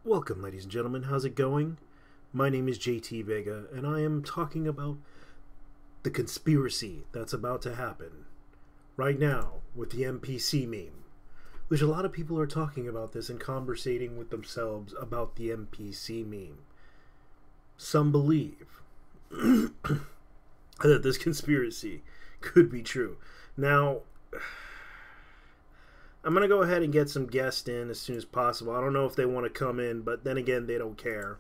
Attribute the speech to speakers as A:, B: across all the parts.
A: Welcome, ladies and gentlemen. How's it going? My name is JT Vega, and I am talking about the conspiracy that's about to happen right now with the NPC meme, which a lot of people are talking about this and conversating with themselves about the NPC meme. Some believe that this conspiracy could be true. Now, I'm going to go ahead and get some guests in as soon as possible. I don't know if they want to come in, but then again, they don't care.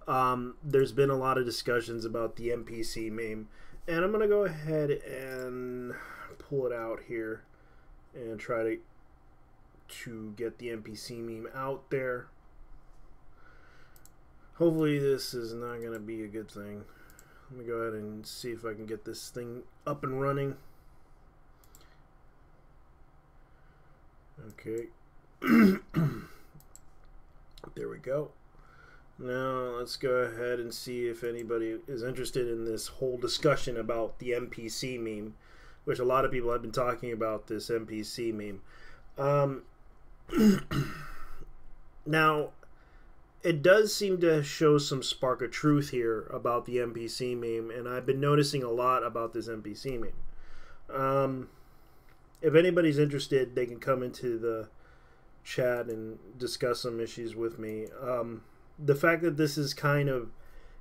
A: There's been a lot of discussions about the NPC meme, and I'm going to go ahead and pull it out here and try to get the NPC meme out there. Hopefully this is not going to be a good thing. Let me go ahead and see if I can get this thing up and running. Okay. There we go. Now let's go ahead and see if anybody is interested in this whole discussion about the NPC meme, which a lot of people have been talking about this NPC meme. Now, it does seem to show some spark of truth here about the NPC meme, and I've been noticing a lot about this NPC meme. If anybody's interested, they can come into the chat and discuss some issues with me. The fact that this is kind of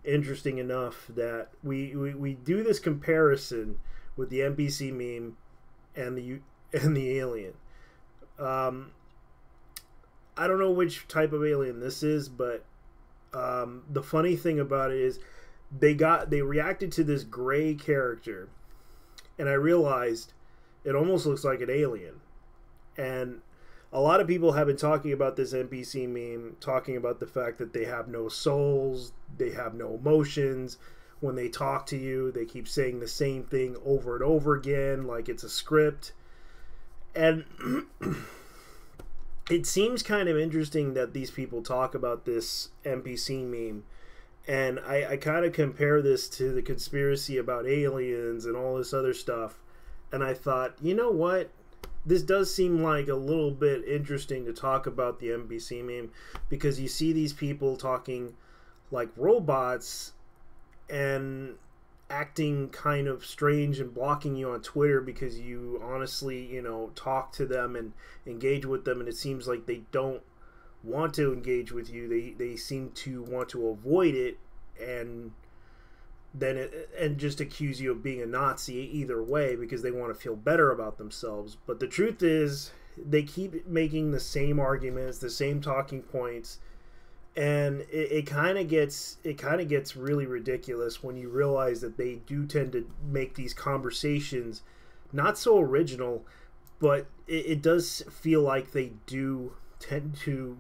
A: interesting enough that we do this comparison with the NPC meme and the alien. I don't know which type of alien this is, but the funny thing about it is they reacted to this gray character, and I realized it almost looks like an alien. And a lot of people have been talking about this NPC meme, talking about the fact that they have no souls, they have no emotions. When they talk to you, they keep saying the same thing over and over again, like it's a script. And it seems kind of interesting that these people talk about this NPC meme. And I kind of compare this to the conspiracy about aliens and all this other stuff. And I thought, you know what? This does seem like a little bit interesting to talk about the NPC meme, because you see these people talking like robots and acting kind of strange and blocking you on Twitter because you honestly, talk to them and engage with them, and it seems like they don't want to engage with you. They seem to want to avoid it and just accuse you of being a Nazi either way, because they want to feel better about themselves. But the truth is, they keep making the same arguments, the same talking points, and it kind of gets really ridiculous when you realize that they do tend to make these conversations not so original, but it does feel like they do tend to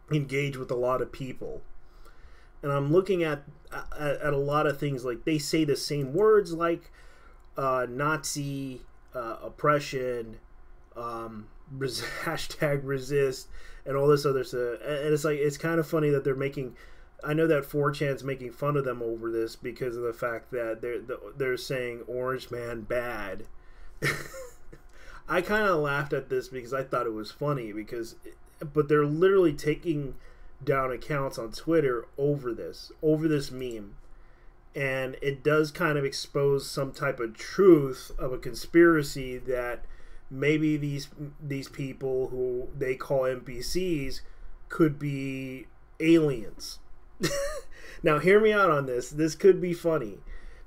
A: engage with a lot of people. And I'm looking at a lot of things, like they say the same words, like Nazi, oppression, hashtag resist, and all this other stuff. And it's kind of funny that they're making. I know that 4chan's making fun of them over this because of the fact that they're saying Orange Man bad. I kind of laughed at this because I thought it was funny, but they're literally taking down accounts on Twitter over this meme, and it does kind of expose some type of truth of a conspiracy that maybe these people who they call NPCs could be aliens. Now hear me out on this. This could be funny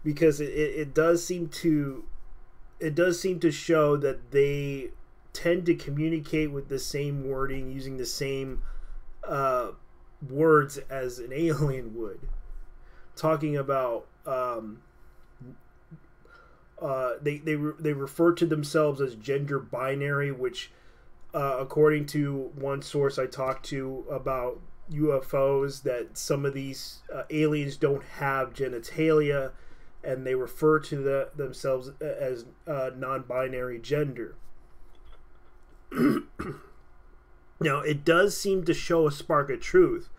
A: because it does seem to show that they tend to communicate with the same wording, using the same words as an alien would, talking about they refer to themselves as gender binary, which according to one source I talked to about UFOs, that some of these aliens don't have genitalia, and they refer to themselves as non-binary gender. Now, it does seem to show a spark of truth.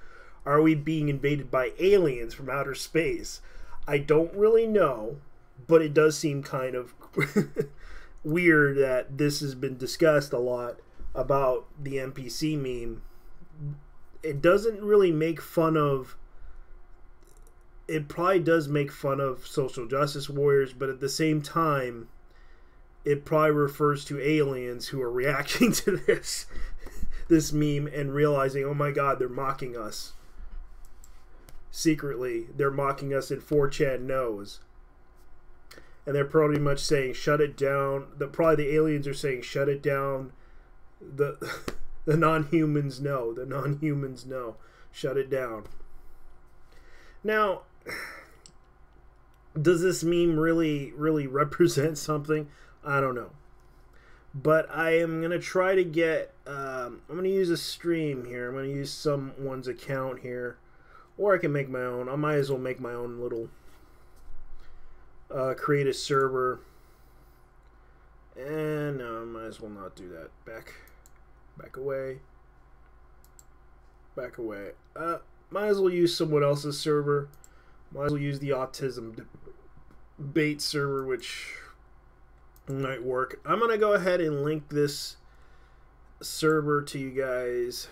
A: Are we being invaded by aliens from outer space? I don't really know, but it does seem kind of weird that this has been discussed a lot about the NPC meme it doesn't really make fun of. It probably does make fun of social justice warriors, but at the same time, it probably refers to aliens who are reacting to this meme and realizing, oh my god, they're mocking us. Secretly, they're mocking us, and 4chan knows. And they're pretty much saying, shut it down. Probably the aliens are saying, shut it down. The non-humans know. The non-humans know. Shut it down. Now, does this meme really represent something? I don't know. But I am going to try to get... I'm going to use a stream here. I'm going to use someone's account here. Or I can make my own. I might as well make my own little... create a server. And no, I might as well not do that. Back away. Back away. Might as well use someone else's server. Might as well use the autism debate server, which might work. I'm going to go ahead and link this server to you guys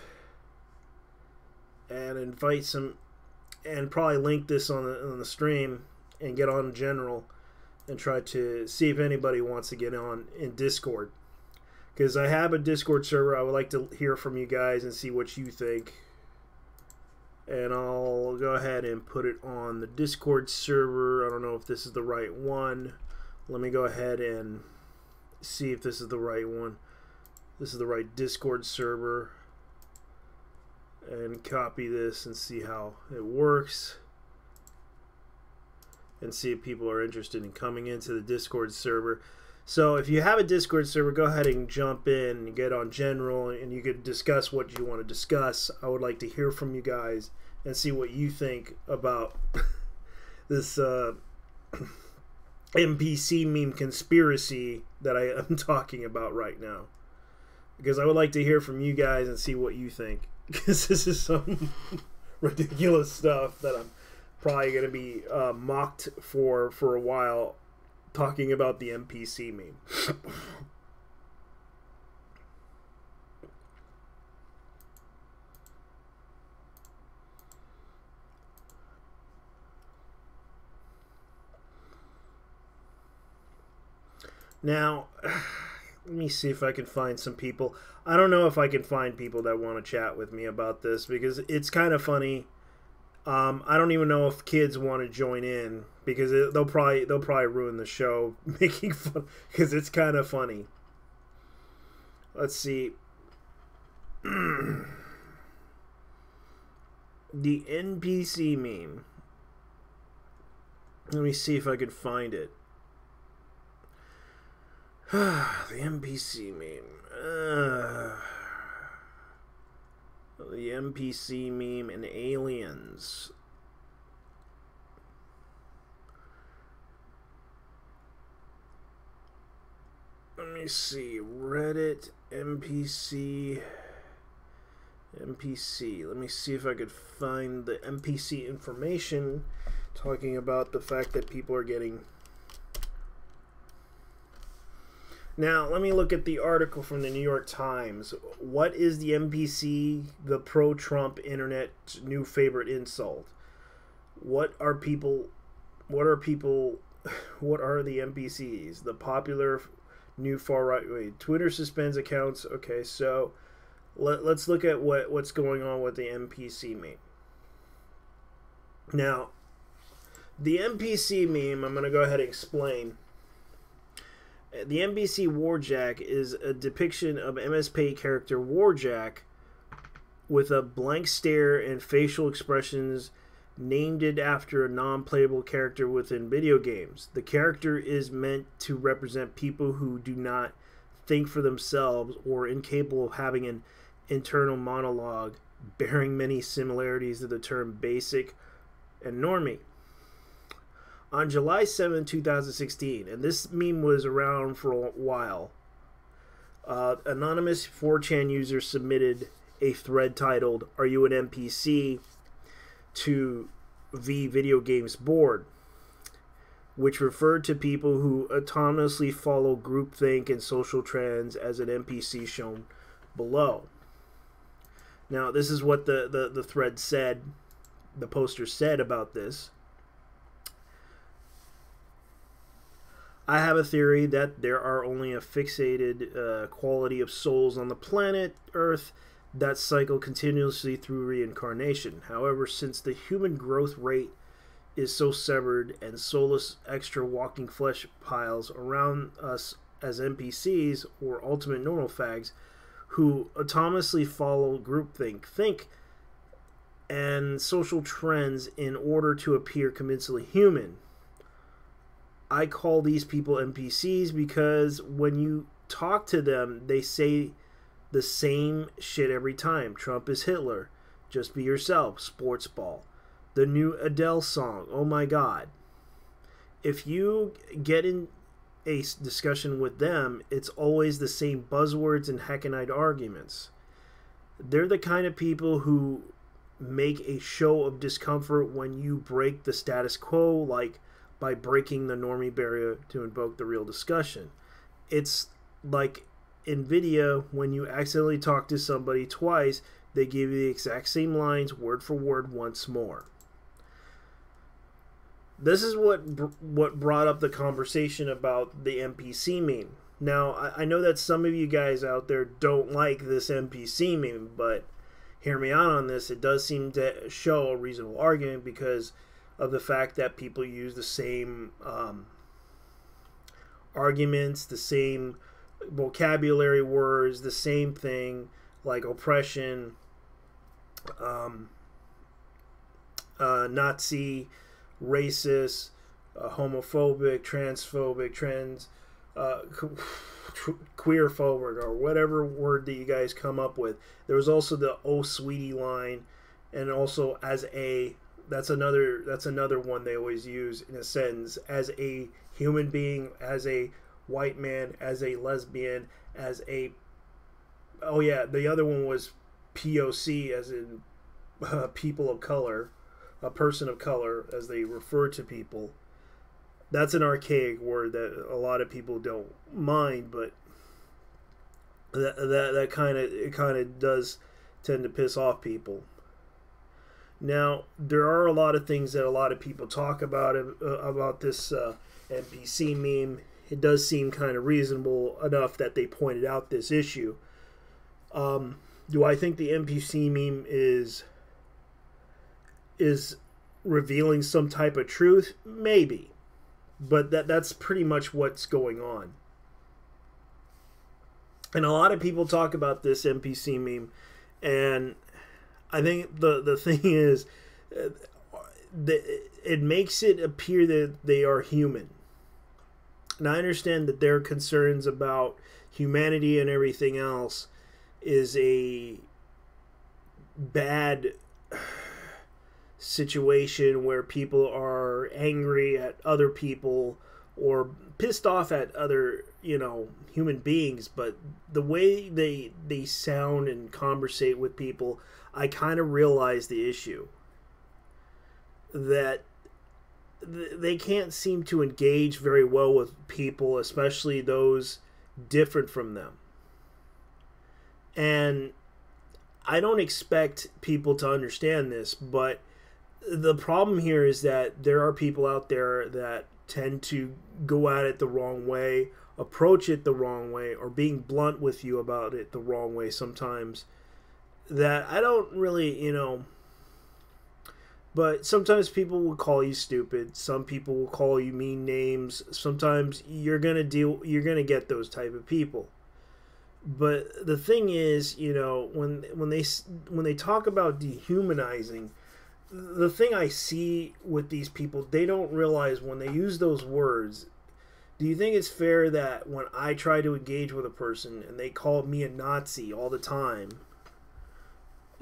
A: and invite some, and probably link this on the stream and get on general and try to see if anybody wants to get on in Discord, because I have a Discord server. I would like to hear from you guys and see what you think. And I'll go ahead and put it on the Discord server. I don't know if this is the right one. Let me go ahead and see if this is the right one. This is the right Discord server. And copy this and see how it works. And see if people are interested in coming into the Discord server. So if you have a Discord server, go ahead and jump in and get on general, and you could discuss what you want to discuss. I would like to hear from you guys and see what you think about this NPC meme conspiracy that I am talking about right now. Because I would like to hear from you guys and see what you think. Because this is some ridiculous stuff that I'm probably going to be mocked for a while, talking about the NPC meme. Now, let me see if I can find some people. I don't know if I can find people that want to chat with me about this, because it's kind of funny. I don't even know if kids want to join in, because they'll probably ruin the show making fun, because it's kind of funny. Let's see. The NPC meme. Let me see if I can find it. The NPC meme. The NPC meme and aliens. Let me see. Reddit NPC. Let me see if I could find the NPC information talking about the fact that people are getting... Now, let me look at the article from the New York Times. What is the NPC, the pro-Trump internet new favorite insult? What are the NPCs? The popular new far-right... Wait, Twitter suspends accounts. Okay, so let's look at what's going on with the NPC meme. Now, the NPC meme, I'm going to go ahead and explain. The NPC Warjack is a depiction of MSP character Warjack with a blank stare and facial expressions named it after a non-playable character within video games. The character is meant to represent people who do not think for themselves or incapable of having an internal monologue, bearing many similarities to the term basic and normie. On July 7, 2016, and this meme was around for a while, anonymous 4chan user submitted a thread titled, "Are you an NPC?" to V Video Games Board, which referred to people who autonomously follow groupthink and social trends as an NPC shown below. Now, this is what the thread said, the poster said about this. I have a theory that there are only a fixated quality of souls on the planet Earth that cycle continuously through reincarnation. However, since the human growth rate is so severed and soulless extra walking flesh piles around us as NPCs or ultimate normal fags who autonomously follow groupthink, and social trends in order to appear convincingly human. I call these people NPCs because when you talk to them, they say the same shit every time. Trump is Hitler. Just be yourself. Sports ball. The new Adele song. Oh my God. If you get in a discussion with them, it's always the same buzzwords and hackneyed arguments. They're the kind of people who make a show of discomfort when you break the status quo, like by breaking the normie barrier to invoke the real discussion. It's like in video, when you accidentally talk to somebody twice, they give you the exact same lines, word for word, once more. This is what brought up the conversation about the NPC meme. Now, I know that some of you guys out there don't like this NPC meme, but hear me out on this. It does seem to show a reasonable argument because of the fact that people use the same arguments, the same vocabulary words, the same thing, like oppression, Nazi, racist, homophobic, transphobic, queerphobic, or whatever word that you guys come up with. There was also the "oh sweetie" line, and also as a that's another one they always use in a sentence, as a human being, as a white man, as a lesbian, as a the other one was POC, as in people of color, a person of color, as they refer to people. That's an archaic word that a lot of people don't mind, but that kind of does tend to piss off people. Now, there are a lot of things that a lot of people talk about this NPC meme. It does seem kind of reasonable enough that they pointed out this issue. Do I think the NPC meme is revealing some type of truth? Maybe. But that's pretty much what's going on. And a lot of people talk about this NPC meme, and I think the thing is, it makes it appear that they are human. And I understand that their concerns about humanity and everything else is a bad situation where people are angry at other people or pissed off at other, human beings, but the way they sound and conversate with people, I kind of realize the issue. That they can't seem to engage very well with people, especially those different from them. And I don't expect people to understand this, but the problem here is that there are people out there that tend to go at it the wrong way, approach it the wrong way, or being blunt with you about it the wrong way sometimes, that I don't really, but sometimes people will call you stupid. Some people will call you mean names. Sometimes you're gonna get those type of people. But the thing is, when they talk about dehumanizing, the thing I see with these people, they don't realize when they use those words. Do you think it's fair that when I try to engage with a person and they call me a Nazi all the time,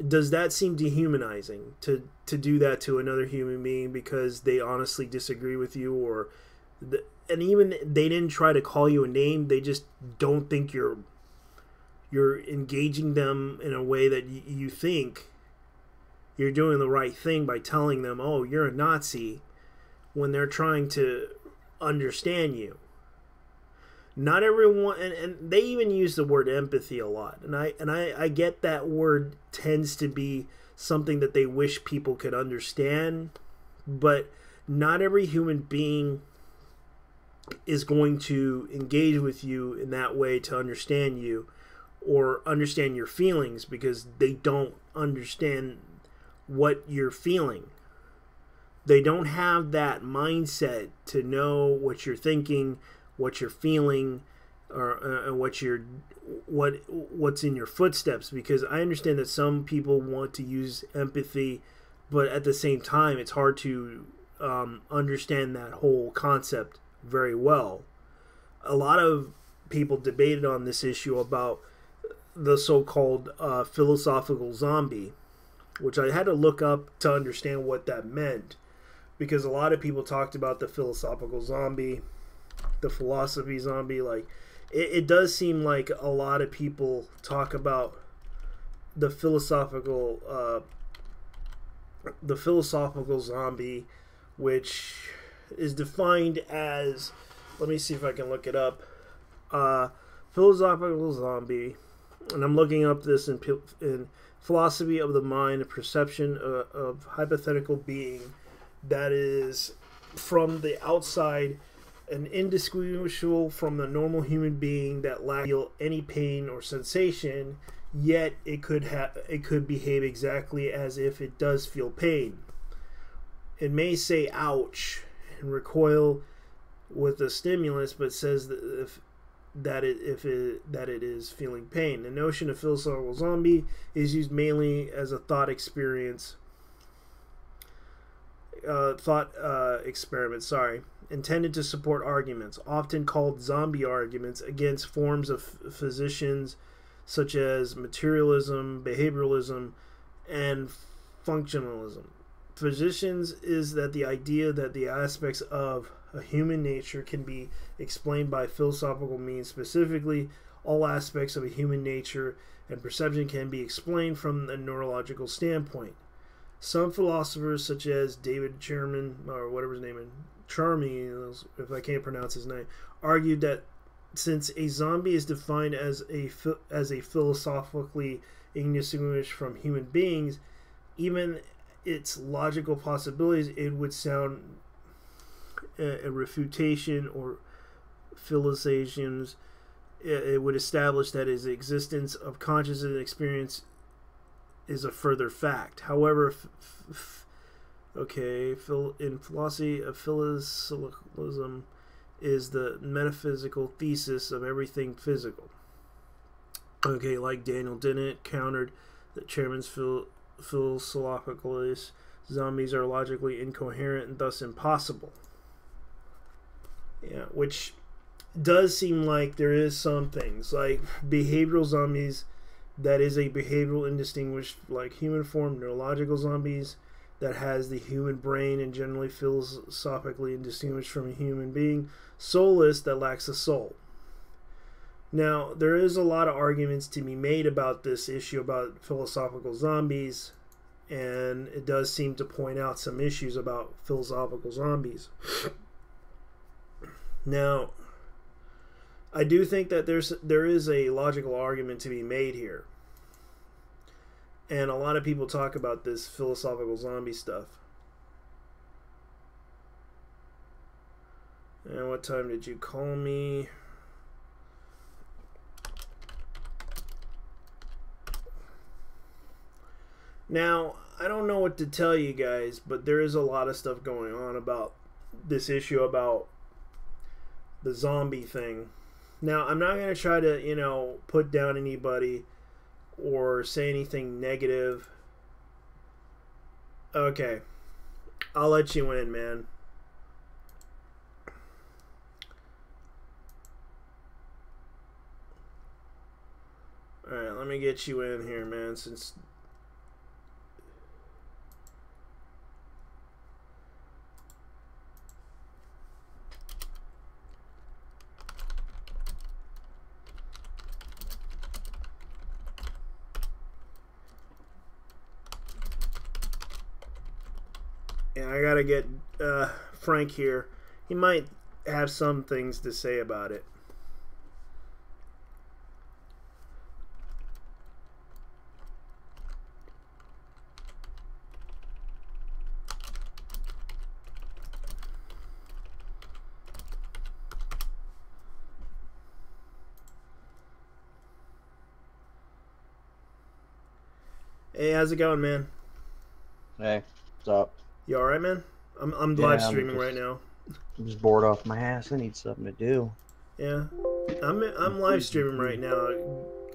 A: does that seem dehumanizing to do that to another human being because they honestly disagree with you, and even they didn't try to call you a name, they just don't think you're engaging them in a way that you think you're doing the right thing by telling them, oh, you're a Nazi, when they're trying to understand you. Not everyone, and they even use the word empathy a lot, and I get that word tends to be something that they wish people could understand, but not every human being is going to engage with you in that way to understand you or understand your feelings, because they don't understand what you're feeling. They don't have that mindset to know what you're thinking, what you're feeling, or what's in your footsteps. Because I understand that some people want to use empathy, but at the same time, it's hard to understand that whole concept very well. A lot of people debated on this issue about the so-called philosophical zombie, which I had to look up to understand what that meant, because a lot of people talked about the philosophical zombie, the philosophy zombie. Like, it does seem like a lot of people talk about the philosophical zombie, which is defined as, let me see if I can look it up, philosophical zombie, and I'm looking up this in philosophy of the mind, a perception of hypothetical being that is from the outside and indistinguishable from the normal human being that lacks any pain or sensation, yet it could behave exactly as if it does feel pain. It may say ouch and recoil with the stimulus, but says that it is feeling pain. The notion of philosophical zombie is used mainly as a thought experiment, intended to support arguments, often called zombie arguments, against forms of physicians such as materialism, behavioralism, and functionalism. Physicians is that the idea that the aspects of a human nature can be explained by philosophical means. Specifically, all aspects of a human nature and perception can be explained from a neurological standpoint. Some philosophers, such as David Charman, or whatever his name is, Charmy, if I can't pronounce his name, argued that since a zombie is defined as a philosophically indistinguished from human beings, even its logical possibilities, it would sound a refutation or philizations. It would establish that his existence of consciousness and experience is a further fact. However, in philosophy, a philosophism is the metaphysical thesis of everything physical. Okay, like Daniel Dennett countered that Chairman's philosophicalist zombies are logically incoherent and thus impossible. Yeah, which does seem like there is some things like behavioral zombies, that is a behavioral indistinguished like human form, neurological zombies that has the human brain and generally philosophically indistinguished from a human being, soulless that lacks a soul. Now, there is a lot of arguments to be made about this issue about philosophical zombies, and it does seem to point out some issues about philosophical zombies. Now, I do think that there is a logical argument to be made here. And a lot of people talk about this philosophical zombie stuff. And what time did you call me? Now, I don't know what to tell you guys, but there is a lot of stuff going on about this issue about the zombie thing. Now, I'm not going to try to, put down anybody or say anything negative. Okay. I'll let you in, man. Alright, let me get you in here, man, since... Yeah, I gotta get Frank here. He might have some things to say about it. Hey, how's it going, man?
B: Hey, what's up?
A: You all right, man? I'm live
B: Yeah,
A: streaming right now.
B: I'm just bored off my ass. I need something to do.
A: Yeah, I'm live
B: Please,
A: streaming right now.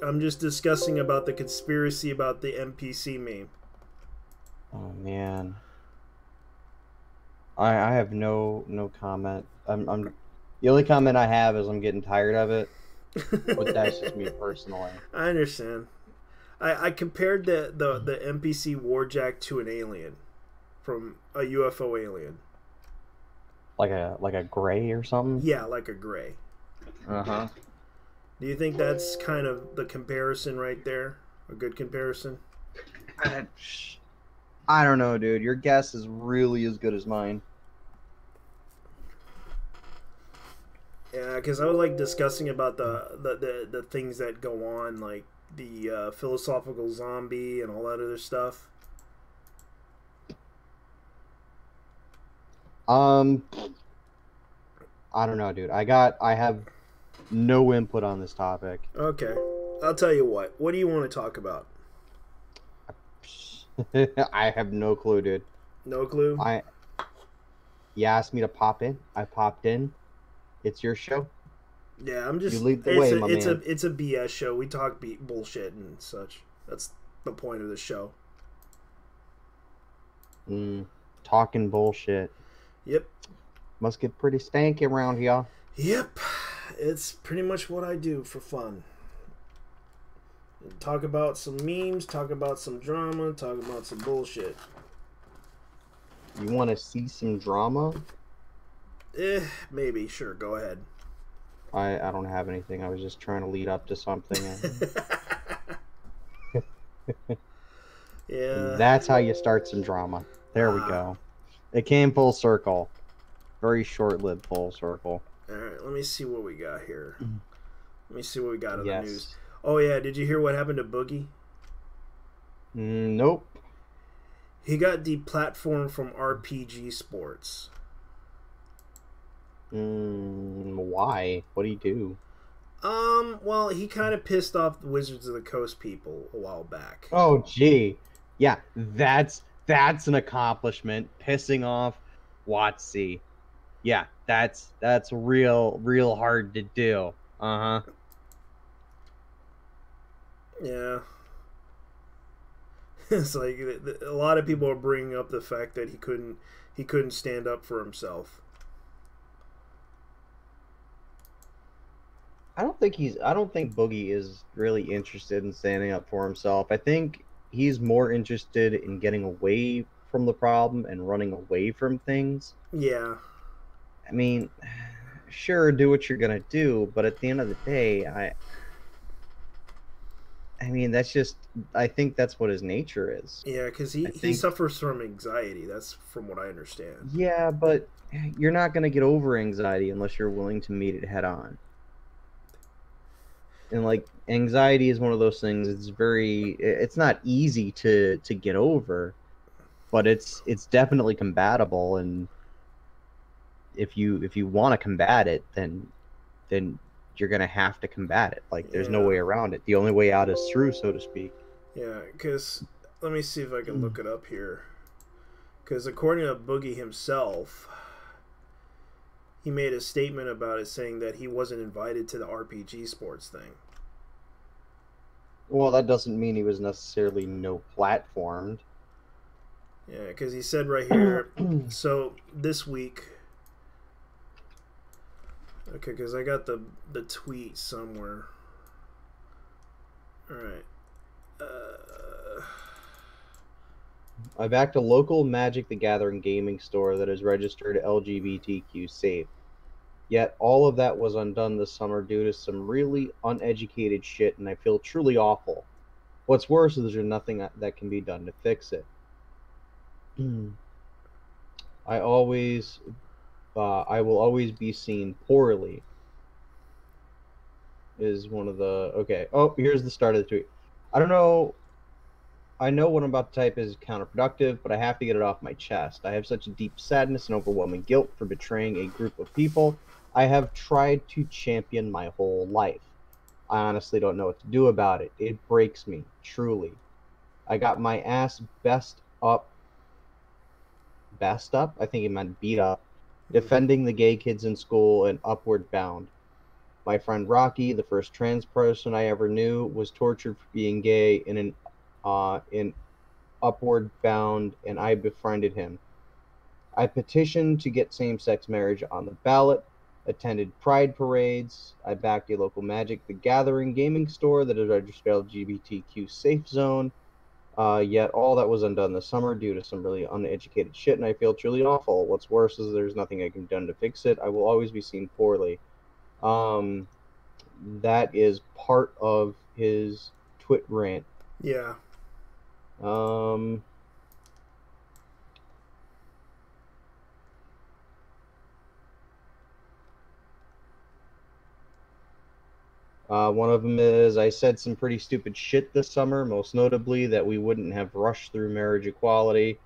A: I'm just discussing about the conspiracy about the NPC meme.
B: Oh man, I have no comment. I'm the only comment I have is I'm getting tired of it, but that's just me personally.
A: I understand. I compared the NPC Warjack to an alien from a UFO alien.
B: Like a gray or something.
A: Yeah, like a gray.
B: Uh-huh.
A: Do you think that's kind of the comparison right there? A good comparison?
B: I, I don't know, dude. Your guess is really as good as mine.
A: Yeah, because I was like discussing about the things that go on, like the philosophical zombie and all that other stuff.
B: Um, I don't know, dude. I have no input on this topic.
A: Okay, I'll tell you what. What do you want to talk about?
B: I have no clue, dude.
A: No clue.
B: I You asked me to pop in. I popped in. It's your show.
A: Yeah, I'm
B: You
A: just.
B: lead the way, my man.
A: It's a BS show. We talk bullshit and such. That's the point of the show.
B: Talking bullshit.
A: Yep.
B: Must get pretty stanky around here.
A: Yep. It's pretty much what I do for fun. Talk about some memes. Talk about some drama. Talk about some bullshit.
B: You want to see some drama?
A: Maybe. Sure. Go ahead.
B: I don't have anything. I was just trying to lead up to something.
A: Yeah.
B: That's how you start some drama. There we go. It came full circle. Very short-lived full circle.
A: All right. Let me see what we got here. Let me see what we got in the news.
B: Yes.
A: Oh yeah. Did you hear what happened to Boogie?
B: Nope.
A: He got deplatformed from RPG Sports.
B: Why? What do you do?
A: Well, he kind of pissed off the Wizards of the Coast people a while back.
B: Oh, gee. Yeah, that's an accomplishment. Pissing off Watsy. Yeah, that's real hard to do. Uh-huh.
A: Yeah. It's like a lot of people are bringing up the fact that he couldn't stand up for himself.
B: I don't think Boogie is really interested in standing up for himself. I think he's more interested in getting away from the problem and running away from things.
A: Yeah.
B: I mean, sure, do what you're gonna do, but at the end of the day, I mean, that's just, I think that's what his nature is.
A: Yeah, because
B: I
A: he
B: think,
A: suffers from anxiety. That's from what I understand.
B: yeah, but you're not going to get over anxiety unless you're willing to meet it head on. And like anxiety is one of those things, it's not easy to get over, but it's definitely combatable. And if you want to combat it, then you're going to have to combat it. Like there's no
A: Yeah.
B: way around it. The only way out is through, so to speak.
A: Yeah, because let me see if I can look it up here. Because according to Boogie himself, he made a statement about it saying that he wasn't invited to the RPG Sports thing.
B: Well, that doesn't mean he was necessarily no platformed.
A: Yeah, because he said right here, so this week, okay, because I got the tweet somewhere. All right.
B: I backed a local Magic the Gathering gaming store that is registered LGBTQ safe. Yet all of that was undone this summer due to some really uneducated shit, and I feel truly awful. What's worse is there's nothing that can be done to fix it. I will always be seen poorly. Is one of the okay. Oh, here's the start of the tweet. I don't know. I know what I'm about to type is counterproductive, but I have to get it off my chest. I have such a deep sadness and overwhelming guilt for betraying a group of people I have tried to champion my whole life. I honestly don't know what to do about it. It breaks me, truly. I got my ass best up, I think he meant beat up, defending the gay kids in school and Upward Bound. My friend Rocky, the first trans person I ever knew, was tortured for being gay in Upward Bound, and I befriended him. I petitioned to get same-sex marriage on the ballot, attended pride parades. I backed a local Magic the Gathering gaming store that is registered LGBTQ safe zone. Yet all that was undone this summer due to some really uneducated shit, and I feel truly awful. What's worse is there's nothing I can do to fix it. I will always be seen poorly. That is part of his twit rant.
A: Yeah.
B: One of them is, I said some pretty stupid shit this summer, most notably that we wouldn't have rushed through marriage equality,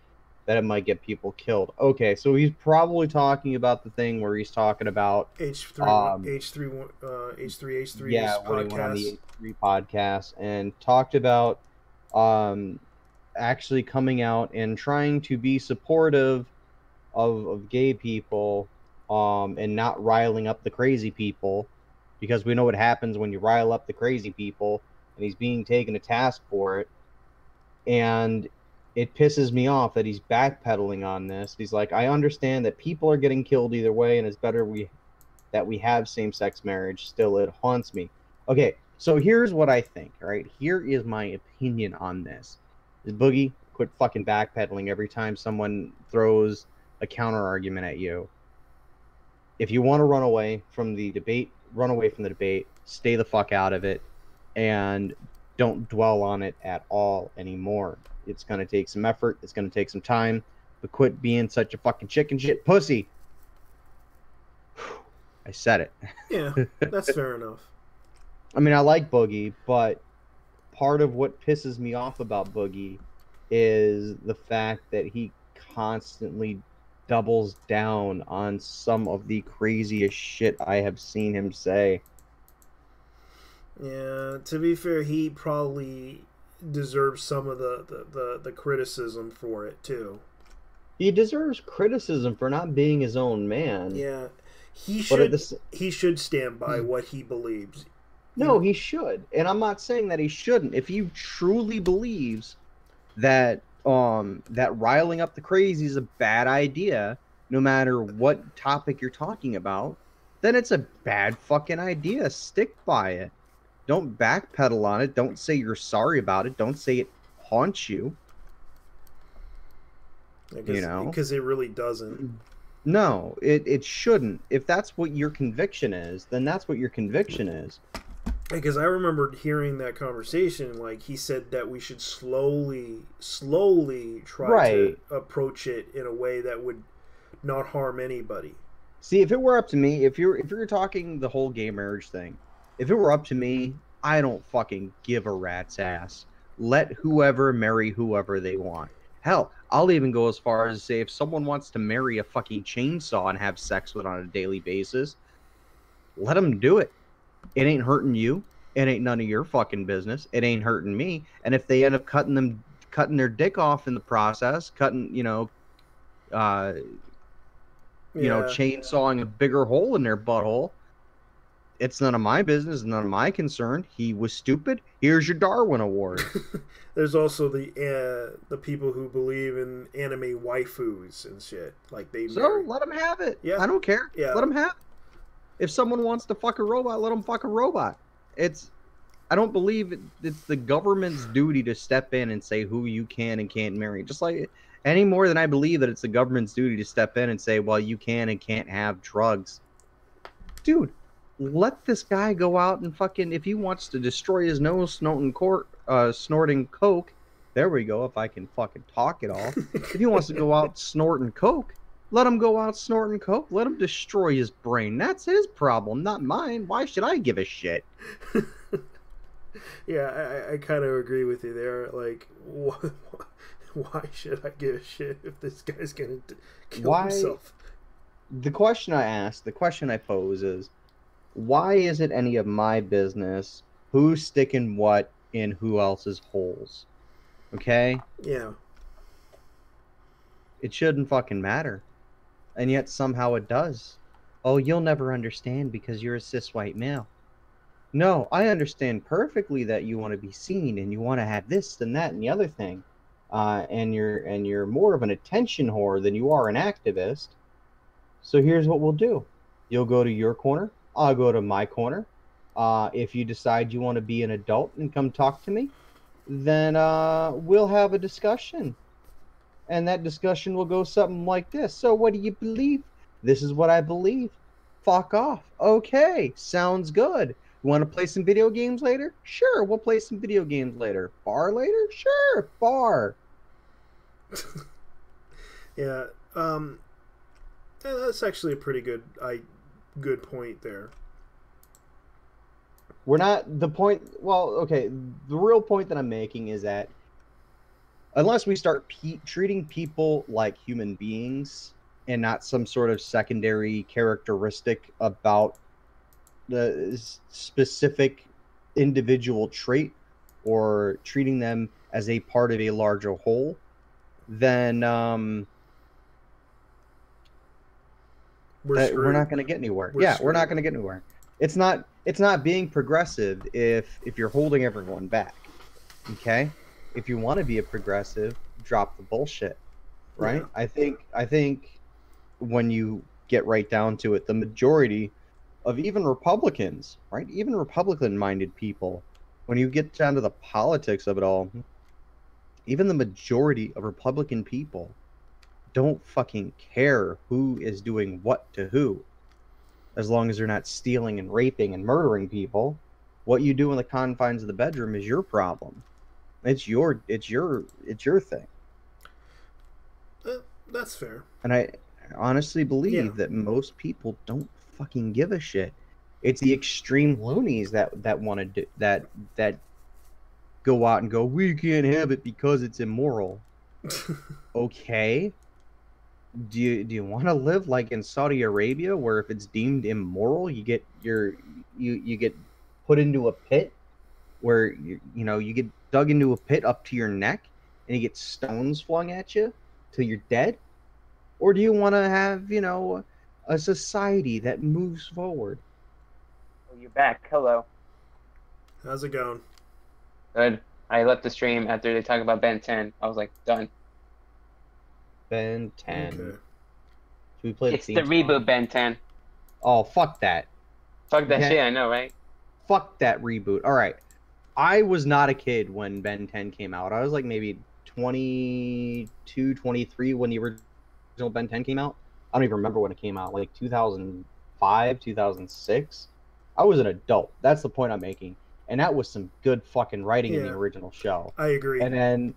B: that it might get people killed. Okay, so he's probably talking about the thing where he's talking about
A: H3
B: yeah, when he went on the H3 podcast and talked about actually coming out and trying to be supportive of gay people and not riling up the crazy people, because we know what happens when you rile up the crazy people, and he's being taken to task for it. And it pisses me off that he's backpedaling on this. He's like, I understand that people are getting killed either way, and it's better that we have same-sex marriage. Still, it haunts me. Okay, so here's what I think, all right? Here is my opinion on this. Boogie, quit fucking backpedaling every time someone throws a counter-argument at you. If you want to run away from the debate, run away from the debate, stay the fuck out of it, and don't dwell on it at all anymore. It's going to take some effort. It's going to take some time. But quit being such a fucking chicken shit pussy. I said it.
A: Yeah, that's fair enough.
B: I mean, I like Boogie, but part of what pisses me off about Boogie is the fact that he constantly doubles down on some of the craziest shit I have seen him say.
A: Yeah, to be fair, he probably deserves some of the criticism for it too.
B: He deserves criticism for not being his own man.
A: Yeah, he should stand by what he believes.
B: No, he should, and I'm not saying that he shouldn't. If he truly believes that that riling up the crazy is a bad idea, no matter what topic you're talking about, then it's a bad fucking idea. Stick by it. Don't backpedal on it. Don't say you're sorry about it. Don't say it haunts you.
A: You know, because it really doesn't.
B: No, it shouldn't. If that's what your conviction is, then that's what your conviction is.
A: Because I remember hearing that conversation, like he said that we should slowly try to approach it in a way that would not harm anybody.
B: See, if it were up to me, if you're talking the whole gay marriage thing, if it were up to me, I don't fucking give a rat's ass. Let whoever marry whoever they want. Hell, I'll even go as far as to say if someone wants to marry a fucking chainsaw and have sex with on a daily basis, let them do it. It ain't hurting you. It ain't none of your fucking business. It ain't hurting me. And if they end up cutting their dick off in the process, chainsawing a bigger hole in their butthole, it's none of my business, none of my concern. He was stupid. Here's your Darwin Award.
A: There's also the people who believe in anime waifus and shit. Like
B: let them have it. Yeah, I don't care. Yeah, let them have it. If someone wants to fuck a robot, let them fuck a robot. I don't believe it's the government's duty to step in and say who you can and can't marry. Just like any more than I believe that it's the government's duty to step in and say, well, you can and can't have drugs. Dude, let this guy go out and fucking, if he wants to destroy his nose snorting coke, there we go, if I can fucking talk it all. If he wants to go out snorting coke, let him go out snorting coke. Let him destroy his brain. That's his problem, not mine. Why should I give a shit?
A: Yeah, I kind of agree with you there. Like, why should I give a shit if this guy's going to kill himself?
B: The question I pose is, why is it any of my business who's sticking what in who else's holes? Okay?
A: Yeah.
B: It shouldn't fucking matter. And yet somehow it does. Oh, you'll never understand because you're a cis white male. No, I understand perfectly that you want to be seen and you want to have this and that and the other thing. And you're more of an attention whore than you are an activist. So here's what we'll do. You'll go to your corner. I'll go to my corner. If you decide you want to be an adult and come talk to me, then we'll have a discussion. And that discussion will go something like this. So what do you believe? This is what I believe. Fuck off. Okay, sounds good. You want to play some video games later? Sure, we'll play some video games later. Bar later? Sure, bar.
A: Yeah. That's actually a pretty good point there.
B: We're not the point. Well, okay. The real point that I'm making is that unless we start treating people like human beings and not some sort of secondary characteristic about the specific individual trait or treating them as a part of a larger whole, then we're not going to get anywhere. We're not going to get anywhere. It's not being progressive if you're holding everyone back. Okay? If you want to be a progressive, drop the bullshit. Right? Yeah. I think when you get right down to it, the majority of even Republicans, right? Even Republican-minded people, when you get down to the politics of it all, even the majority of Republican people don't fucking care who is doing what to who, as long as they're not stealing and raping and murdering people. What you do in the confines of the bedroom is your problem. It's your thing.
A: That's fair.
B: And I honestly believe that most people don't fucking give a shit. It's the extreme loonies that want to do that go out and go, we can't have it because it's immoral. Okay. Do you want to live like in Saudi Arabia, where if it's deemed immoral, you get you get put into a pit where you get dug into a pit up to your neck and you get stones flung at you till you're dead? Or do you want to have a society that moves forward?
C: Oh, you're back. Hello.
A: How's it going?
C: Good. I left the stream after they talk about Ben 10. I was like, done.
B: Ben 10. Okay. Should we
C: play it's the reboot Ben 10.
B: Oh, fuck that.
C: Fuck that shit, I know, right?
B: Fuck that reboot. All right. I was not a kid when Ben 10 came out. I was like maybe 22, 23 when the original Ben 10 came out. I don't even remember when it came out. Like 2005, 2006. I was an adult. That's the point I'm making. And that was some good fucking writing in the original show.
A: I agree.
B: And then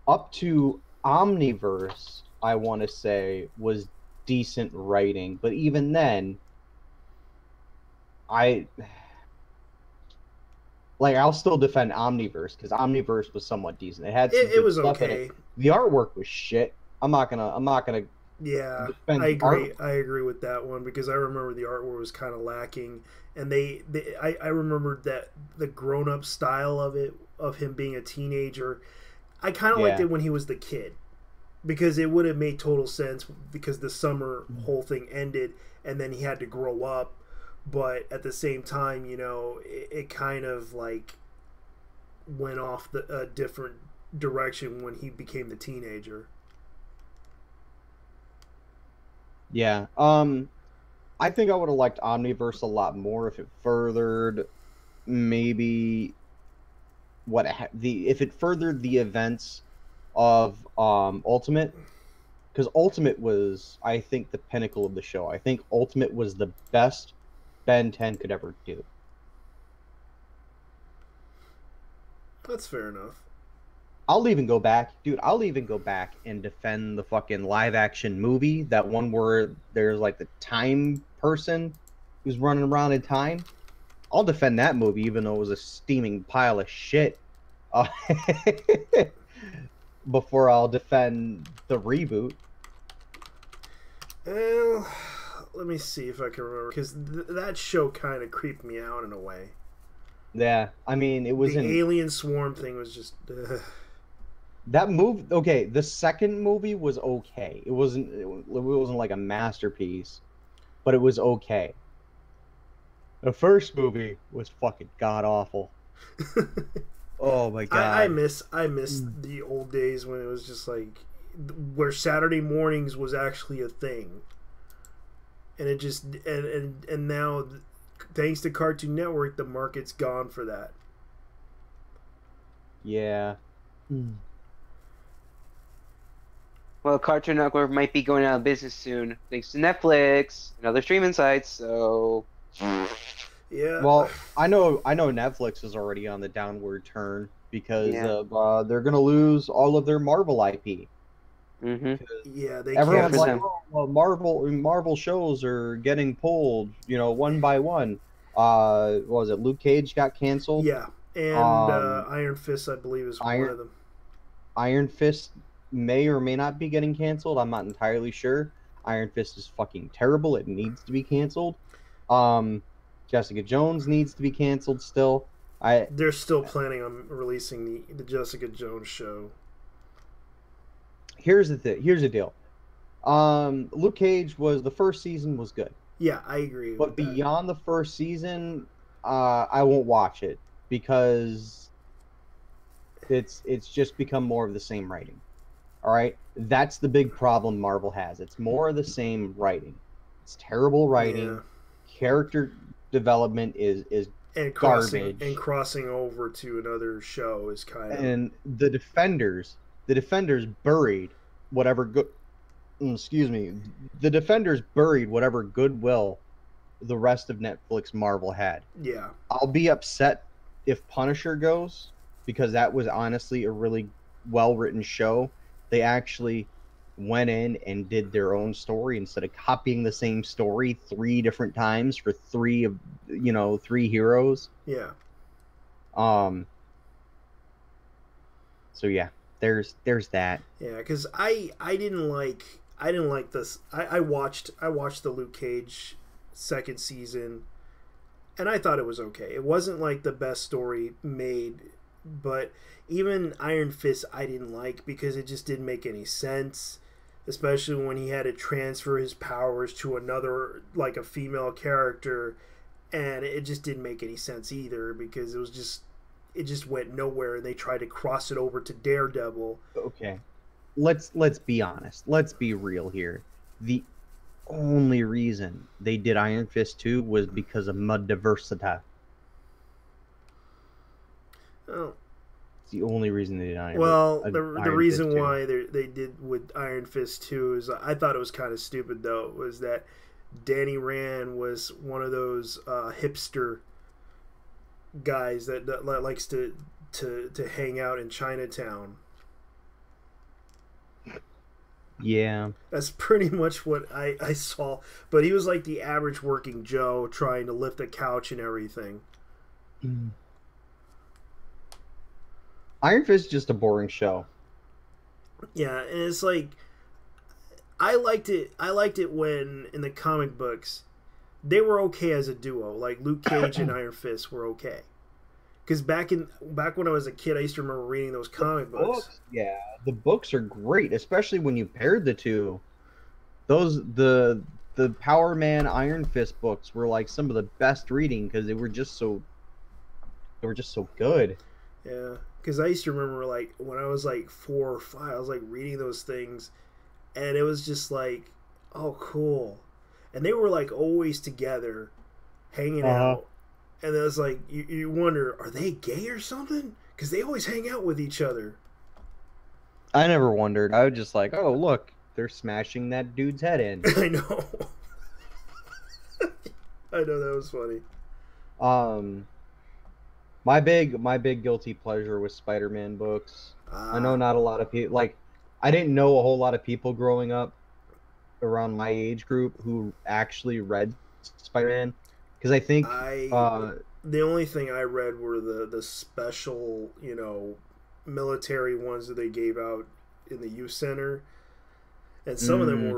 B: up to Omniverse, I want to say, was decent writing. But even then, I'll still defend Omniverse because Omniverse was somewhat decent. It had some
A: it was
B: stuff
A: okay.
B: In it. The artwork was shit. I'm not gonna.
A: Yeah, I agree. I agree with that one because I remember the artwork was kind of lacking, and I remembered that the grown-up style of him being a teenager, I kind of liked it when he was the kid, because it would have made total sense because the summer whole thing ended and then he had to grow up, but at the same time, it kind of like went off a different direction when he became the teenager.
B: Yeah. I think I would have liked Omniverse a lot more if it furthered maybe if it furthered the events of Ultimate, because Ultimate was, I think, the pinnacle of the show. I think Ultimate was the best Ben 10 could ever do.
A: That's fair enough.
B: I'll even go back and defend the fucking live action movie, that one where there's like the time person who's running around in time. I'll defend that movie even though it was a steaming pile of shit. Before I'll defend the reboot.
A: Well, let me see if I can remember, because that show kind of creeped me out in a way.
B: Yeah, I mean, it was
A: the alien swarm thing was just.
B: That movie, okay, the second movie was okay. It wasn't like a masterpiece, but it was okay. The first movie was fucking god awful. Oh my god.
A: I miss
B: Mm.
A: the old days when it was just like where Saturday mornings was actually a thing, and it just and now, thanks to Cartoon Network, the market's gone for that.
B: Yeah. Mm.
C: Well, Cartoon Network might be going out of business soon, thanks to Netflix and other streaming sites. So,
A: Yeah,
B: Well, I know Netflix is already on the downward turn because
C: yeah.
B: they're gonna lose all of their Marvel IP.
C: Mm-hmm.
A: yeah, they
C: Good
A: can't.
B: Everyone's
C: for
B: like,
C: them.
B: oh, well, Marvel shows are getting pulled, one by one. What was it? Luke Cage got canceled.
A: Yeah, and
B: Um,
A: Iron Fist, I believe, is one
B: Iron
A: of them.
B: Iron Fist may or may not be getting canceled. I'm not entirely sure. Iron Fist is fucking terrible. It needs to be canceled. Um, Jessica Jones needs to be canceled still. I
A: They're still planning on releasing the Jessica Jones show.
B: Here's the thing. Here's the deal. Luke Cage was the first season was good,
A: Yeah, I agree
B: but
A: with that.
B: beyond the first season, I won't watch it because it's just become more of the same writing. All right, that's the big problem Marvel has. It's more of the same writing. It's terrible
A: Yeah,
B: writing. Character development is
A: and
B: garbage,
A: crossing over to another show is kind of.
B: and the defenders buried whatever good. Excuse me, the defenders buried whatever goodwill the rest of Netflix Marvel had.
A: Yeah,
B: I'll be upset if Punisher goes because that was honestly a really well written show. They actually went in and did their own story instead of copying the same story three different times for three heroes.
A: yeah,
B: Um so yeah, there's that.
A: yeah. Because I didn't like this. I watched the Luke Cage second season, and I thought it was okay. It wasn't like the best story made, but even Iron Fist I didn't like because it just didn't make any sense, especially when he had to transfer his powers to another, like a female character, and it just didn't make any sense either because it just went nowhere, and they tried to cross it over to Daredevil.
B: Okay. Let's be honest. Let's be real here. The only reason they did Iron Fist 2 was because of Mud Diversita.
A: Oh,
B: It's the only reason they did
A: well, the
B: Iron Fist
A: reason
B: 2.
A: why they did with Iron Fist 2 is, I thought it was kind of stupid though, was that Danny Rand was one of those hipster guys that likes to hang out in Chinatown.
B: Yeah.
A: That's pretty much what I saw. But he was like the average working Joe trying to lift a couch and everything.
B: Iron Fist is just a boring show.
A: Yeah, and it's like I liked it. I liked it when in the comic books they were okay as a duo. Like Luke Cage and Iron Fist were okay. Because back when I was a kid, I used to remember reading those comic books.
B: Yeah, the books are great, especially when you paired the two. The Power Man Iron Fist books were like some of the best reading because they were just so good.
A: Yeah, because I used to remember like when I was like 4 or 5, I was like reading those things, and it was just like, oh, cool. And they were like always together, hanging
B: Uh-huh.
A: out, and it was like you wonder, are they gay or something? Because they always hang out with each other.
B: I never wondered. I was just like, oh look, they're smashing that dude's head in.
A: I know. I know that was funny.
B: Um, my big guilty pleasure was Spider-Man books. I know not a lot of people like. I didn't know a whole lot of people growing up around my age group who actually read Spider-Man because I think
A: The only thing I read were the special, military ones that they gave out in the youth center, and some of them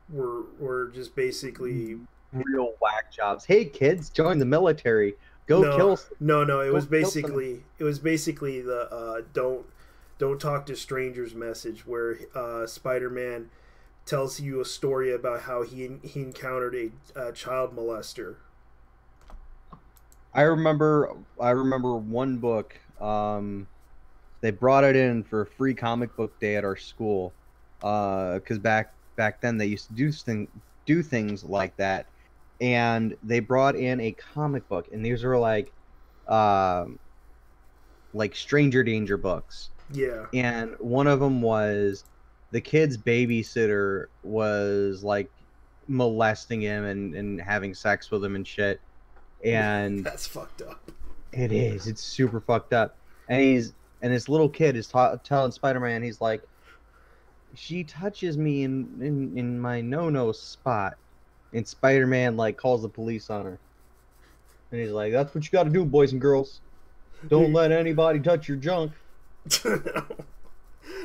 A: were just basically
B: real whack jobs. Hey kids, join the military. Go
A: no
B: kill.
A: no no. It
B: Go
A: was
B: kill some.
A: basically the don't "Don't talk to strangers" message, where Spider-Man tells you a story about how he encountered a child molester.
B: I remember one book. They brought it in for free comic book day at our school, because back then they used to do things like that, and they brought in a comic book, and these were like stranger danger books,
A: Yeah,
B: and one of them was the kid's babysitter was like molesting him and having sex with him and shit, and
A: that's fucked up.
B: it's super fucked up, and this little kid is telling Spider-Man, he's like, she touches me in my no spot, and Spider-Man like calls the police on her, and he's like, that's what you got to do, boys and girls, don't let anybody touch your junk.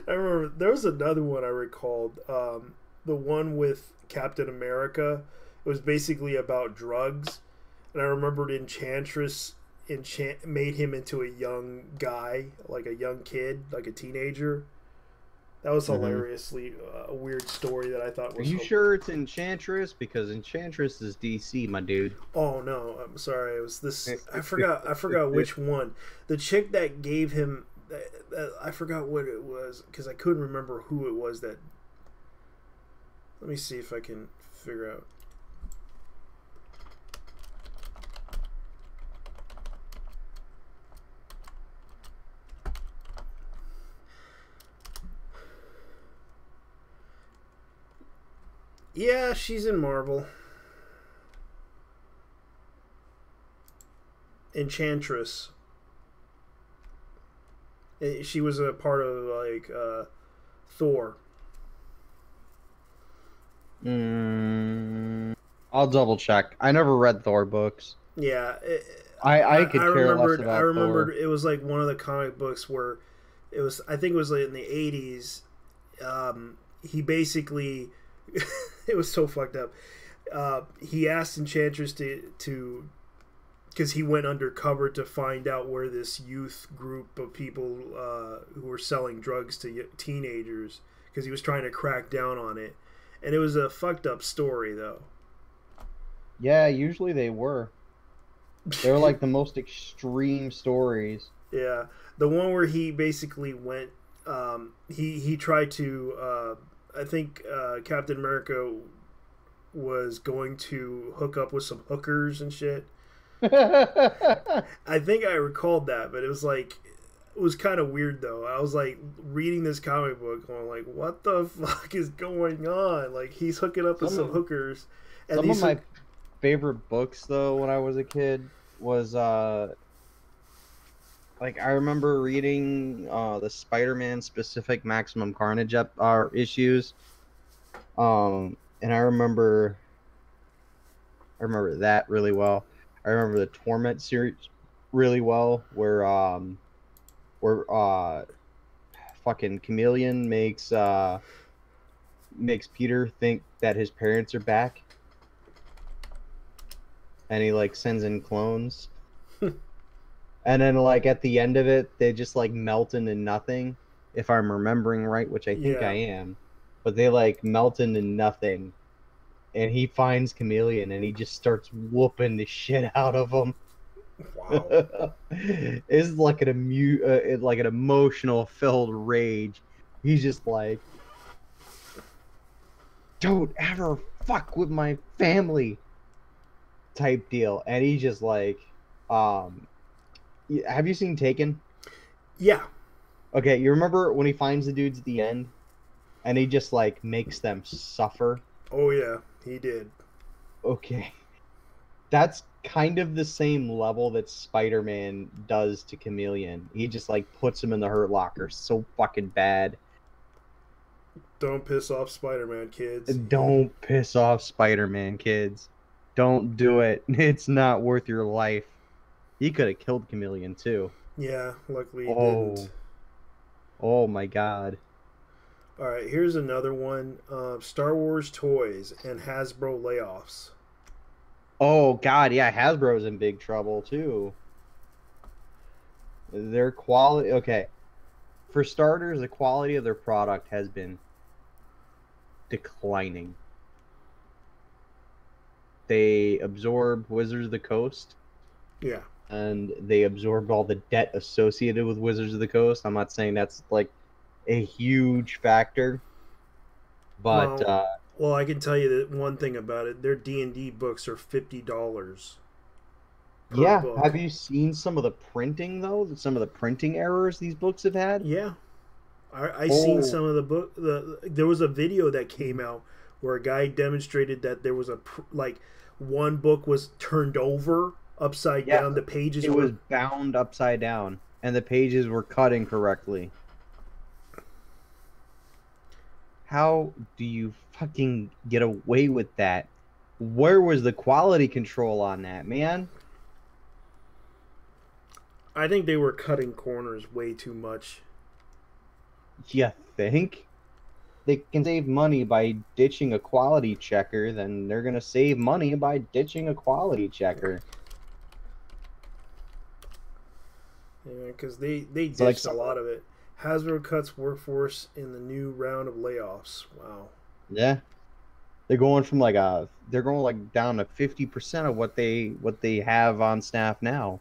A: I remember there was another one I recalled. The one with Captain America. It was basically about drugs, and I remembered Enchantress made him into a young guy, like a young kid, like a teenager. That was hilariously a weird story that I thought was.
B: Are you sure it's Enchantress? Because Enchantress is DC, my dude.
A: Oh no, I'm sorry. It was this. I forgot which one. The chick that gave him. I forgot what it was because I couldn't remember who it was that. Let me see if I can figure out. Yeah, she's in Marvel. Enchantress. She was a part of like Thor.
B: I'll double check. I never read Thor books.
A: Yeah,
B: I could care less about
A: I remembered
B: Thor.
A: it was like one of the comic books where it was. I think it was like in the 80s. He basically, it was so fucked up. He asked Enchantress to because he went undercover to find out where this youth group of people who were selling drugs to teenagers, because he was trying to crack down on it. And it was a fucked up story, though.
B: Yeah, usually they were. They were like the most extreme stories.
A: Yeah, the one where he basically went. He tried to. I think Captain America was going to hook up with some hookers and shit. I think I recalled that, but it was kind of weird though. I was like reading this comic book, going like, "What the fuck is going on?" Like he's hooking up with some hookers. And
B: some of my favorite books though, when I was a kid, was like I remember reading the Spider-Man specific Maximum Carnage issues, and I remember that really well. I remember the Torment series really well, where fucking Chameleon makes Peter think that his parents are back, and he like sends in clones, and then like at the end of it, they just like melt into nothing, if I'm remembering right, which I think I am, but they like melt into nothing. And he finds Chameleon, and he just starts whooping the shit out of him.
A: Wow.
B: It's like like an emotional filled rage. He's just like, don't ever fuck with my family type deal. And he's just like, have you seen Taken?
A: Yeah.
B: Okay, you remember when he finds the dudes at the end and he just like makes them suffer?
A: Oh yeah, he did.
B: Okay. That's kind of the same level that Spider-Man does to Chameleon. He just like puts him in the hurt locker so fucking bad.
A: Don't piss off Spider-Man, kids.
B: Don't piss off Spider-Man, kids. Don't do it. It's not worth your life. He could have killed Chameleon too.
A: Yeah, luckily he didn't.
B: Oh my god.
A: Alright, here's another one. Star Wars toys and Hasbro layoffs.
B: Oh god, yeah, Hasbro's in big trouble too. Their quality, okay. For starters, the quality of their product has been declining. They absorbed Wizards of the Coast.
A: Yeah.
B: And they absorbed all the debt associated with Wizards of the Coast. I'm not saying that's like a huge factor, but
A: well, I can tell you that one thing about it: their D&D books are $50 per
B: yeah.
A: book.
B: Have you seen some of the printing though? Some of the printing errors these books have had.
A: Yeah, I seen some of the book. There was a video that came out where a guy demonstrated that there was one book was turned over upside down. The pages
B: was bound upside down, and the pages were cut incorrectly. How do you fucking get away with that? Where was the quality control on that, man?
A: I think they were cutting corners way too much.
B: You think? They can save money by ditching a quality checker, then they're going to save money by ditching a quality checker.
A: Yeah, because they ditched a lot of it. Hasbro cuts workforce in the new round of layoffs. Wow.
B: Yeah. They're going from they're going down to 50% of what they have on staff now.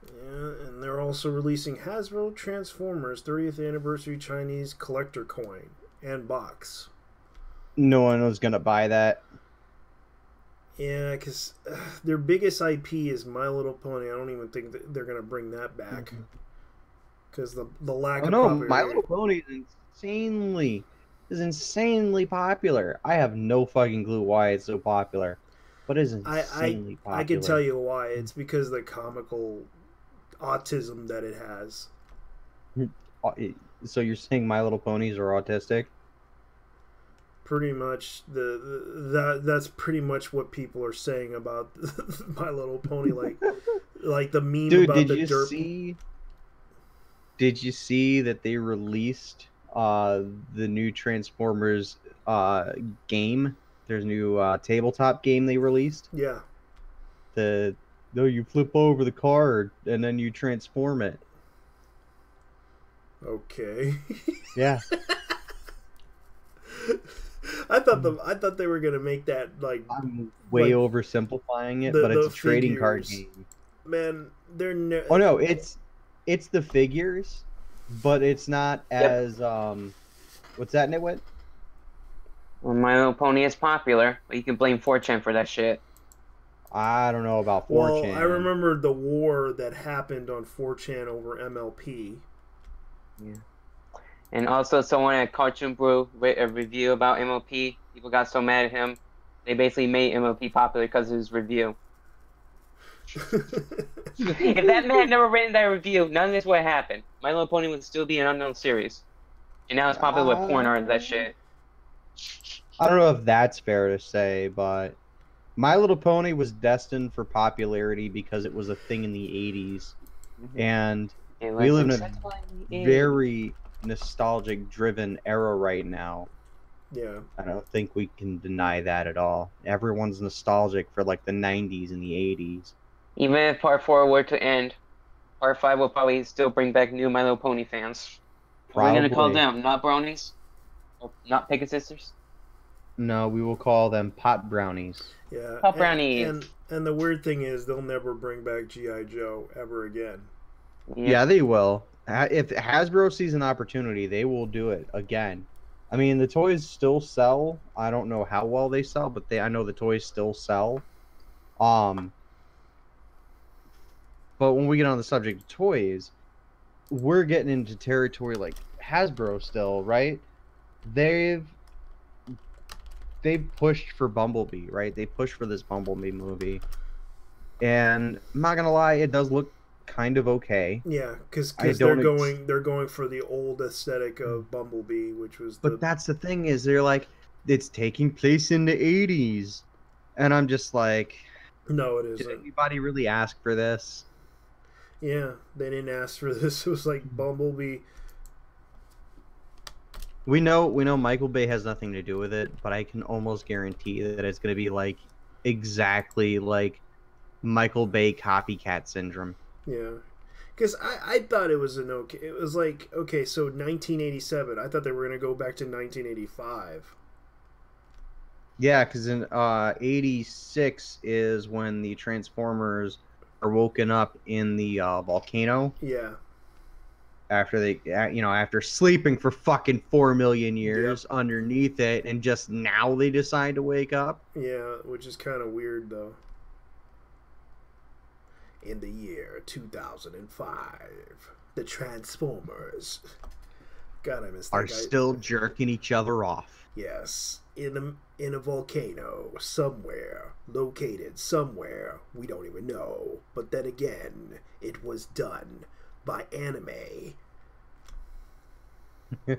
A: Yeah, and they're also releasing Hasbro Transformers 30th Anniversary Chinese Collector Coin and box.
B: No one was going to buy that.
A: Yeah, because their biggest IP is My Little Pony. I don't even think that they're going to bring that back. Because the lack of popularity.
B: My Little Pony is insanely popular. I have no fucking clue why it's so popular. But it's insanely popular.
A: I can tell you why. It's because of the comical autism that it has.
B: So you're saying My Little Ponies are autistic?
A: Pretty much that's pretty much what people are saying about My Little Pony, like the meme.
B: Dude,
A: about the dirt.
B: Did you see that they released the new Transformers game? There's a new tabletop game they released.
A: Yeah.
B: You flip over the card and then you transform it.
A: Okay.
B: Yeah.
A: I thought they were gonna make that
B: I'm way oversimplifying it, but it's a trading card game.
A: Man, they're
B: Oh no, it's the figures, but it's not as what's that, Nitwit?
C: Well, My Little Pony is popular, but you can blame 4chan for that shit.
B: I don't know about 4chan.
A: Well, I remember the war that happened on 4chan over MLP.
B: Yeah.
C: And also, someone at Cartoon Brew wrote a review about MLP. People got so mad at him, they basically made MLP popular because of his review. If that man had never written that review, none of this would have happened. My Little Pony would still be an unknown series. And now it's popular with porn art and that shit.
B: I don't know if that's fair to say, but My Little Pony was destined for popularity because it was a thing in the 80s. And we live in a very nostalgic-driven era right now.
A: Yeah.
B: I don't think we can deny that at all. Everyone's nostalgic for the 90s and the 80s.
C: Even if Part 4 were to end, Part 5 will probably still bring back new My Little Pony fans. What are we going to call them? Not bronies? Or not Picket Sisters?
B: No, we will call them pot brownies.
A: Yeah.
C: Pot brownies.
A: And the weird thing is they'll never bring back G.I. Joe ever again.
B: Yeah, they will. If Hasbro sees an opportunity, they will do it again. I mean, the toys still sell. I don't know how well they sell, but I know the toys still sell. But when we get on the subject of toys, we're getting into territory like Hasbro still, right? They've pushed for Bumblebee, right? They pushed for this Bumblebee movie. And I'm not gonna lie, it does look kind of okay.
A: Yeah, because they're going for the old aesthetic of Bumblebee, which was.
B: But that's the thing is they're like, it's taking place in the 80s, and I'm just like,
A: no, it isn't.
B: Did anybody really ask for this?
A: Yeah, they didn't ask for this. It was like Bumblebee.
B: We know Michael Bay has nothing to do with it, but I can almost guarantee that it's going to be exactly like Michael Bay copycat syndrome.
A: Yeah, Because I thought it was an okay. It was like, okay, so 1987. I thought they were going to go back to 1985.
B: Yeah, because in 86 is when the Transformers are woken up in the volcano
A: Yeah.
B: after after sleeping for fucking 4 million years
A: Yep.
B: underneath it, and just now they decide to wake up.
A: Yeah, which is kind of weird, though. In the year 2005, the Transformers. God, I miss that
B: Are
A: guy.
B: still jerking each other off.
A: Yes, in a volcano somewhere, located somewhere we don't even know. But then again, it was done by anime.
B: A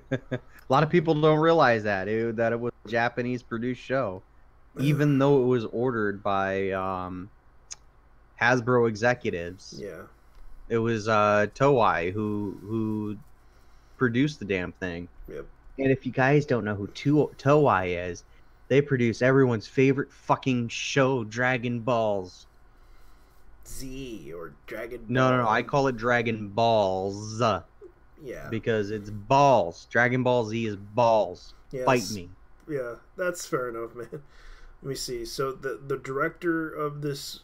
B: lot of people don't realize that it was a Japanese produced show, even though it was ordered by Hasbro executives.
A: Yeah.
B: It was Toei who produced the damn thing.
A: Yep.
B: And if you guys don't know who Toei is, they produce everyone's favorite fucking show, Dragon Balls.
A: Z or Dragon Ball.
B: No. I call it Dragon Balls.
A: Yeah.
B: Because it's balls. Dragon Ball Z is balls.
A: Yes.
B: Fight me.
A: Yeah, that's fair enough, man. Let me see. So the director of this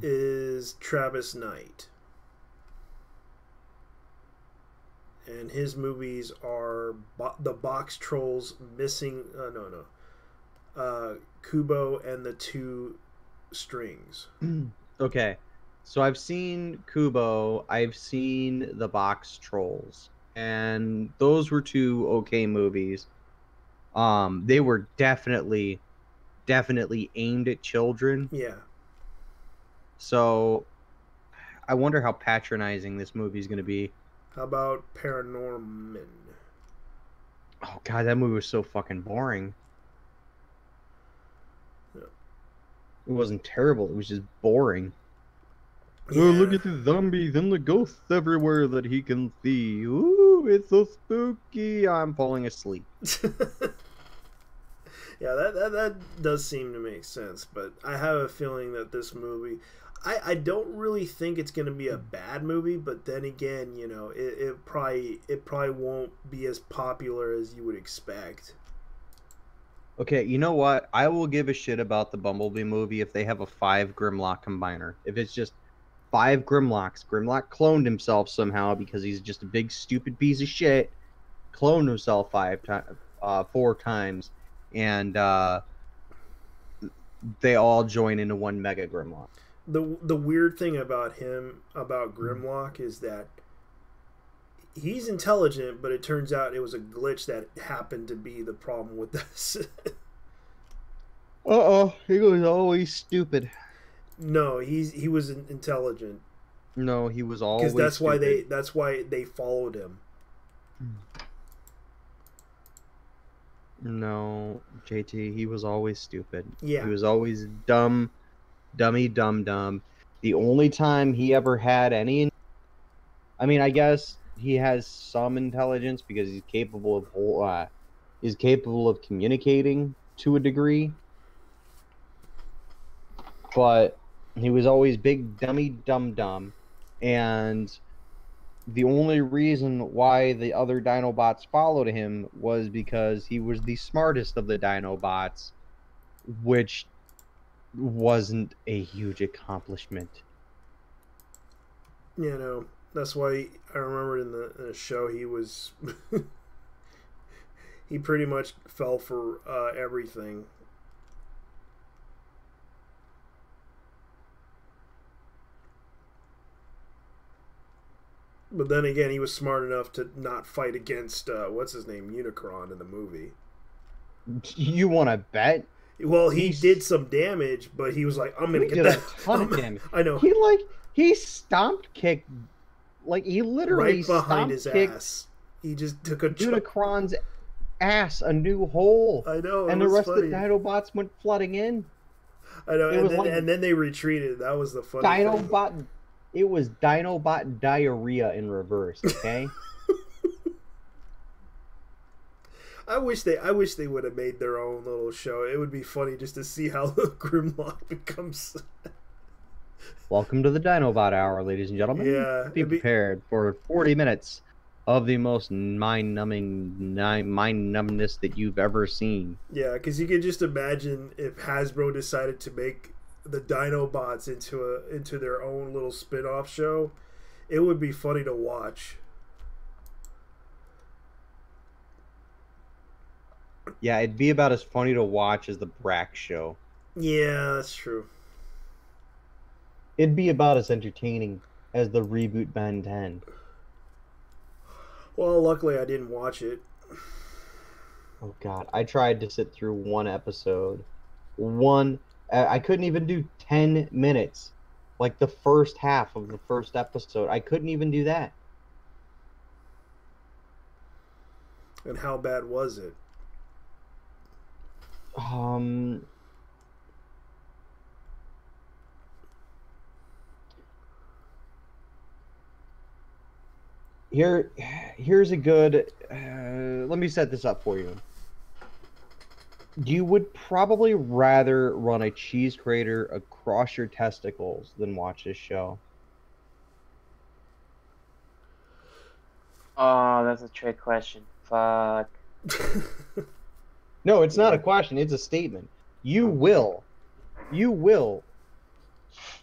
A: is Travis Knight. And his movies are The Box Trolls, Missing... Kubo and the Two Strings.
B: Okay. So I've seen Kubo. I've seen The Box Trolls. And those were two okay movies. They were definitely aimed at children.
A: Yeah.
B: So I wonder how patronizing this movie is going to be.
A: How about Paranorman?
B: Oh god, that movie was so fucking boring.
A: Yeah.
B: It wasn't terrible. It was just boring.
A: Yeah.
B: Oh, look at the zombies and the ghosts everywhere that he can see. Ooh, it's so spooky. I'm falling asleep.
A: Yeah, that does seem to make sense, but I have a feeling that this movie, I don't really think it's going to be a bad movie, but then again, you know, it probably won't be as popular as you would expect.
B: Okay, you know what? I will give a shit about the Bumblebee movie if they have a 5 Grimlock combiner. If it's just 5 Grimlocks. Grimlock cloned himself somehow because he's just a big stupid piece of shit. Cloned himself 4 times, and they all join into one Mega Grimlock.
A: The weird thing about Grimlock is that he's intelligent, but it turns out it was a glitch that happened to be the problem with this.
B: He was always stupid.
A: No, he was intelligent.
B: No, he was always
A: because
B: stupid.
A: that's why they followed him.
B: No, JT, he was always stupid.
A: Yeah.
B: He was always dumb. The only time he ever had any... I mean, I guess he has some intelligence because he's capable of communicating to a degree. But he was always big dummy dumb. And the only reason why the other Dinobots followed him was because he was the smartest of the Dinobots, which wasn't a huge accomplishment.
A: You know, that's why I remember in the show he was he pretty much fell for everything. But then again, he was smart enough to not fight against what's his name, Unicron, in the movie.
B: You want to bet?
A: Well, he did some damage, but he was like, "I'm gonna get that."
B: A ton of damage.
A: I know.
B: He stomped kicked, like he literally
A: right behind his ass. He just took a
B: Unicron's ass a new hole.
A: I know,
B: and the rest of the Dinobots went flooding in.
A: I know, and then they retreated. That was the funny thing.
B: It was Dinobot diarrhea in reverse. Okay.
A: I wish they would have made their own little show. It would be funny just to see how Grimlock becomes
B: Welcome to the Dinobot Hour, ladies and gentlemen.
A: Yeah,
B: Be prepared for 40 minutes of the most mind numbness that you've ever seen.
A: Yeah, because you can just imagine if Hasbro decided to make the Dinobots into their own little spin-off show, it would be funny to watch.
B: Yeah, it'd be about as funny to watch as the Brack show.
A: Yeah, that's true.
B: It'd be about as entertaining as the reboot Ben 10.
A: Well, luckily I didn't watch it.
B: Oh god, I tried to sit through one episode. I couldn't even do 10 minutes. Like the first half of the first episode. I couldn't even do that.
A: And how bad was it?
B: Here's a good. Let me set this up for you. You would probably rather run a cheese grater across your testicles than watch this show.
C: Oh, that's a trick question. Fuck.
B: No, it's not a question. It's a statement. You will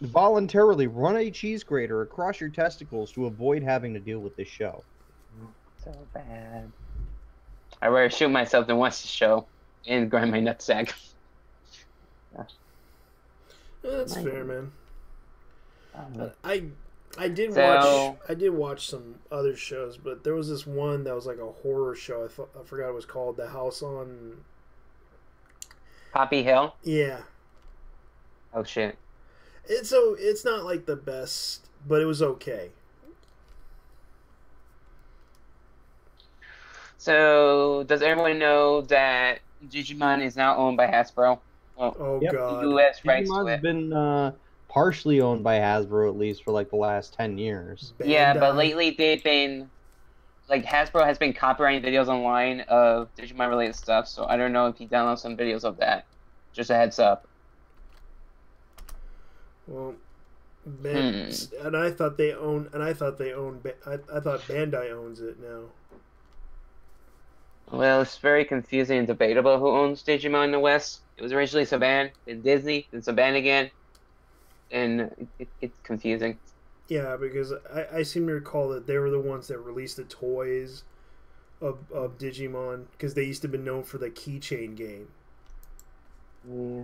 B: voluntarily run a cheese grater across your testicles to avoid having to deal with this show.
C: So bad. I'd rather shoot myself than watch the show and grind my nutsack.
A: That's fair, man. I did watch some other shows, but there was this one that was like a horror show. I forgot what it was called. The House on
C: Poppy Hill?
A: Yeah.
C: Oh shit.
A: It's not like the best, but it was okay.
C: So, does everyone know that Digimon is now owned by Hasbro?
A: Well, God.
C: U.S. rights to
B: Digimon's
C: it.
B: been partially owned by Hasbro at least for like the last 10 years.
C: Yeah, but lately they've been like Hasbro has been copyrighting videos online of Digimon related stuff. So I don't know if you download some videos of that. Just a heads up.
A: Well, and I thought they owned. I thought Bandai owns it now.
C: Well, it's very confusing and debatable who owns Digimon in the West. It was originally Saban, then Disney, then Saban again, and it's confusing.
A: Yeah, because I seem to recall that they were the ones that released the toys of Digimon, because they used to be known for the keychain game.
C: Yeah.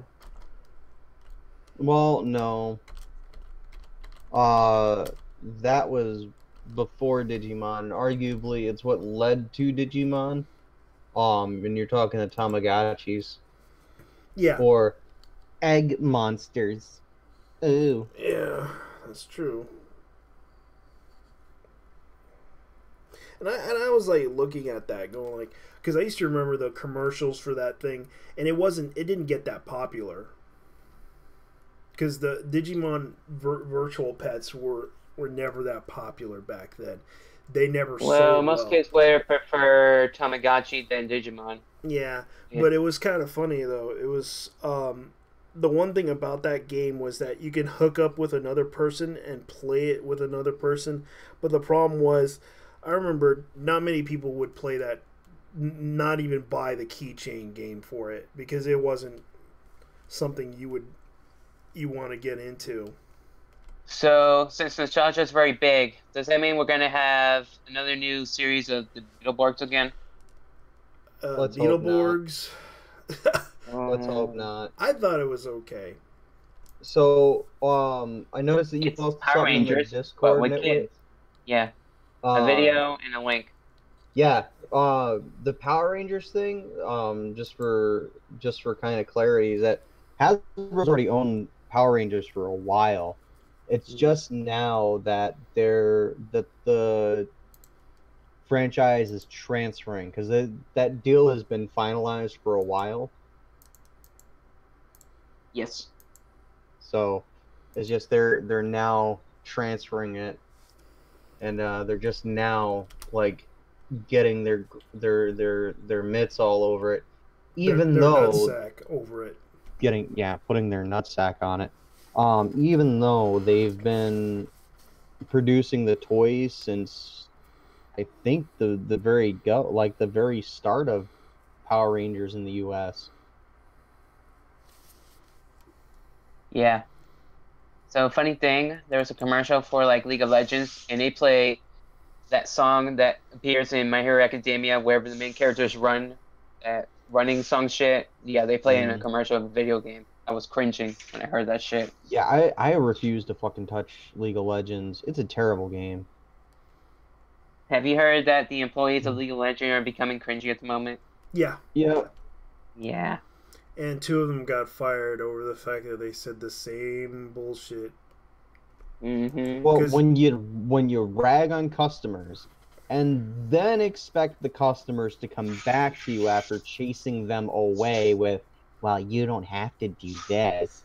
B: Well, no. That was before Digimon. Arguably, it's what led to Digimon. And you're talking the Tamagotchis.
A: Yeah.
B: Or egg monsters. Ooh.
A: Yeah, that's true. And I was like looking at that, going like, because I used to remember the commercials for that thing, and it didn't get that popular. Because the Digimon virtual pets were never that popular back then. They never sold well.
C: Most kids would prefer Tamagotchi than Digimon.
A: Yeah, but it was kind of funny though. It was the one thing about that game was that you can hook up with another person and play it with another person. But the problem was, I remember not many people would play that, not even buy the keychain game for it, because it wasn't something you want to get into.
C: So, since nostalgia is very big, does that mean we're going to have another new series of the Beetleborgs again?
A: Beetleborgs?
B: Let's hope not.
A: I thought it was okay.
B: So, I noticed that you posted something in the Discord.
C: With kids. Yeah. A video and a link.
B: Yeah. The Power Rangers thing, just for kind of clarity, is that Hasbro's already owned Power Rangers for a while. It's just now that the franchise is transferring, because that deal has been finalized for a while.
C: Yes.
B: So it's just they're now transferring it, and they're just now like getting their mitts all over it, even
A: their
B: though
A: nutsack over it.
B: putting their nutsack on it. Even though they've been producing the toys since I think the very start of Power Rangers in the US.
C: Yeah. So funny thing, there was a commercial for like League of Legends, and they play that song that appears in My Hero Academia, where the main characters run, running song shit. Yeah, they play in a commercial of a video game. I was cringing when I heard that shit.
B: Yeah, I refuse to fucking touch League of Legends. It's a terrible game.
C: Have you heard that the employees of League of Legends are becoming cringy at the moment?
A: Yeah.
B: Yeah.
C: Yeah.
A: And 2 of them got fired over the fact that they said the same bullshit.
C: Mm-hmm.
B: Well, when you rag on customers and then expect the customers to come back to you after chasing them away with, well, you don't have to do this.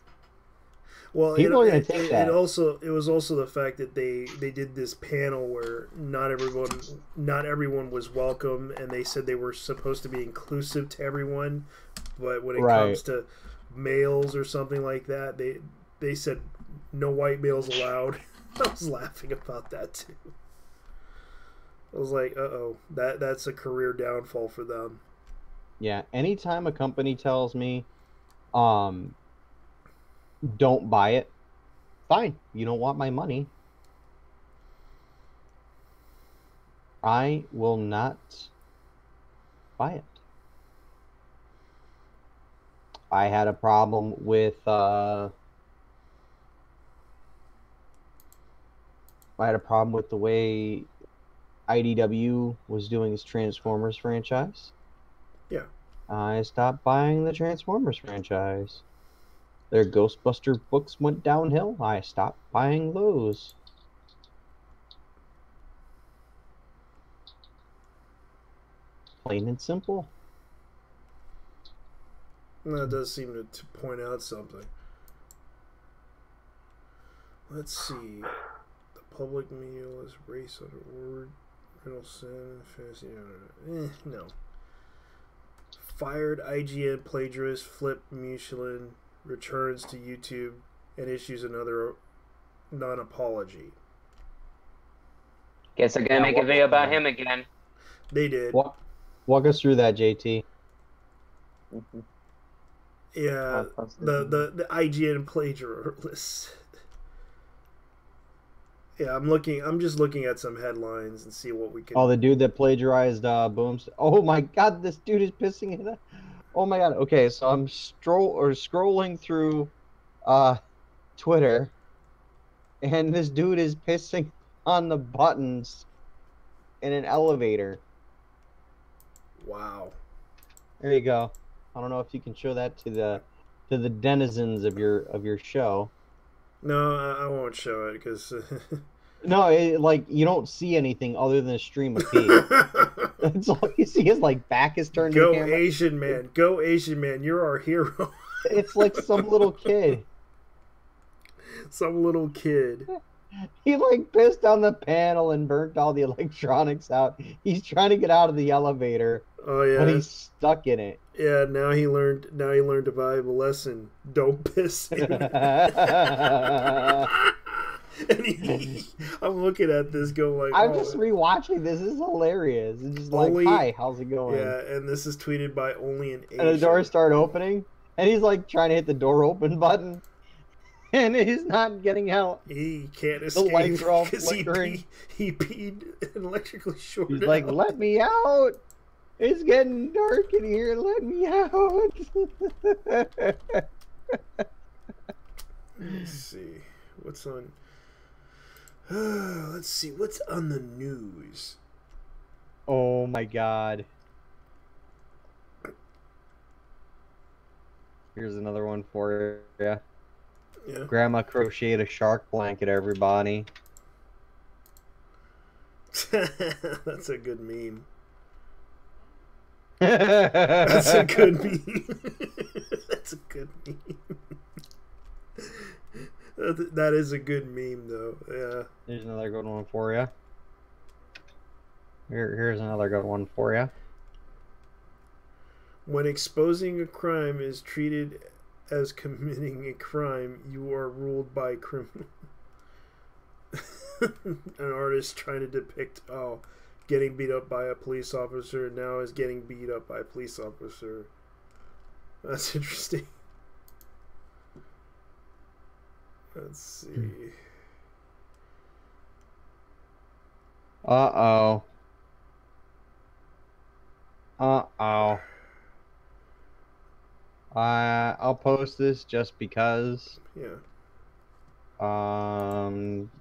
A: Well,
B: People are going to take that.
A: it was also the fact that they did this panel where not everyone was welcome, and they said they were supposed to be inclusive to everyone, but when it comes to males or something like that, they said no white males allowed. I was laughing about that too. I was like, uh-oh, that's a career downfall for them.
B: Yeah, anytime a company tells me, don't buy it, fine. You don't want my money. I will not buy it. I had a problem with the way IDW was doing its Transformers franchise.
A: Yeah.
B: I stopped buying the Transformers franchise. Their Ghostbuster books went downhill. I stopped buying those. Plain and simple.
A: That does seem to point out something. Let's see. The public meal is race under word, riddle sin, fantasy. No. Fired IGN plagiarist Flip Michelin returns to YouTube and issues another non-apology.
C: Guess they're gonna make a video about him again.
A: They did.
B: Walk us through that, JT.
C: Mm-hmm.
A: Yeah, the IGN plagiarist. Yeah, I'm just looking at some headlines and see what we can.
B: Oh, the dude that plagiarized Booms. Oh my God, this dude is pissing it. Oh my God. Okay, so I'm scrolling through Twitter, and this dude is pissing on the buttons in an elevator.
A: Wow.
B: There you go. I don't know if you can show that to the denizens of your show.
A: No, I won't show it because.
B: No, you don't see anything other than a stream of pee. That's all you see is back is turned to the camera.
A: Asian man. Go Asian man. You're our hero.
B: It's like some little kid.
A: Some little kid.
B: He pissed on the panel and burnt all the electronics out. He's trying to get out of the elevator.
A: Oh yeah.
B: But he's stuck in it.
A: Yeah, now he learned a valuable lesson. Don't piss in. And I'm looking at this going
B: I'm just rewatching this. This is hilarious. It's just hi, how's it going?
A: Yeah, and this is tweeted by only an Asian.
B: And the doors start opening, and he's trying to hit the door open button, and he's not getting out.
A: He can't escape.
B: The lights are all flickering.
A: He peed and electrically shorted.
B: He's like, let me out. It's getting dark in here. Let me out.
A: Let's see. What's on... let's see. What's on the news?
B: Oh, my God. Here's another one for you.
A: Yeah.
B: Grandma crocheted a shark blanket, everybody.
A: That's a good meme. That's a good meme. That's a good meme. That is a good meme, though. Yeah.
B: Here's another good one for you. Here's another good one for you.
A: When exposing a crime is treated as committing a crime, you are ruled by criminal. An artist trying to depict getting beat up by a police officer now is getting beat up by a police officer. That's interesting. Let's see.
B: Uh-oh. Uh-oh. I'll post this just because.
A: Yeah.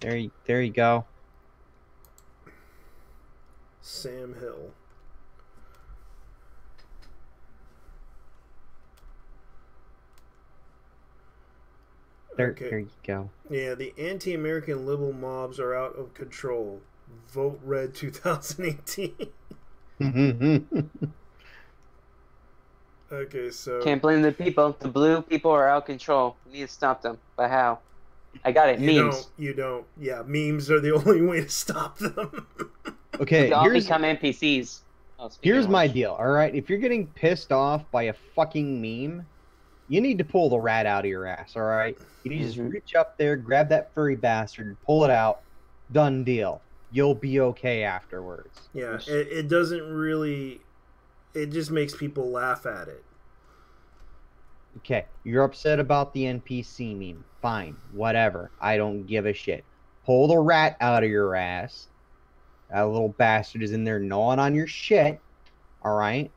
B: There you go.
A: Sam Hill.
B: There you go.
A: Yeah, the anti-American liberal mobs are out of control. Vote Red 2018. Okay, so
C: Can't blame the people. The blue people are out of control. We need to stop them. But how? I got it. Memes.
A: You don't. Yeah, memes are the only way to stop them.
B: Okay,
C: They all become NPCs.
B: Here's my deal, all right? If you're getting pissed off by a fucking meme, you need to pull the rat out of your ass, all right? You need to just reach up there, grab that furry bastard, pull it out, done deal. You'll be okay afterwards.
A: Yeah, it doesn't really... It just makes people laugh at it.
B: Okay, you're upset about the NPC meme. Fine, whatever. I don't give a shit. Pull the rat out of your ass. That little bastard is in there gnawing on your shit. All right?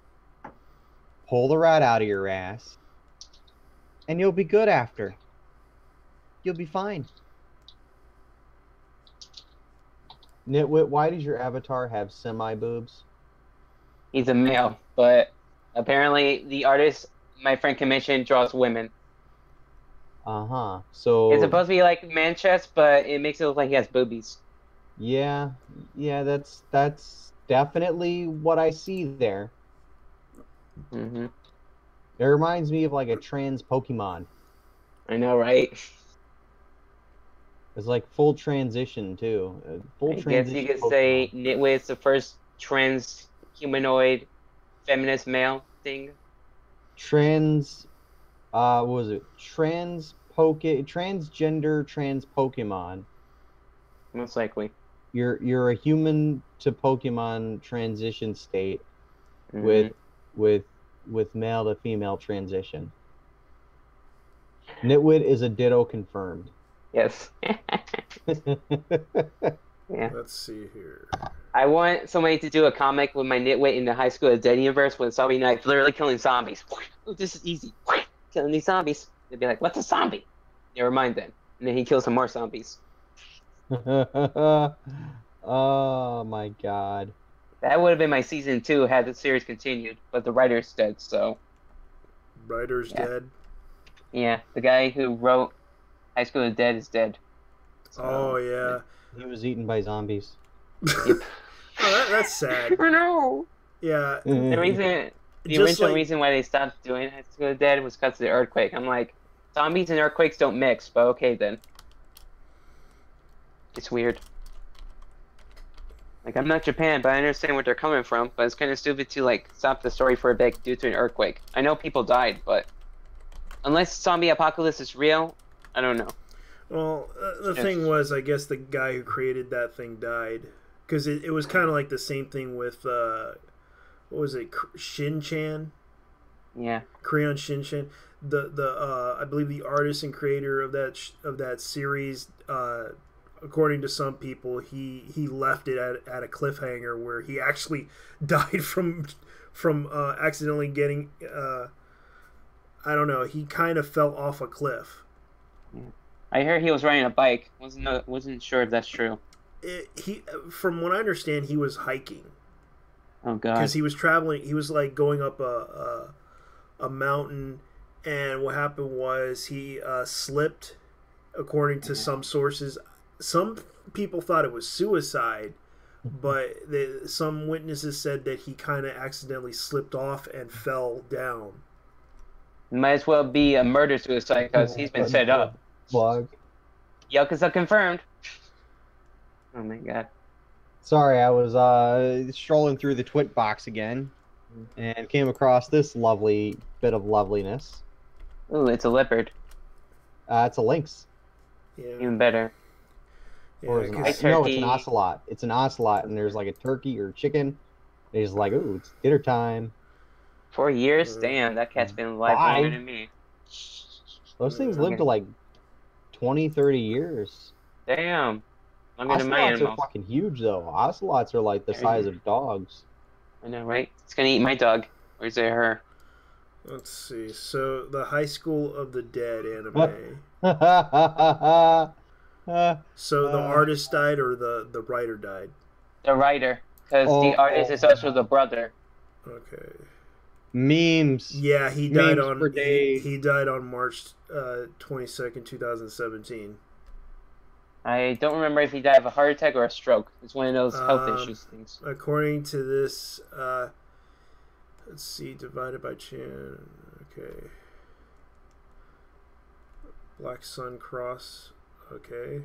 B: Pull the rat out of your ass. And you'll be good after. You'll be fine. Nitwit, why does your avatar have semi-boobs?
C: He's a male, but apparently the artist my friend commissioned draws women.
B: Uh-huh. So
C: it's supposed to be like man chest, but it makes it look like he has boobies.
B: Yeah, that's definitely what I see there.
C: Mm-hmm.
B: It reminds me of like a trans Pokemon.
C: I know, right?
B: It's like full transition too.
C: I guess you could say Nitwit's the first trans humanoid feminist male thing.
B: What was it? Transgender trans Pokemon.
C: Most likely.
B: You're a human to Pokemon transition state with male to female transition. Nitwit is a ditto confirmed.
C: Yes. Yeah.
A: Let's see here.
C: I want somebody to do a comic with my Nitwit in the High School of Dead universe with Zombie Knife literally killing zombies. Oh, this is easy. Killing these zombies. They'd be like, what's a zombie? Never mind then. And then he kills some more zombies.
B: Oh my god.
C: That would have been my season 2 had the series continued, but the writer's dead, so.
A: Writer's dead?
C: Yeah, the guy who wrote High School of the Dead is dead.
A: So, oh, yeah.
B: He was eaten by zombies.
C: Yep.
A: Oh, that's sad.
C: Oh, no.
A: Yeah.
C: The original reason why they stopped doing High School of the Dead was because of the earthquake. I'm like, zombies and earthquakes don't mix, but okay then. It's weird. Like, I'm not Japan, but I understand where they're coming from, but it's kind of stupid to, like, stop the story for a bit due to an earthquake. I know people died, but unless zombie apocalypse is real, I don't know.
A: Well, the thing was, I guess the guy who created that thing died. Because it was kind of like the same thing with, what was it, Shin-Chan?
C: Yeah.
A: Crayon Shin-Chan. I believe the artist and creator of that series, according to some people, he left it at a cliffhanger where he actually died from accidentally getting, I don't know, he kind of fell off a cliff.
C: Yeah. I heard he was riding a bike. Wasn't sure if that's true.
A: From what I understand, he was hiking.
C: Oh god.
A: Because he was traveling. He was like going up a mountain, and what happened was he slipped. According to some sources, some people thought it was suicide, but some witnesses said that he kind of accidentally slipped off and fell down.
C: Might as well be a murder suicide because he's been set up.
B: Vlog.
C: Yakuza confirmed. Oh my god.
B: Sorry, I was strolling through the twit box again and came across this lovely bit of loveliness.
C: Ooh, it's a leopard.
B: It's a lynx.
A: Yeah.
C: Even better.
B: Or is
A: Yeah,
B: it
A: 'cause-
B: no, it's an
C: turkey.
B: ocelot. It's an ocelot, and there's like a turkey or a chicken. And he's like, ooh, it's dinner time.
C: 4 years? Damn, that cat's been alive longer
B: 5.
C: than me.
B: Those things
A: Yeah.
B: live to like 20, 30 years.
C: Damn. Longer than my
B: Ocelots are
C: animals.
B: fucking huge, though. Ocelots are like the
C: They're
B: size
C: huge.
B: of dogs.
C: I know, right? It's gonna eat my dog. Or is it her?
A: Let's see. So, the High School of the Dead anime. So, the artist died or the writer died?
C: The writer. Because the artist is also the brother.
A: Okay.
B: Memes.
A: Yeah, he died
B: Memes
A: on
B: per day.
A: he died on March 22nd, 2017.
C: I don't remember if he died of a heart attack or a stroke. It's one of those health issues things.
A: According to this, let's see, divided by Chan. Okay. Black Sun Cross. Okay.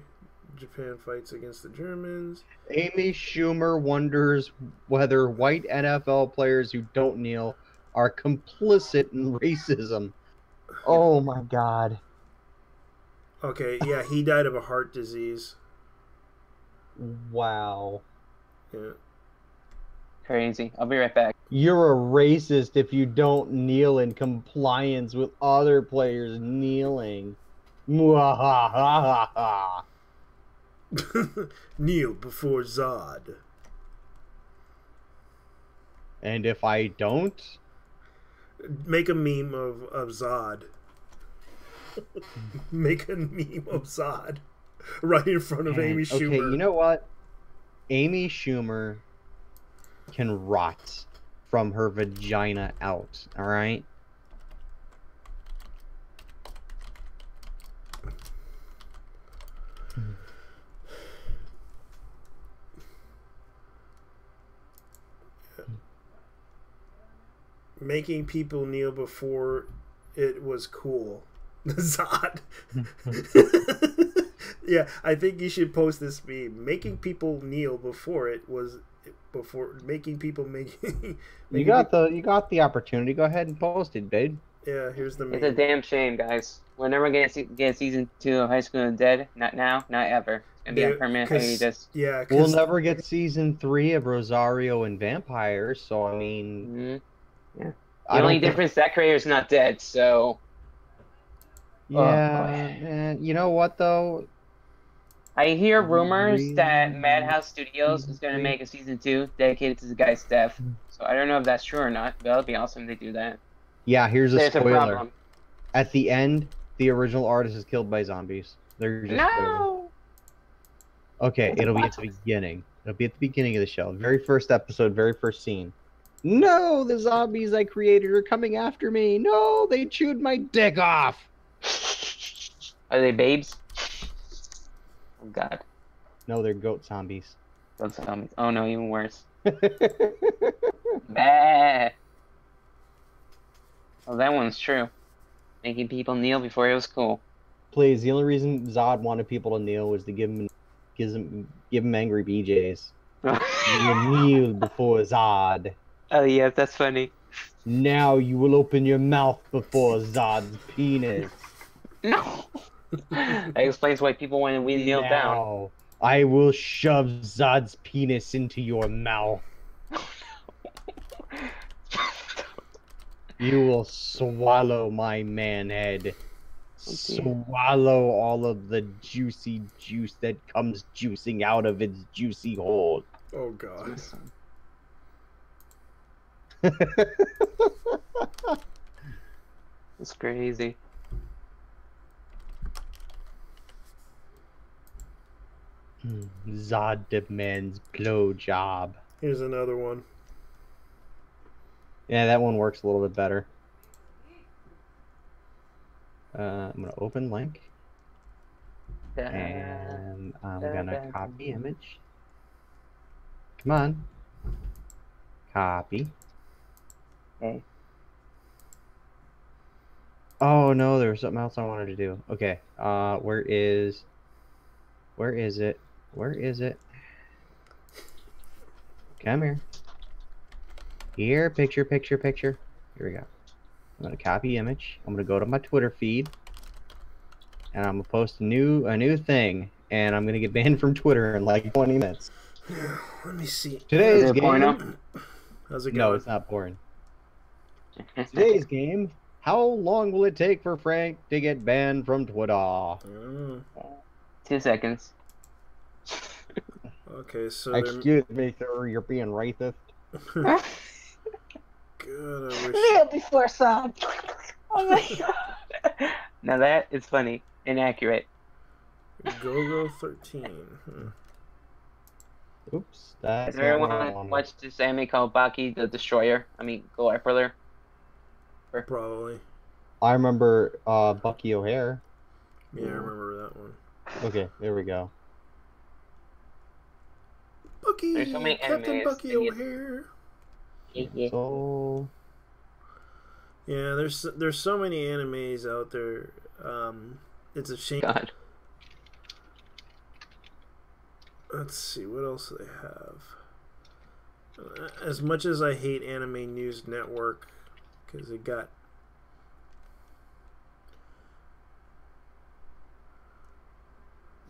A: Japan fights against the Germans.
B: Amy Schumer wonders whether white NFL players who don't kneel are complicit in racism. Oh my god.
A: Okay, yeah, he died of a heart disease.
B: Wow.
A: Yeah.
C: Crazy. I'll be right back.
B: You're a racist if you don't kneel in compliance with other players kneeling. Mwahahaha.
A: Kneel before Zod.
B: And if I don't,
A: Make a meme of Zod. Make a meme of Zod right in front of Amy Schumer.
B: okay, you know what? Amy Schumer can rot from her vagina out, all right?
A: Making people kneel before it was cool. Zod. Yeah, I think you should post this meme. Making people kneel before it was before making people make.
B: You got the opportunity. Go ahead and post it, babe.
A: Yeah, here's the meme.
C: It's a damn shame, guys. We're never gonna get season 2 of High School of the Dead. Not now, not ever. It's gonna be on permanent hiatus.
A: Yeah,
B: We'll never get season 3 of Rosario and Vampires, so I mean,
C: Yeah.
B: I
C: The only
B: don't think-
C: difference that creator's not dead, so
B: Yeah, you know what though?
C: I hear rumors
B: Really?
C: that Madhouse Studios is gonna make a season 2 dedicated to the guy's death. So I don't know if that's true or not, but that would be awesome if they do that.
B: Yeah, here's a
C: There's a
B: spoiler.
C: problem.
B: At the end, the original artist is killed by zombies. They're just
C: No!
B: okay, it'll be at the beginning. It'll be at the beginning of the show. Very first episode, very first scene. No, the zombies I created are coming after me. No, they chewed my dick off.
C: Are they babes? Oh god.
B: No, they're goat zombies.
C: Those zombies. Oh no, even worse. Bah. Oh, that one's true. Making people kneel before it was cool.
B: Please, the only reason Zod wanted people to kneel was to give him angry BJs. You will kneel before Zod.
C: Oh yeah, that's funny.
B: Now you will open your mouth before Zod's penis.
C: No. That explains why people when we kneel down.
B: Now I will shove Zod's penis into your mouth. You will swallow my man head. Swallow all of the juicy juice that comes juicing out of its juicy hole.
A: Oh god.
C: It's crazy.
B: Zod demands blowjob.
A: Here's another one.
B: Yeah, that one works a little bit better. I'm gonna open link. And I'm gonna copy image. Come on. Copy.
C: Okay.
B: Oh no, there was something else I wanted to do. Okay. Where is it? Where is it? Come here. Here, picture. Here we go. I'm gonna copy image. I'm gonna go to my Twitter feed, and I'm gonna post a new thing, and I'm gonna get banned from Twitter in like 20 minutes.
A: Let me see.
C: Is
B: Today's
C: it a porno?
B: game.
A: How's it
B: No,
A: going?
B: it's not boring. Today's game. How long will it take for Frank to get banned from Twitter?
A: Oh,
C: 2 seconds.
A: okay, so
B: Excuse me, sir. You're being racist.
A: God, I wish.
C: Kneel before son. Oh my god. Now that is funny. Inaccurate.
A: Go 13.
B: Oops, that's
C: Has
B: not what I
C: everyone
B: wanted.
C: watched this anime called Baki the Destroyer? I mean, Go Emperor.
A: Probably.
B: I remember Bucky O'Hare.
A: Yeah, I remember that one.
B: Okay, there we go.
A: Bucky,
C: There's so many
A: Captain
C: animes
A: Bucky
C: that you-
A: O'Hare.
C: Yeah.
B: So
A: Yeah, there's so many animes out there. It's a shame.
C: God.
A: Let's see, what else do they have? As much as I hate Anime News Network, because it got...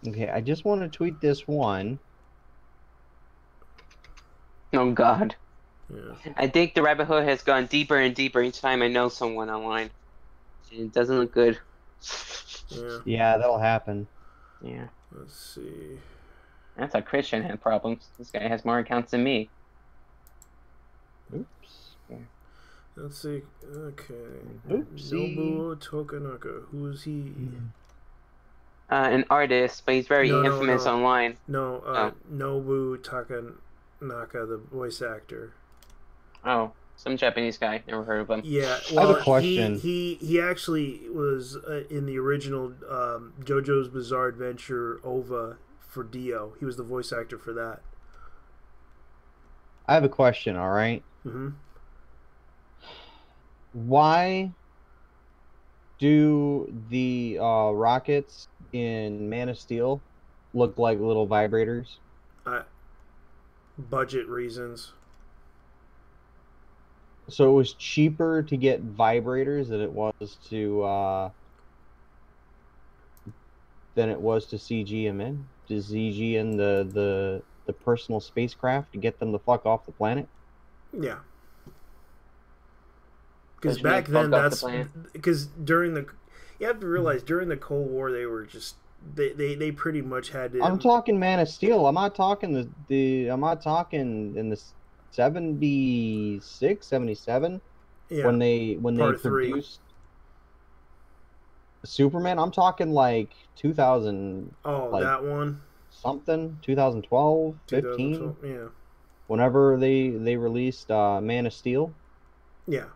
B: okay, I just want to tweet this one.
C: Oh God.
A: Yeah.
C: I think the rabbit hole has gone deeper and deeper each time I know someone online. And it doesn't look good.
A: Yeah.
B: Yeah, that'll happen.
C: Yeah.
A: Let's see.
C: That's how Christian had problems. This guy has more accounts than me.
B: Oops.
A: Let's see. Okay.
B: Oopsie.
A: Nobuo Tokanaka. Who's he?
C: An artist, but he's very
A: No,
C: infamous
A: no.
C: online.
A: No,
C: Oh.
A: Nobu Takanaka, the voice actor.
C: Oh, some Japanese guy. Never heard of him.
A: Yeah,
B: I have
A: well,
B: a question.
A: he actually was in the original JoJo's Bizarre Adventure OVA for Dio. He was the voice actor for that.
B: I have a question, all right?
A: Mm-hmm.
B: Why do the rockets in Man of Steel look like little vibrators?
A: Budget reasons.
B: So it was cheaper to get vibrators than it was to CG them in, to CG in the personal spacecraft to get them the fuck off the planet.
A: Yeah. Because
C: Push
A: back
C: me
A: then,
C: fuck off the
A: that's
C: planet.
A: because during the, you have to realize during the Cold War they were just they pretty much had to.
B: I'm talking Man of Steel. I'm not talking I'm not talking in the 76, 77
A: yeah,
B: when they
A: Part 3.
B: produced Superman. I'm talking like 2000
A: Oh,
B: like
A: that one.
B: something, 2012, 15,
A: 2012. Yeah.
B: whenever they released Man of Steel.
A: Yeah.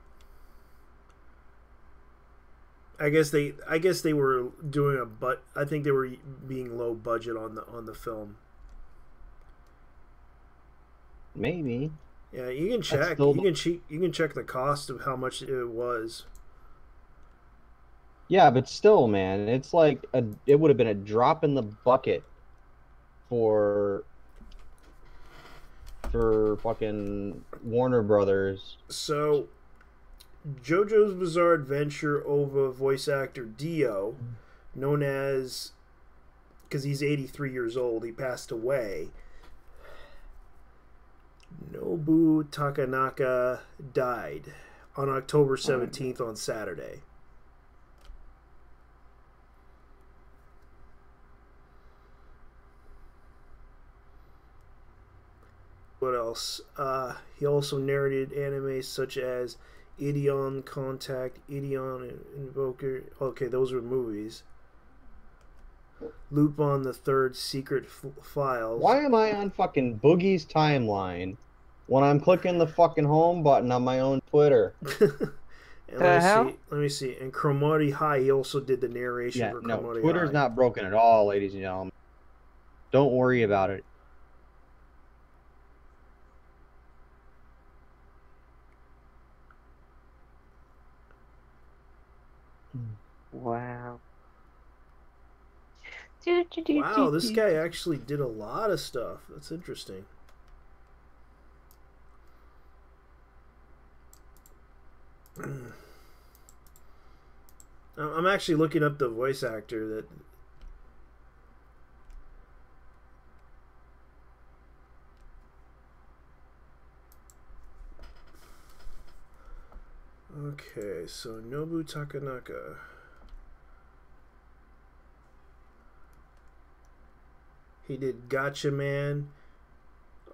A: I guess they were doing I think they were being low budget on the film.
B: Maybe.
A: Yeah, you can check.
B: still-
A: You can check the cost of how much it was.
B: Yeah, but still, man, it's like it would have been a drop in the bucket for fucking Warner Brothers.
A: So, JoJo's Bizarre Adventure OVA voice actor Dio, known as, because he's 83 years old, he passed away. Nobu Takanaka died on October 17th on Saturday. What else? He also narrated anime such as Ideon Contact, Ideon Invoker. Okay, those were movies. Lupin the Third Secret Files.
B: Why am I on fucking Boogie's timeline when I'm clicking the fucking home button on my own Twitter?
A: And
C: The hell?
A: let me see. And Cromartie High, he also did the narration
B: Yeah,
A: for
B: no,
A: Cromartie
B: Twitter's
A: High.
B: not broken at all, ladies and gentlemen. Don't worry about it.
C: Wow.
A: Wow, this guy actually did a lot of stuff. That's interesting. I'm actually looking up the voice actor that. Okay, so Nobu Takanaka. He did Gotcha Man.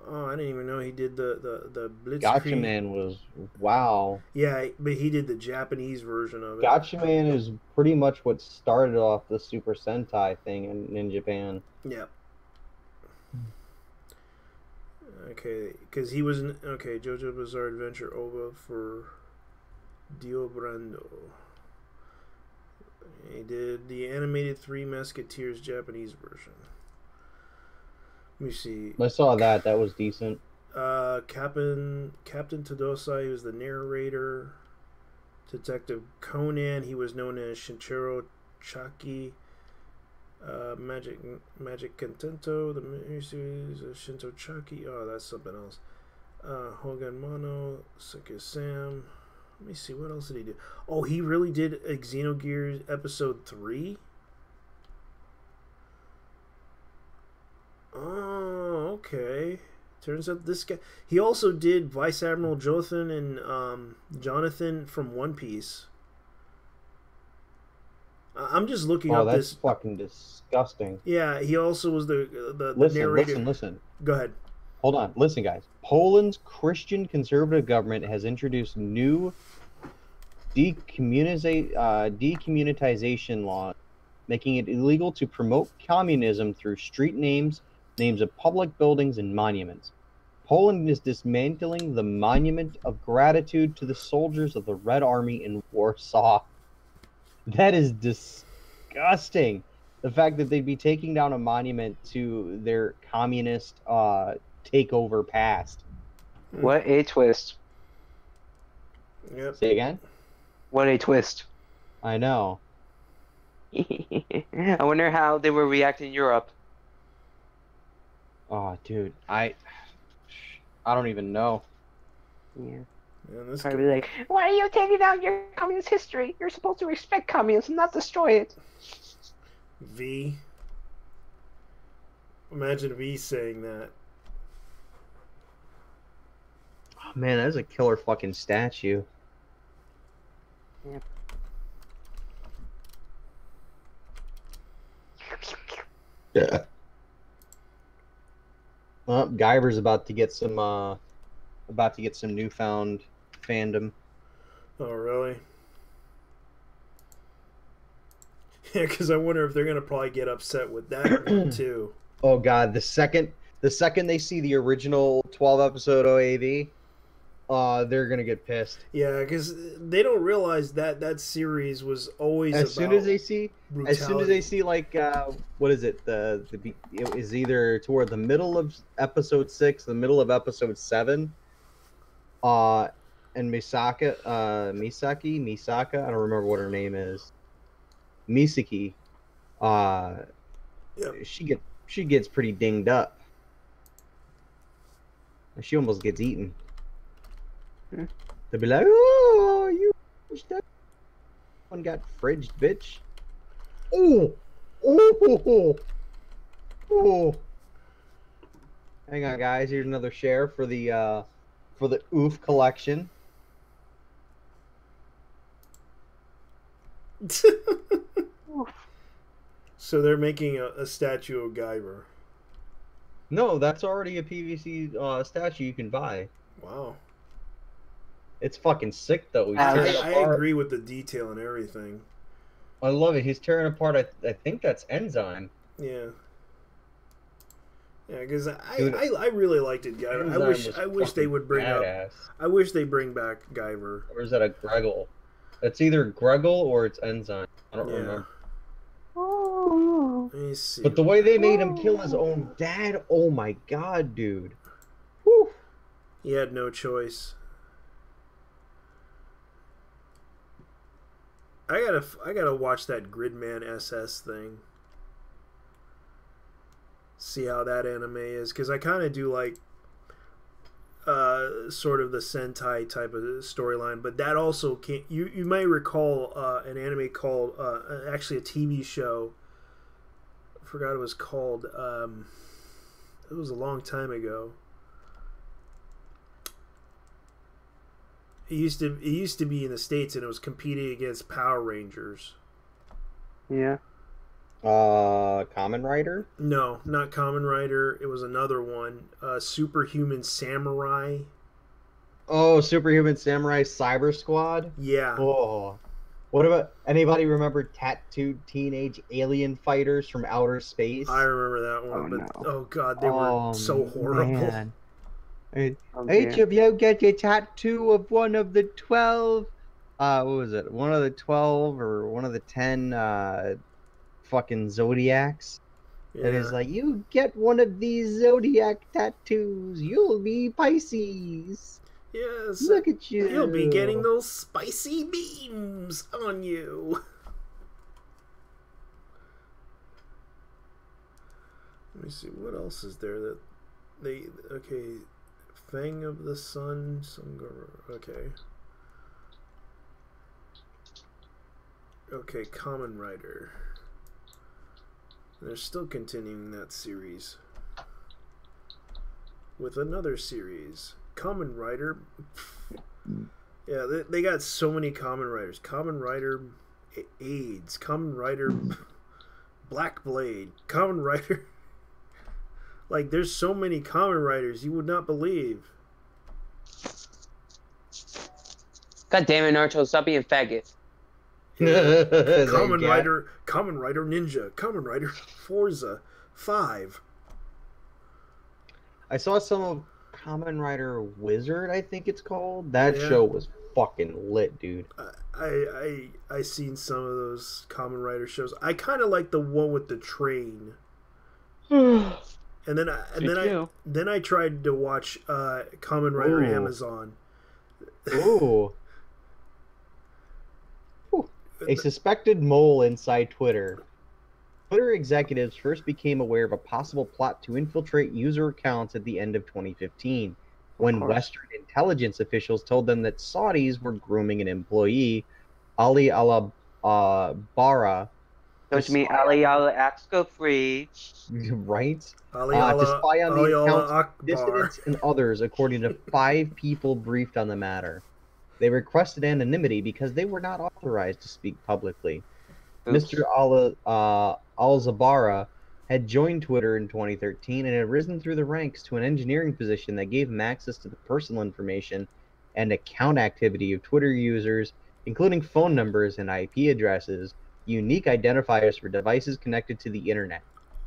A: Oh, I didn't even know he did the Blitzkrieg.
B: Gotcha Man was wow.
A: Yeah, but he did the Japanese version of it.
B: Gotcha Man is pretty much what started off the Super Sentai thing in Japan.
A: Yeah. Okay, because he was JoJo Bizarre Adventure OVA for Dio Brando. He did the animated Three Musketeers Japanese version. Let me see.
B: I saw that. That was decent.
A: Captain Todosai, he was the narrator. Detective Conan, he was known as Shinchiro Chaki. Magic Contento, the miniseries of Shinto Chaki. Oh, that's something else. Hogan Mono, Suki Sam. Let me see, what else did he do? Oh, he really did Xenogears Episode 3? Oh, okay. Turns out this guy... He also did Vice Admiral Jothan and Jonathan from One Piece. I'm just looking up
B: that's
A: this...
B: fucking disgusting.
A: Yeah, he also was the narrator.
B: Listen.
A: Go ahead.
B: Hold on. Listen, guys. Poland's Christian conservative government has introduced new decommunitization laws, making it illegal to promote communism through street names of public buildings and monuments. Poland is dismantling the Monument of Gratitude to the soldiers of the Red Army in Warsaw. That is disgusting. The fact that they'd be taking down a monument to their communist takeover past.
C: What a twist.
A: Yep.
B: Say again?
C: What a twist.
B: I know.
C: I wonder how they will react in Europe.
B: Oh, dude. I don't even know.
C: Yeah.
A: Man,
C: Probably like, why are you taking down your communist history? You're supposed to respect communism, not destroy it.
A: V. Imagine V saying that.
B: Oh, man, that's a killer fucking statue.
C: Yeah.
B: Yeah. Well, Guyver's about to get some newfound fandom.
A: Oh, really? Yeah, because I wonder if they're gonna probably get upset with that one too.
B: Oh God, the second they see the original 12-episode OAV, they're gonna get pissed.
A: Yeah, because they don't realize that series was always
B: As soon as they see like what is it? It was either toward the middle of episode 6, the middle of episode 7, and Misaka, I don't remember what her name is. Misaki,
A: Yep.
B: she gets pretty dinged up. She almost gets eaten.
C: Hmm.
B: They'll be like, "Oh, you one got fridged, bitch." Oh. Hang on, guys. Here's another share for the OOF collection.
A: So they're making a statue of Guyver.
B: No, that's already a PVC statue you can buy.
A: Wow.
B: It's fucking sick though. He's
A: I
B: tearing it apart.
A: agree with the detail and everything.
B: I love it. He's tearing apart. I think that's Enzyme.
A: Yeah. Yeah, because
B: Dude,
A: I really liked it, Guyver. I wish they would bring
B: badass.
A: I wish they bring back Guyver.
B: Or is that a Greggle? It's either Greggle or it's Enzyme. I don't remember.
A: Let me see.
B: But the way they made him kill his own dad, oh my god, dude. Whew.
A: He had no choice. I gotta watch that Gridman SS thing. See how that anime is, because I kind of do like sort of the Sentai type of storyline, but that also can you might recall an anime called actually a TV show. I forgot it was called. It was a long time ago. It used to be in the States, and it was competing against Power Rangers.
C: Yeah.
B: Kamen Rider?
A: No, not Kamen Rider. It was another one. Superhuman Samurai.
B: Oh, Superhuman Samurai Cyber Squad?
A: Yeah.
B: Oh. What about anybody remember tattooed teenage alien fighters from outer space?
A: I remember that one,
C: Oh,
A: but
C: no.
A: oh god, they were so horrible.
B: Man.
C: Oh,
B: Each
C: dear.
B: of you get a tattoo of one of the 12. What was it? One of the 12 or one of the 10 fucking zodiacs.
A: Yeah.
B: It is like, you get one of these zodiac tattoos, you'll be Pisces.
A: Yes.
B: Look at you.
A: You'll be getting those spicy beams on you. Let me see, what else is there that they... Okay, Fang of the Sun, okay. Okay, Kamen Rider. They're still continuing that series with another series. Kamen Rider. Yeah, they got so many Kamen Riders. Kamen Rider AIDS. Kamen Rider Black Blade. Kamen Rider. Like, there's so many Kamen Riders you would not believe.
C: God damn it, Naruto, stop being faggot.
A: Yeah. Kamen Rider Ninja, Kamen Rider Forza 5.
B: I saw some of Kamen Rider Wizard, I think it's called. That show was fucking lit, dude.
A: I seen some of those Kamen Rider shows. I kind of like the one with the train. And then I tried to watch Kamen Rider Amazon.
B: Ooh. A suspected mole inside Twitter. Twitter executives first became aware of a possible plot to infiltrate user accounts at the end of 2015, when Western intelligence officials told them that Saudis were grooming an employee, Ali Bara.
C: Don't you mean Ali Axco Free?
B: Right? To
A: Ali
B: spy on the accounts of
A: Akbar.
B: dissidents and others, according to 5 people briefed on the matter. They requested anonymity because they were not authorized to speak publicly.
C: Oops.
B: Mr. Al-Zabara had joined Twitter in 2013 and had risen through the ranks to an engineering position that gave him access to the personal information and account activity of Twitter users, including phone numbers and IP addresses, unique identifiers for devices connected to the internet.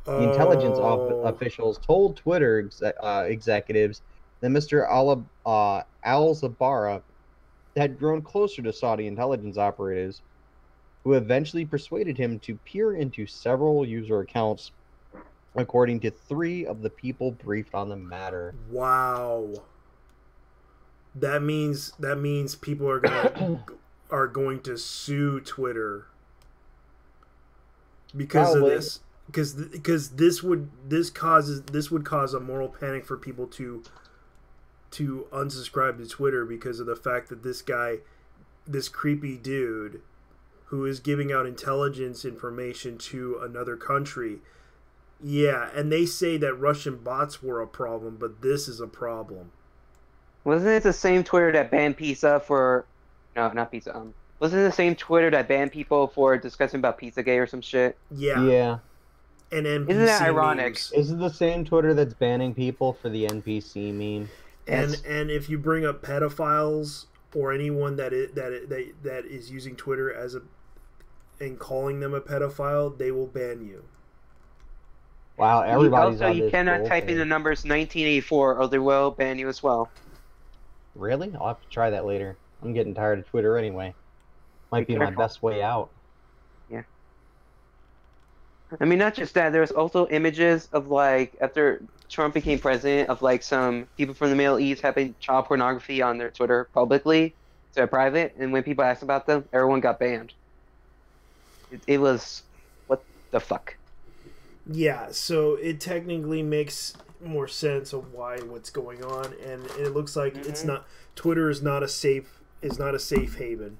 B: The intelligence officials told Twitter executives that Mr. Al-Zabara had grown closer to Saudi intelligence operatives, who eventually persuaded him to peer into several user accounts, according to 3 of the people briefed on the matter.
A: Wow. That means people are going to sue Twitter because of this. Because this would cause a moral panic for people to unsubscribe to Twitter because of the fact that this creepy dude who is giving out intelligence information to another country. Yeah, and they say that Russian bots were a problem, but this is a problem.
C: Wasn't it the same Twitter that banned pizza for... No, not pizza. Wasn't it the same Twitter that banned people for discussing about Pizzagate or some shit?
A: Yeah.
B: Yeah.
A: And NPC
C: Isn't that ironic?
A: memes.
B: Is it the same Twitter that's banning people for the NPC meme?
A: And if you bring up pedophiles or anyone that is using Twitter and calling them a pedophile, they will ban you.
B: Wow, everybody's
C: also,
B: on
C: you
B: this
C: cannot type in the
B: thing.
C: numbers 1984 or they will ban you as well.
B: Really? I'll have to try that later. I'm getting tired of Twitter anyway. Might be my best way out.
C: Yeah. I mean, not just that. There's also images of, like, after Trump became president, of, like, some people from the Middle East having child pornography on their Twitter publicly, so private, and when people asked about them, everyone got banned. It was... What the fuck?
A: Yeah, so it technically makes more sense of what's going on, and it looks like it's not. Twitter is not a safe haven.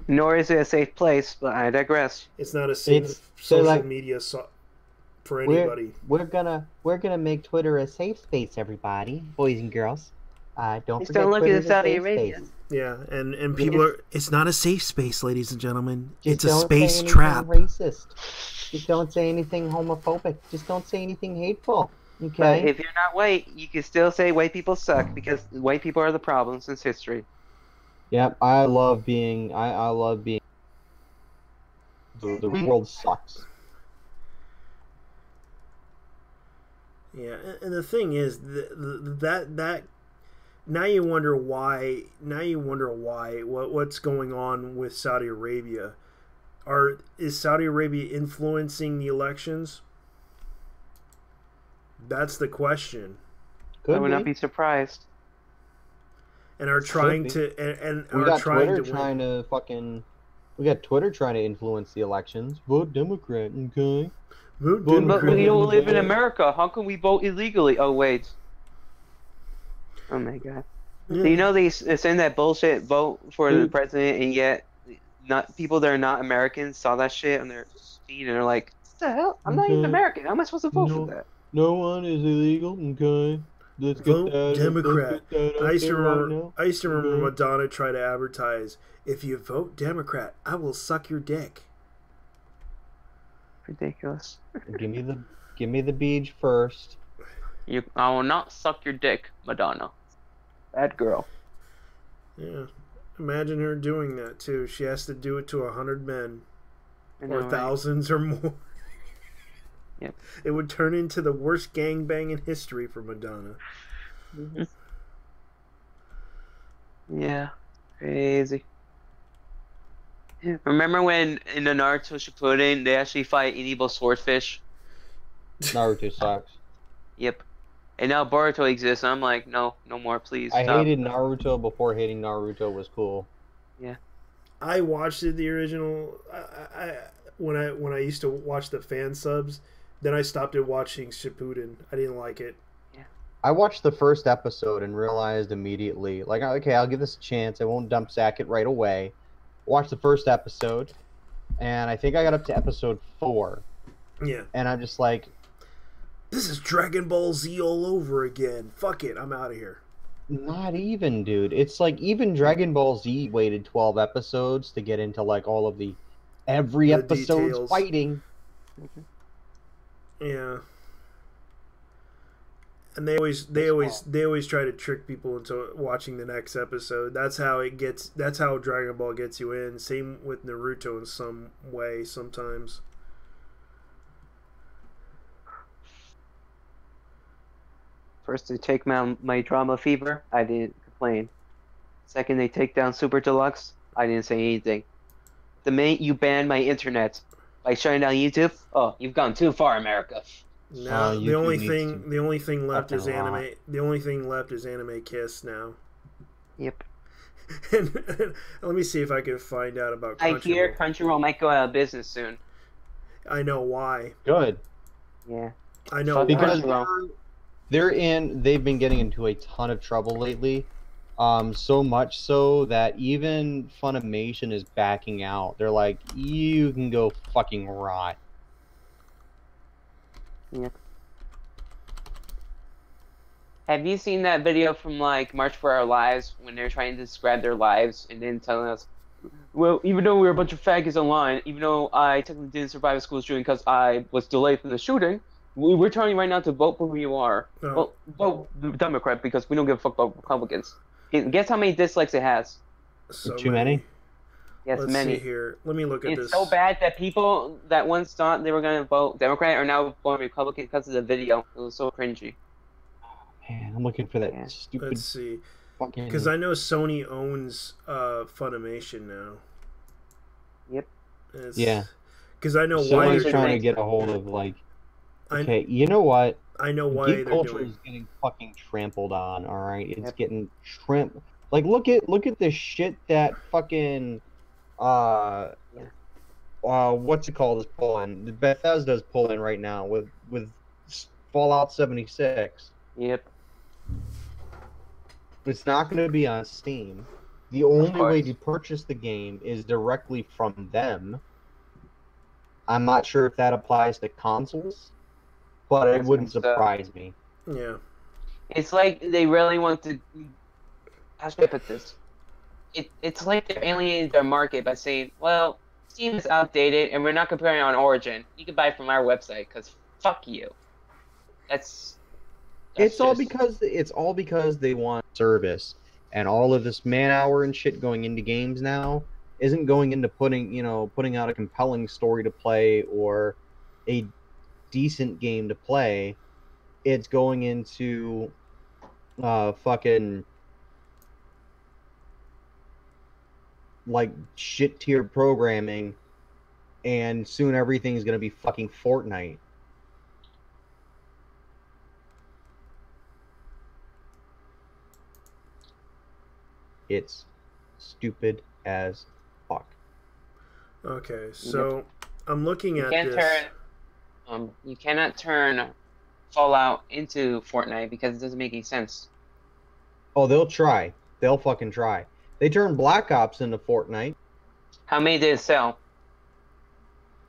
C: Nor is it a safe place, but I digress.
A: It's not a safe social media for anybody.
B: We're gonna make Twitter a safe space, everybody, boys and girls. Don't forget
C: look
B: Twitter's
C: at Saudi
B: a safe
C: Arabia.
B: space.
A: Yeah, and people are. It's not a safe space, ladies and gentlemen.
B: Just
A: it's a
B: don't
A: space
B: say anything
A: trap.
B: Racist. Just don't say anything homophobic. Just don't say anything hateful. Okay.
C: But if you're not white, you can still say white people suck because white people are the problem since history.
B: Yep, I love being. I love being. The world sucks.
A: Yeah, and the thing is that now you wonder why. What's going on with Saudi Arabia? Is Saudi Arabia influencing the elections? That's the question.
C: I would not be surprised.
A: And are trying to and
B: we
A: are
B: got
A: trying
B: Twitter
A: to
B: trying to fucking. We got Twitter trying to influence the elections. Vote Democrat, okay?
A: Vote
C: But
A: Democrat.
C: we don't live in America. How can we vote illegally? Oh wait. Oh my god.
A: Yeah.
C: Do you know they send that bullshit vote for the president, and yet not people that are not Americans saw that shit on their feed and they're like, "What the hell? I'm not even American. How am I supposed to vote for that?"
B: No one is illegal, okay? Let's
A: Vote
B: get that.
A: Democrat.
B: I
A: I used to remember Madonna tried to advertise, "If you vote Democrat, I will suck your dick."
C: Ridiculous.
B: Give me the beach first.
C: I will not suck your dick, Madonna. Bad girl.
A: Yeah. Imagine her doing that too. She has to do it to 100 men. Or thousands or more.
C: Yep.
A: It would turn into the worst gangbang in history for Madonna.
C: Mm-hmm. Yeah. Crazy. Remember when in the Naruto Shippuden they actually fight an evil swordfish?
B: Naruto sucks.
C: Yep. And now Boruto exists, and I'm like, no more, please.
B: I
C: stop.
B: hated Naruto before hating Naruto was cool.
C: Yeah.
A: I watched the original. When I used to watch the fan subs, then I stopped at watching Shippuden. I didn't like it.
C: Yeah.
B: I watched the first episode and realized immediately, like, okay, I'll give this a chance. I won't dump sack it right away. Watched the first episode, and I think I got up to episode 4.
A: Yeah.
B: And I'm just like,
A: this is Dragon Ball Z all over again. Fuck it, I'm out of here.
B: not even, dude. It's like even Dragon Ball Z waited 12 episodes to get into like all of every
A: The
B: episode's
A: details.
B: fighting.
A: Yeah. And they always try to trick people into watching the next episode. That's how Dragon Ball gets you in. Same with Naruto in some way sometimes.
C: First, they take my drama fever. I didn't complain. Second, they take down Super Deluxe. I didn't say anything. The minute you ban my internet by shutting down YouTube, oh, you've gone too far, America.
A: Now the only thing left is
B: fucking
A: anime. The only thing left is Anime Kiss now.
C: Yep.
A: and let me see if I can find out about Crunchyroll.
C: I hear Crunchyroll might go out of business soon.
A: I know why.
B: Good.
C: Yeah.
A: I know
B: Because
A: why.
B: they've been getting into a ton of trouble lately. So much so that even Funimation is backing out. They're like, you can go fucking rot.
C: Yep. Have you seen that video from like March for Our Lives when they're trying to describe their lives and then telling us, well, even though we were a bunch of faggots online, even though I technically didn't survive a school shooting because I was delayed from the shooting, we're telling you right now to vote for who you are.
A: Oh.
C: Well, vote Democrat because we don't give a fuck about Republicans. Guess how many dislikes it has?
A: So
B: Too many?
C: Yes,
A: Let's
C: many.
A: see here. Let me look at
C: It's
A: this.
C: so bad that people that once thought they were going to vote Democrat are now voting Republican because of the video. It was so cringy.
B: Man, I'm looking for that
C: Yeah.
B: stupid
A: Let's see.
B: fucking...
A: Because I know Sony owns Funimation now.
C: Yep.
B: Yeah.
A: Because I know why
B: Someone's
A: they're
B: trying
A: doing.
B: to get a hold of, like... Okay, you know what?
A: I know why
B: Geek
A: they're
B: culture
A: doing.
B: is getting fucking trampled on, alright? It's
C: Yep.
B: getting like look at the shit that fucking what's it called is pulling. Bethesda's pulling right now with Fallout 76.
C: Yep.
B: It's not going to be on Steam. The
C: Of
B: only way
C: course.
B: to purchase the game is directly from them. I'm not sure if that applies to consoles, but it wouldn't surprise me.
A: Yeah.
C: It's like they really want to. How should I put this? It's like they're alienating their market by saying, well, Steam is outdated and we're not comparing on Origin. You can buy it from our website because fuck you. That's
B: It's all
C: just-
B: because they want service, and all of this man hour and shit going into games now isn't going into putting out a compelling story to play or a decent game to play. It's going into fucking like shit tier programming, and soon everything's gonna be fucking Fortnite. It's stupid as fuck.
A: Okay, so I'm looking
C: you
A: at
C: can't
A: this.
C: turn you cannot turn Fallout into Fortnite because it doesn't make any sense.
B: Oh, they'll try. They'll fucking try. They turned Black Ops into Fortnite.
C: How many did it sell?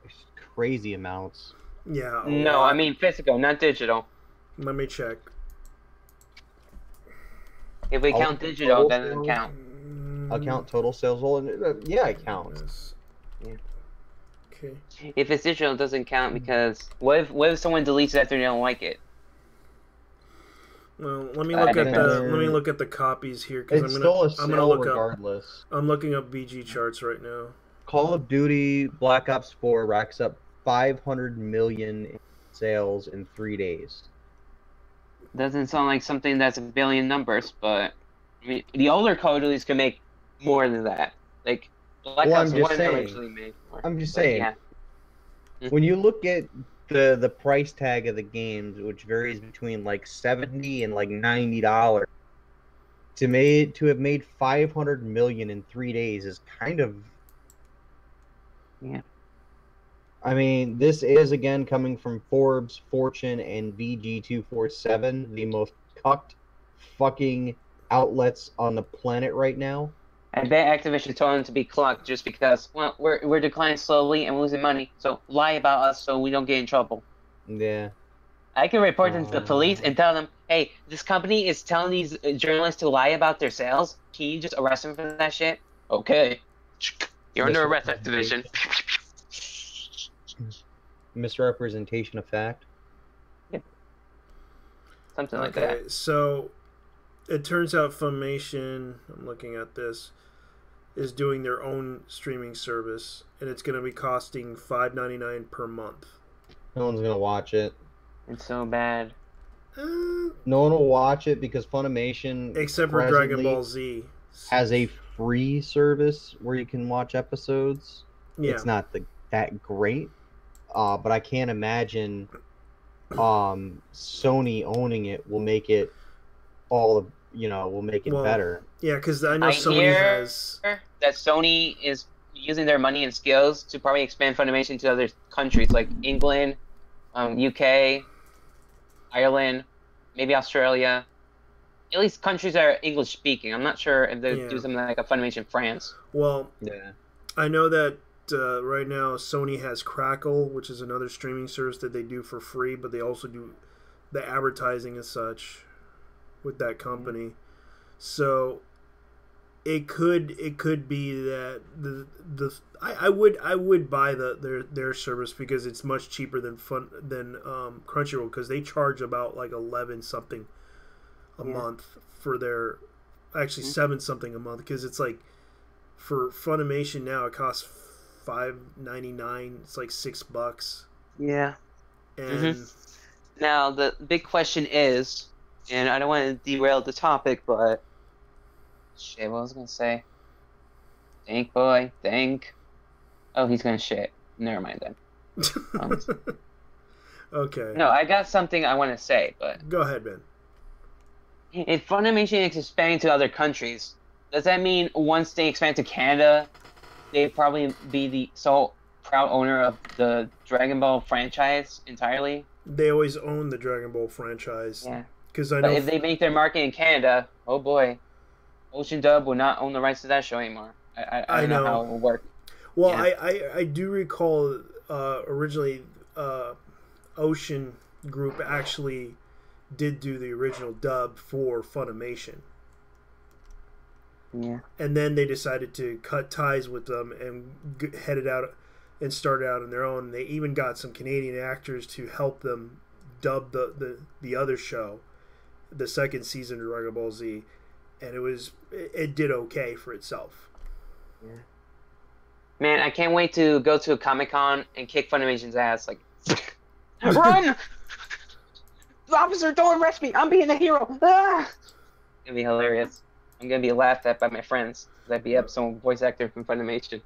B: It's crazy amounts.
A: Yeah.
C: No, I mean physical, not digital.
A: Let me check.
C: If we count digital, that doesn't count.
B: I'll count total sales. Well, yeah, it counts.
A: Yes.
B: Yeah.
A: Okay.
C: If it's digital, it doesn't count because what if someone deletes it after they don't like it?
A: Well, let me look at the copies here because
B: It's still a sale regardless.
A: I'm looking up VG charts right now.
B: Call of Duty Black Ops 4 racks up 500 million in sales in 3 days.
C: Doesn't sound like something that's a billion numbers, but I mean, the older Call of Duties can make more than that. Like Black Ops 1 originally made more.
B: I'm just saying.
C: Yeah.
B: When you look at the price tag of the games, which varies between like $70 and like $90, to have made 500 million in 3 days is kind of.
C: Yeah.
B: I mean, this is again coming from Forbes, Fortune, and VG247, the most cucked fucking outlets on the planet right now.
C: I bet Activision told them to be clucked just because, well, we're declining slowly and losing money, so lie about us so we don't get in trouble.
B: Yeah.
C: I can report them to the police and tell them, hey, this company is telling these journalists to lie about their sales. Can you just arrest them for that shit? Okay. You're under arrest, Activision.
B: Misrepresentation of fact.
C: Yeah. Something like
A: Okay,
C: that.
A: so it turns out Funimation, I'm looking at this, is doing their own streaming service, and it's going to be costing $5.99 per month.
B: No one's gonna watch it.
C: It's so bad.
B: No one will watch it because Funimation,
A: except for Dragon Ball Z,
B: has a free service where you can watch episodes.
A: Yeah.
B: It's not that great, but I can't imagine Sony owning it will make it better.
A: Yeah, because I know Sony
C: hear
A: has
C: that Sony is using their money and skills to probably expand Funimation to other countries like England, UK, Ireland, maybe Australia. At least countries that are English speaking. I'm not sure if they do something like a Funimation France.
A: Well,
B: yeah.
A: I know that right now Sony has Crackle, which is another streaming service that they do for free, but they also do the advertising and such with that company. So it could be that I would buy their service because it's much cheaper than Crunchyroll, because they charge about like 11 something a month for their, actually 7 something a month, because it's like for Funimation now it costs $5.99. It's like $6.
C: Yeah.
A: And
C: now the big question is, and I don't want to derail the topic, but shit, what was I gonna say? Think, boy, think. Oh, he's gonna shit. Never mind then.
A: Okay.
C: No, I got something I want to say, but
A: go ahead, Ben.
C: If Funimation is expanding to other countries, does that mean once they expand to Canada, they probably be the sole proud owner of the Dragon Ball franchise entirely?
A: They always own the Dragon Ball franchise.
C: Yeah.
A: Because I
C: But
A: know
C: if they make their market in Canada, oh boy, Ocean Dub will not own the rights to that show anymore. I don't know how it will work.
A: Well,
C: Yeah.
A: I do recall originally Ocean Group actually did do the original dub for Funimation.
C: Yeah.
A: And then they decided to cut ties with them and headed out and started out on their own. They even got some Canadian actors to help them dub the other show, the second season of Dragon Ball Z, and it did okay for itself.
C: Yeah. Man, I can't wait to go to a Comic-Con and kick Funimation's ass. Like, run! Officer, don't arrest me! I'm being a hero! Ah! It's gonna be hilarious. I'm gonna be laughed at by my friends. I'd be up some voice actor from Funimation.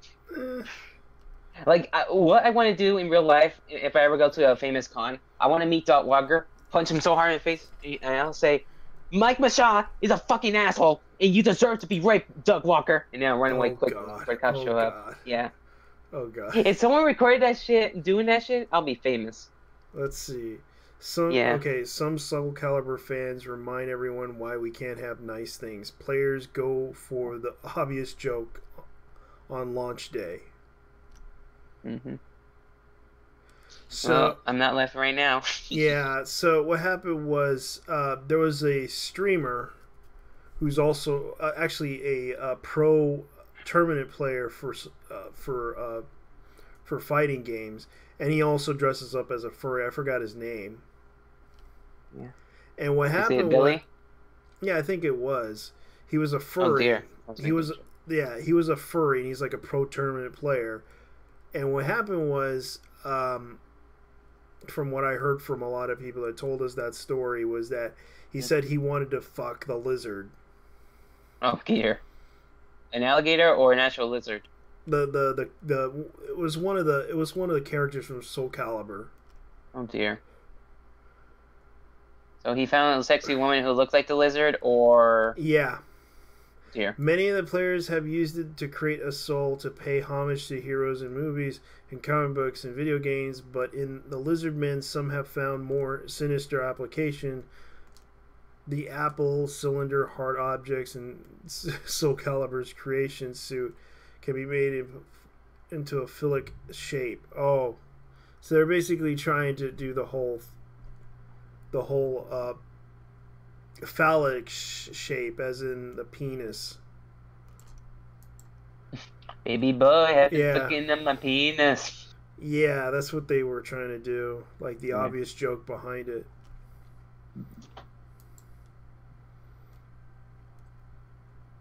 C: Like, what I want to do in real life, if I ever go to a famous con, I want to meet Dot Walker, punch him so hard in the face, and I'll say, Mike Mashaw is a fucking asshole, and you deserve to be raped, Doug Walker. And then I'll run away quick before the cops show up. Yeah.
A: Oh, God.
C: If someone recorded that shit, doing that shit, I'll be famous.
A: Let's see. Some Soul Calibur fans remind everyone why we can't have nice things. Players go for the obvious joke on launch day.
C: Mm-hmm.
A: So
C: well, I'm not left right now.
A: yeah. So what happened was there was a streamer who's also actually a pro tournament player for fighting games, and he also dresses up as a furry. I forgot his name.
C: Yeah.
A: And what happened?
C: Is it Billy?
A: Yeah, I think it was. He was a furry.
C: Oh dear.
A: He was a furry, and he's like a pro tournament player. And what happened was, from what I heard from a lot of people that told us that story, was that he said he wanted to fuck the lizard.
C: Oh dear. An alligator or an actual lizard?
A: It was one of the characters from Soul Calibur.
C: Oh dear. So he found a sexy woman who looked like the lizard, or
A: yeah.
C: Dear.
A: Many of the players have used it to create a soul to pay homage to heroes in movies, in comic books, and video games, but in the Lizardmen, some have found more sinister application. The apple, cylinder, hard objects, and Soul Calibur's creation suit can be made into a phallic shape. Oh, so they're basically trying to do the whole phallic shape, as in the penis.
C: Baby boy, have been looking at my penis.
A: Yeah, that's what they were trying to do. Like the obvious joke behind it.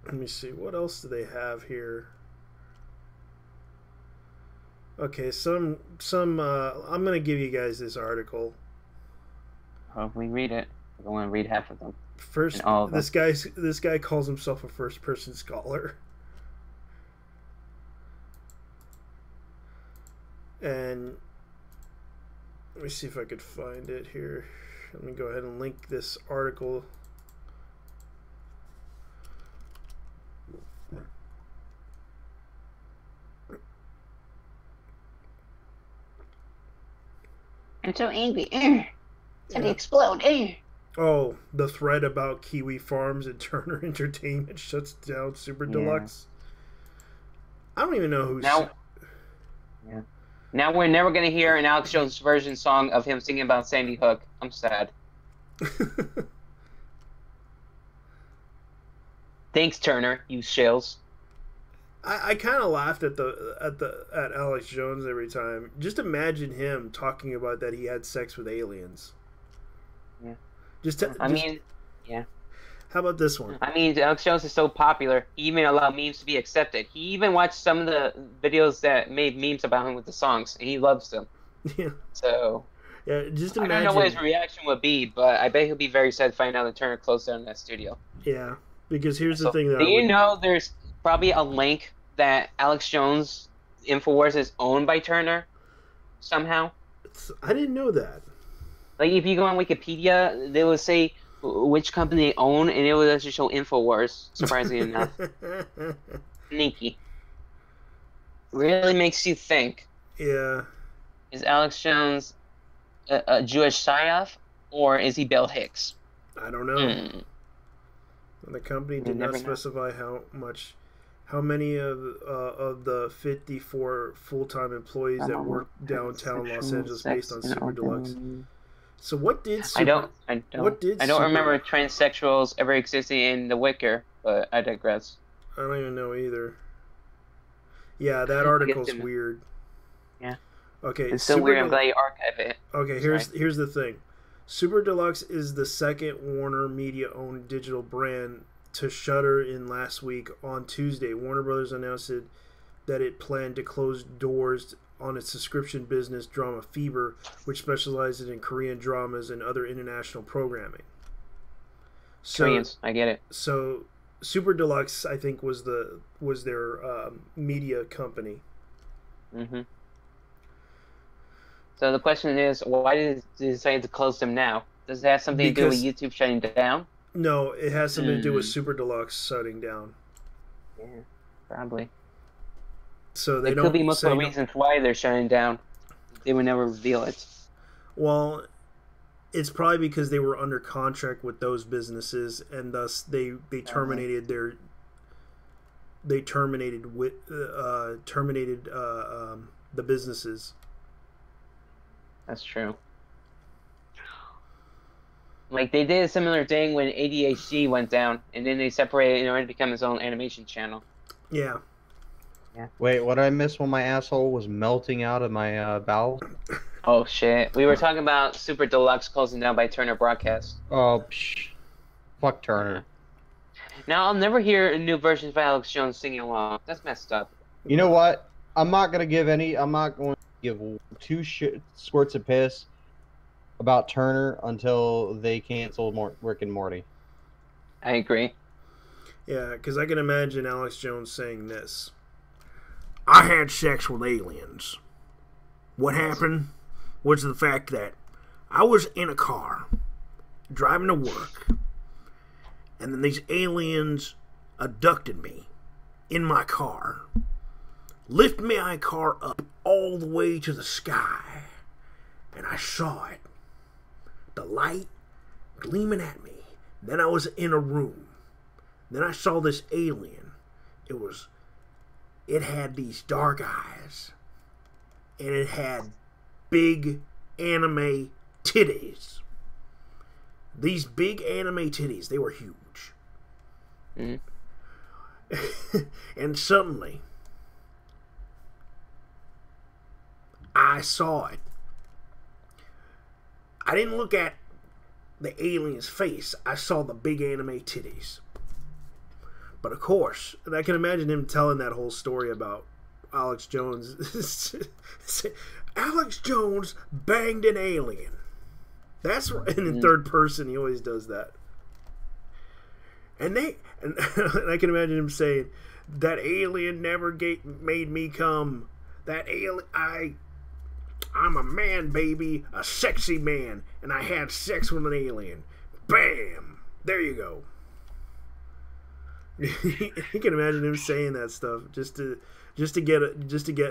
A: Let me see. What else do they have here? Okay, I'm gonna give you guys this article.
C: Hopefully read it. I don't want to read half of them.
A: First, this guy calls himself a first-person scholar, and let me see if I could find it here. Let me go ahead and link this article.
C: I'm so angry. It's gonna explode.
A: Oh, the thread about Kiwi Farms and Turner Entertainment shuts down Super Deluxe. I don't even know who's...
C: Now we're never going to hear an Alex Jones version song of him singing about Sandy Hook. I'm sad. Thanks, Turner, you shills.
A: I kind of laughed at Alex Jones every time. Just imagine him talking about that he had sex with aliens.
C: Yeah.
A: Yeah. How about this one?
C: I mean, Alex Jones is so popular, he even allowed memes to be accepted. He even watched some of the videos that made memes about him with the songs, and he loves them.
A: Yeah.
C: So,
A: yeah, just imagine.
C: I don't know what his reaction would be, but I bet he'll be very sad to find out that Turner closed down that studio.
A: Yeah, because here's the thing.
C: Do you know there's probably a link that Alex Jones InfoWars is owned by Turner somehow?
A: I didn't know that.
C: Like, if you go on Wikipedia, they will say which company they own, and it will actually show InfoWars, surprisingly enough. Sneaky. Really makes you think.
A: Yeah.
C: Is Alex Jones a Jewish psyop, or is he Bill Hicks?
A: I don't know. The company did not
C: never know.
A: specify how many of the 54 full-time employees that work downtown Los Angeles based on Super Deluxe. So what did
C: I don't remember transsexuals ever existing in The Wicker, but I digress.
A: I don't even know either. Yeah, that article's weird.
C: Yeah.
A: Okay.
C: It's so weird. I'm glad you archive it.
A: Okay, here's the thing. Super Deluxe is the second Warner Media-owned digital brand to shutter in last week. On Tuesday, Warner Brothers announced that it planned to close doors on its subscription business Drama Fever, which specializes in Korean dramas and other international programming. So,
C: Koreans, I get it.
A: So Super Deluxe, I think, was their media company.
C: Mm-hmm. So the question is, why did they decide to close them now? Does it have something to do with YouTube shutting down?
A: No, it has something to do with Super Deluxe shutting down.
C: Yeah, probably.
A: So they
C: could be multiple reasons why they're shutting down. They would never reveal it.
A: Well, it's probably because they were under contract with those businesses, and thus they terminated the businesses.
C: That's true. Like, they did a similar thing when ADHD went down, and then they separated in order to become its own animation channel.
A: Yeah.
B: Wait, what did I miss when my asshole was melting out of my bowels?
C: Oh, shit. We were talking about Super Deluxe closing down by Turner Broadcast.
B: Oh, fuck Turner.
C: Now, I'll never hear new versions of Alex Jones singing along. That's messed up.
B: You know what? I'm not going to give two squirts of piss about Turner until they cancel Rick and Morty.
C: I agree.
A: Yeah, because I can imagine Alex Jones saying this. I had sex with aliens. What happened was the fact that I was in a car driving to work, and then these aliens abducted me in my car, lifted my car up all the way to the sky, and I saw it. The light gleaming at me. Then I was in a room. Then I saw this alien. It had these dark eyes. And it had big anime titties. These big anime titties, they were huge. Mm-hmm. And suddenly, I saw it. I didn't look at the alien's face. I saw the big anime titties. But of course, and I can imagine him telling that whole story about Alex Jones. Alex Jones banged an alien. That's right. And in third person, he always does that. And I can imagine him saying, that alien never made me come. That alien, I'm a man, baby, a sexy man, and I had sex with an alien. Bam! There you go. You can imagine him saying that stuff just to get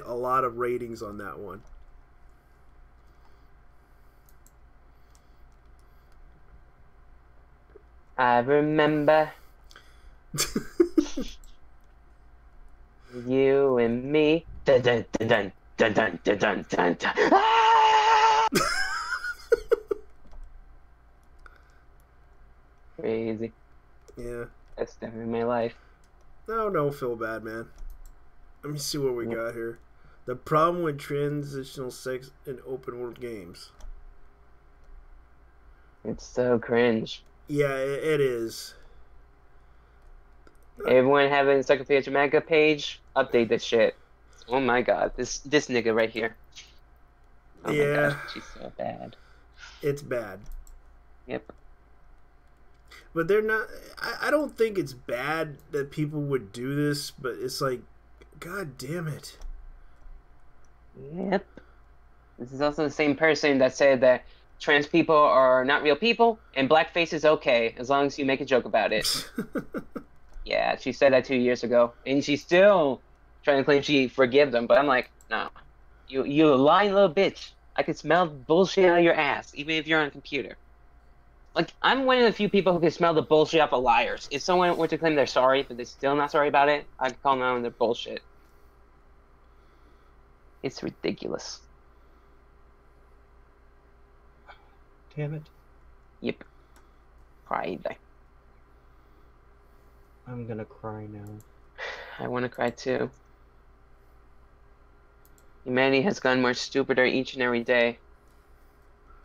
A: a lot of ratings on that one.
C: I remember you and me. Dun, dun, dun, dun. Dun, dun, dun, dun, dun, dun. Ah! Crazy.
A: Yeah.
C: That's definitely my life.
A: No, don't feel bad, man. Let me see what we got here. The problem with transitional sex in open world games.
C: It's so cringe.
A: Yeah, it is.
C: Everyone have an Encyclopedia Dramatica page? Update this shit. Oh my god, this nigga right here. Oh
A: yeah.
C: My gosh, she's so bad.
A: It's bad.
C: Yep.
A: But they're not. I don't think it's bad that people would do this, but it's like, god damn it.
C: Yep. This is also the same person that said that trans people are not real people and blackface is okay as long as you make a joke about it. Yeah, she said that 2 years ago, and she's still trying to claim she forgive them. But I'm like, no, you lying little bitch. I can smell bullshit out of your ass, even if you're on a computer. Like, I'm one of the few people who can smell the bullshit off of liars. If someone were to claim they're sorry, but they're still not sorry about it, I'd call them out on their bullshit. It's ridiculous.
B: Damn it.
C: Yep. Cry.
B: I'm gonna cry now.
C: I want to cry too. Humanity has gotten more stupider each and every day.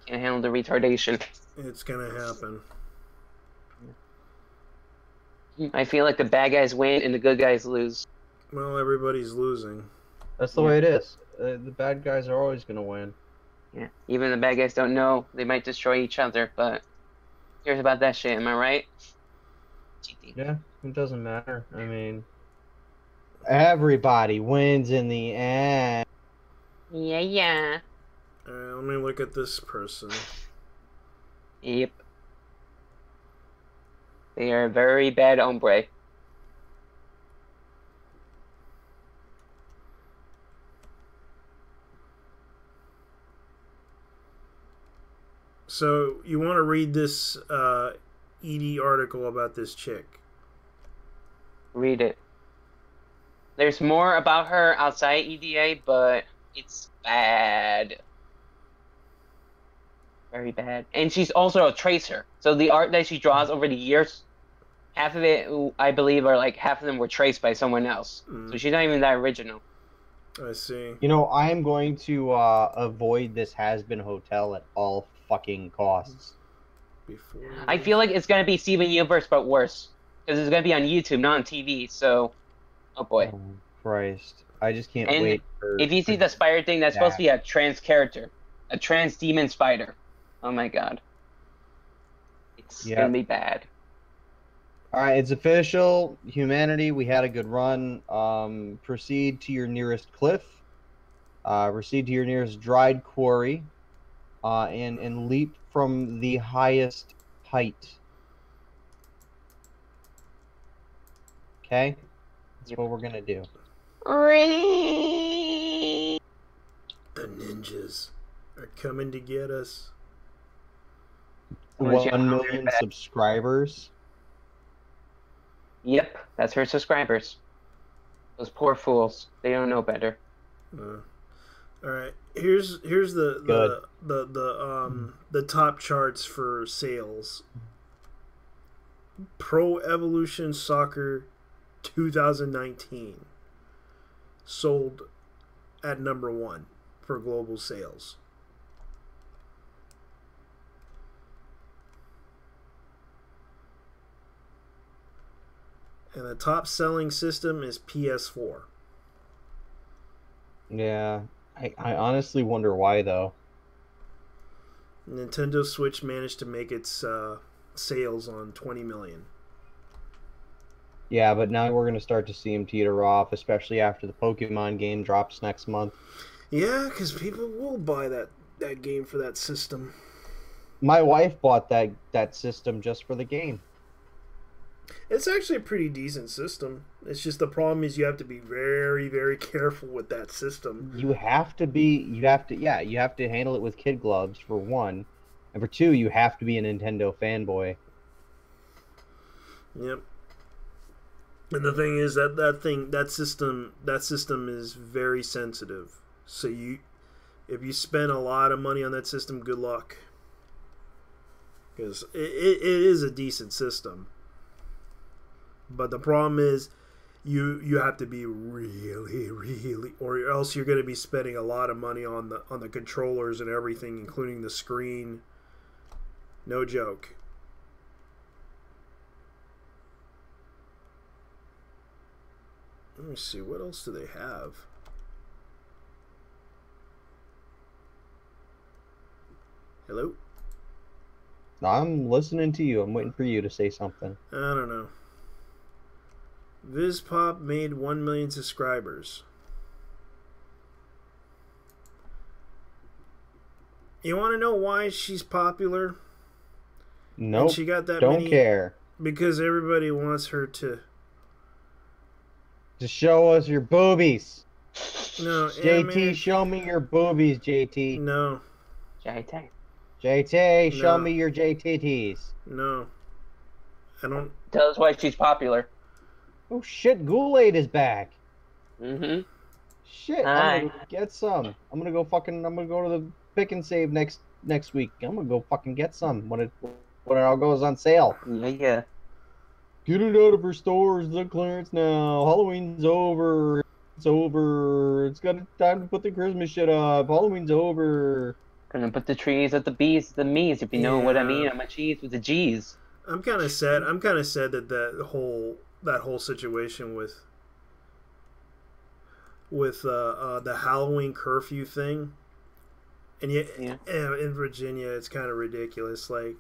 C: Can't handle the retardation.
A: It's gonna happen.
C: I feel like the bad guys win and the good guys lose.
A: Well, everybody's losing.
B: That's the way it is. The bad guys are always gonna win.
C: Yeah. Even the bad guys don't know. They might destroy each other, but who cares about that shit, am I right? GD.
B: Yeah, it doesn't matter. I mean, everybody wins in the end.
C: Yeah.
A: Let me look at this person.
C: Yep. They are a very bad hombre.
A: So, you want to read this ED article about this chick?
C: Read it. There's more about her outside EDA, but it's bad. Very bad. And she's also a tracer. So the art that she draws over the years, half of it, I believe, are like half of them were traced by someone else. So she's not even that original.
A: I see.
B: You know, I am going to avoid this has-been hotel at all fucking costs.
C: I feel like it's gonna be Steven Universe, but worse, because it's gonna be on YouTube, not on TV. So, oh boy.
B: Oh, Christ. I just can't
C: And
B: wait for...
C: if you see the spider thing, that's supposed to be a trans character. A trans demon spider. Oh my god. It's gonna be bad.
B: Alright, it's official. Humanity, we had a good run. Proceed to your nearest cliff. Proceed to your nearest dried quarry. And leap from the highest height. Okay? That's what we're gonna do.
A: The ninjas are coming to get us.
B: 1 million subscribers.
C: Yep, that's her subscribers. Those poor fools. They don't know better.
A: All right, here's the top charts for sales. Pro Evolution Soccer 2019 sold at number 1 for global sales. And the top selling system is PS4.
B: Yeah, I honestly wonder why, though.
A: Nintendo Switch managed to make its sales on 20 million.
B: Yeah, but now we're going to start to see them teeter off, especially after the Pokemon game drops next month.
A: Yeah, because people will buy that game for that system.
B: My wife bought that system just for the game.
A: It's actually a pretty decent system. It's just the problem is you have to be very, very careful with that system.
B: You have to handle it with kid gloves, for one. And for two, you have to be a Nintendo fanboy.
A: Yep. And the thing is that system is very sensitive. So if you spend a lot of money on that system, good luck. Because it is a decent system. But the problem is you have to be really, really, or else you're going to be spending a lot of money on the controllers and everything, including the screen. No joke. Let me see, what else do they have? Hello?
B: I'm listening to you. I'm waiting for you to say something.
A: I don't know. VizPop made 1 million subscribers. You want to know why she's popular?
B: Nope.
A: And she got that
B: don't
A: many,
B: care.
A: Because everybody wants her to
B: show us your boobies.
A: No,
B: JT, show me your boobies, JT.
A: No.
C: JT.
B: JT, show
A: No.
B: me your JTTs.
A: No. I don't.
C: Tell us why she's popular.
B: Oh shit, Ghoul-Aid is back.
C: Mm-hmm.
B: Shit, I'm
C: Hi.
B: gonna go get some. I'm gonna go to the pick and save next week. I'm gonna go fucking get some when it all goes on sale.
C: Yeah.
B: Get it out of her stores, the clearance now. Halloween's over. It's over. It's got time to put the Christmas shit up. Halloween's over.
C: Gonna put the trees at the bees, at the me's, if you know what I mean.
A: Yeah.
C: I'm a cheese with the G's.
A: I'm kind of sad. I'm kind of sad that that whole situation with the Halloween curfew thing, and yet in Virginia it's kind of ridiculous. Like,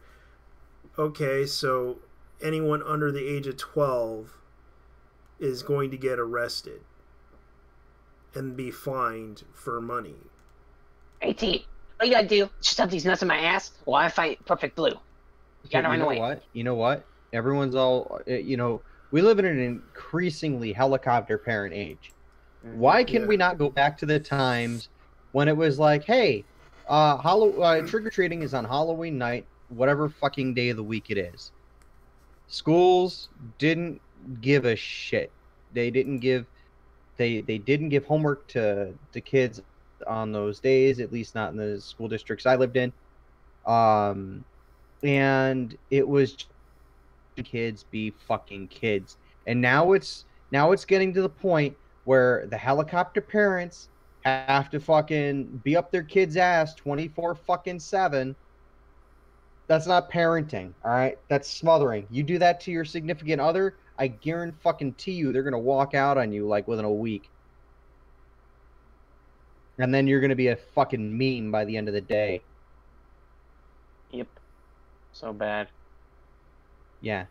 A: okay, so anyone under the age of 12 is going to get arrested and be fined for money.
C: 18. All you gotta do is shove these nuts in my ass while I fight Perfect Blue. Gotta run away.
B: What? You know what? Everyone's all, we live in an increasingly helicopter parent age. Why can we not go back to the times when it was like, hey, trick-or-treating is on Halloween night, whatever fucking day of the week it is. Schools didn't give a shit. They didn't give homework to kids on those days, at least not in the school districts I lived in. And it was kids be fucking kids. And now it's getting to the point where the helicopter parents have to fucking be up their kids' ass 24/7. That's not parenting, all right? That's smothering. You do that to your significant other, I guarantee you they're gonna walk out on you like within a week. And then you're gonna be a fucking meme by the end of the day.
C: Yep. So bad.
B: Yeah.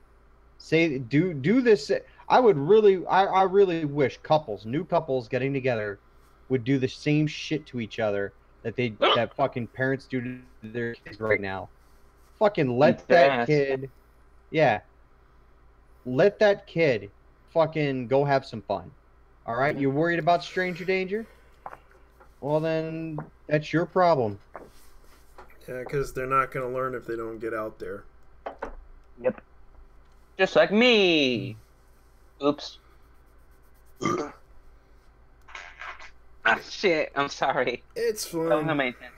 B: Do this. I really wish new couples getting together would do the same shit to each other that fucking parents do to their kids right now. Fucking let that kid fucking go have some fun. All right? You're worried about stranger danger? Well, then that's your problem.
A: Yeah, because they're not going to learn if they don't get out there.
C: Yep. Just like me. Oops. Ah, shit. I'm sorry.
A: It's fine.
C: Don't have my attention.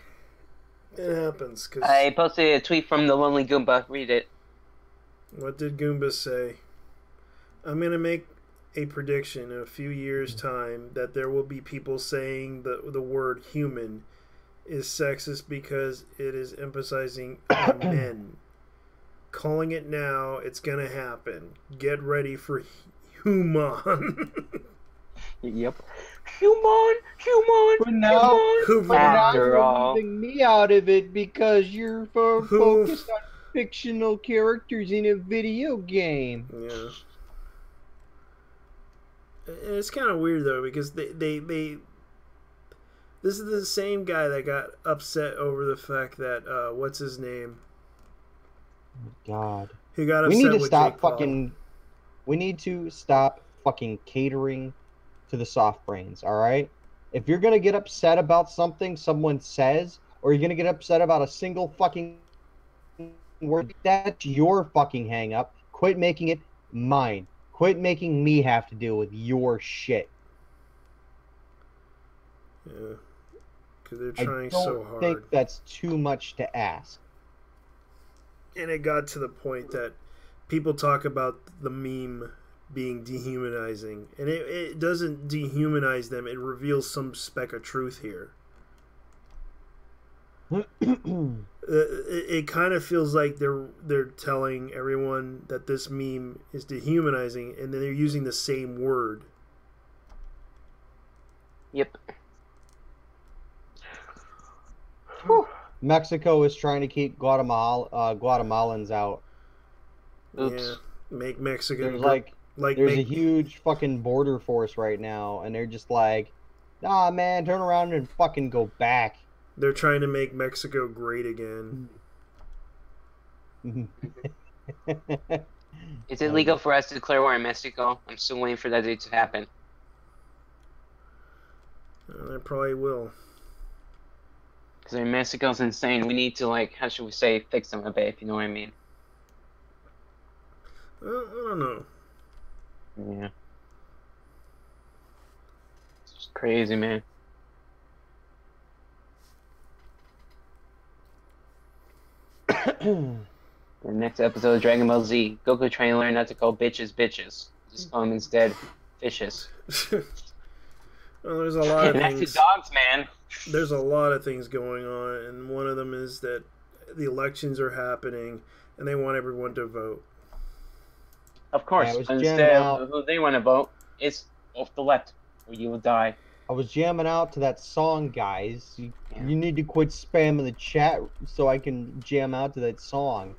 A: It happens. Cause
C: I posted a tweet from the Lonely Goomba. Read it.
A: What did Goomba say? I'm going to make a prediction in a few years' time that there will be people saying the word human is sexist because it is emphasizing on men. Calling it now, it's going to happen. Get ready for human.
C: Yep. Human.
B: For now,
C: After all,
B: leaving me out of it because you're focused on fictional characters in a video game.
A: Yeah. It's kind of weird though because they this is the same guy that got upset over the fact that what's his name?
B: God.
A: Who got upset
B: We need to
A: with
B: stop
A: Jake Paul.
B: fucking. We need to stop fucking catering to the soft brains. All right. If you're gonna get upset about something someone says, or you're gonna get upset about a single fucking word, that's your fucking hang up. Quit making it mine. Quit making me have to deal with your shit.
A: Yeah. Because they're trying so
B: I don't
A: hard.
B: think that's too much to ask.
A: And it got to the point that people talk about the meme being dehumanizing. And it doesn't dehumanize them. It reveals some speck of truth here. It kind of feels like they're telling everyone that this meme is dehumanizing, and then they're using the same word.
C: yep.
B: Mexico is trying to keep Guatemalans out.
C: Oops.
A: Yeah, make Mexico
B: There's a huge fucking border force right now, and they're just like, nah, man, turn around and fucking go back.
A: They're trying to make Mexico great again.
C: Is it legal for us to declare war in Mexico? I'm still waiting for that day to happen.
A: They probably will.
C: Because Mexico's insane. We need to, like, how should we say, fix them a bit, if you know what I mean.
A: I don't know.
C: Yeah. It's just crazy, man. The next episode of Dragon Ball Z. Goku trying to learn not to call bitches bitches. Just call them instead fishes.
A: Well, there's a lot of
C: Back to
A: things.
C: dogs, man.
A: There's a lot of things going on, and one of them is that the elections are happening, and they want everyone to vote.
C: Of course,
B: Yeah, I was
C: instead
B: jamming
C: of
B: out.
C: who they want to vote, it's off the left, or you will die.
B: I was jamming out to that song, guys.
C: Yeah.
B: You need to quit spamming the chat so I can jam out to that song.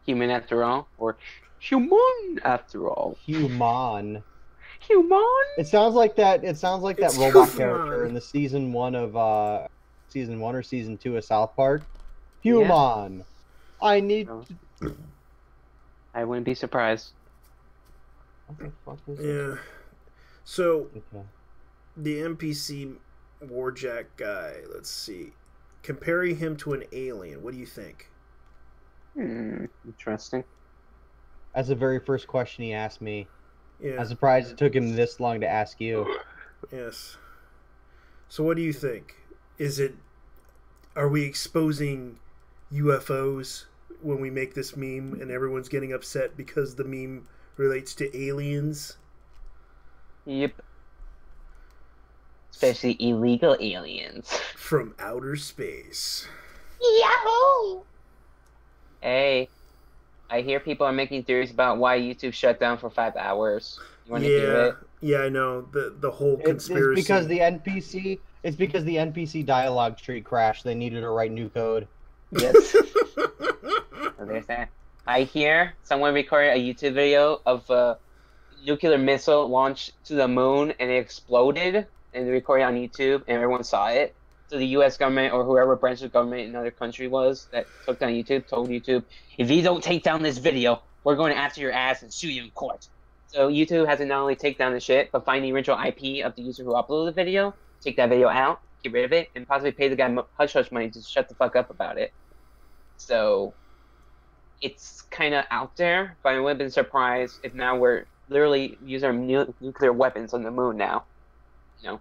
C: Human after all, or human after all.
B: Human.
C: Human.
B: It sounds like that. It sounds like that
A: It's
B: robot
A: human.
B: character in the season 1 or season 2 of South Park. Human.
C: Yeah.
B: I need.
C: I wouldn't be surprised.
B: What the fuck is it?
A: Yeah. So
B: Okay.
A: the NPC Warjack guy. Let's see. Comparing him to an alien. What do you think?
C: Interesting.
B: That's the very first question he asked me.
A: Yeah.
B: I'm surprised it took him this long to ask you.
A: Yes. So what do you think? Are we exposing UFOs when we make this meme and everyone's getting upset because the meme relates to aliens?
C: Yep. Especially illegal aliens.
A: From outer space.
C: Yahoo! Hey, I hear people are making theories about why YouTube shut down for 5 hours. You want to hear it?
A: Yeah, I know. The whole
B: It's
A: conspiracy.
B: because the NPC. It's because the NPC dialogue tree crashed. They needed to write new code.
C: Yes. So there's that. I hear someone recorded a YouTube video of a nuclear missile launched to the moon and it exploded, and they recorded it on YouTube and everyone saw it. So the U.S. government or whoever branch of government in another country was that took down YouTube told YouTube, if you don't take down this video, we're going after your ass and sue you in court. So YouTube has to not only take down the shit, but find the original IP of the user who uploaded the video, take that video out, get rid of it, and possibly pay the guy hush-hush money to shut the fuck up about it. So it's kind of out there, but I would have been surprised if now we're literally using our nuclear weapons on the moon now. You know,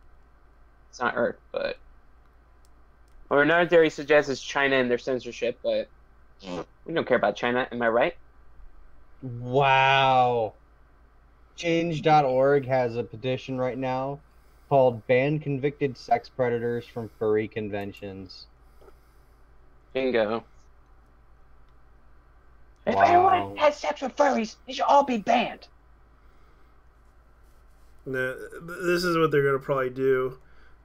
C: it's not Earth, but... Or another theory suggests it's China and their censorship, but we don't care about China, am I right?
B: Wow. Change.org has a petition right now called Ban Convicted Sex Predators from Furry Conventions.
C: Bingo. If
B: Wow.
C: anyone has sex with furries, they should all be banned.
A: Nah, this is what they're going to probably do.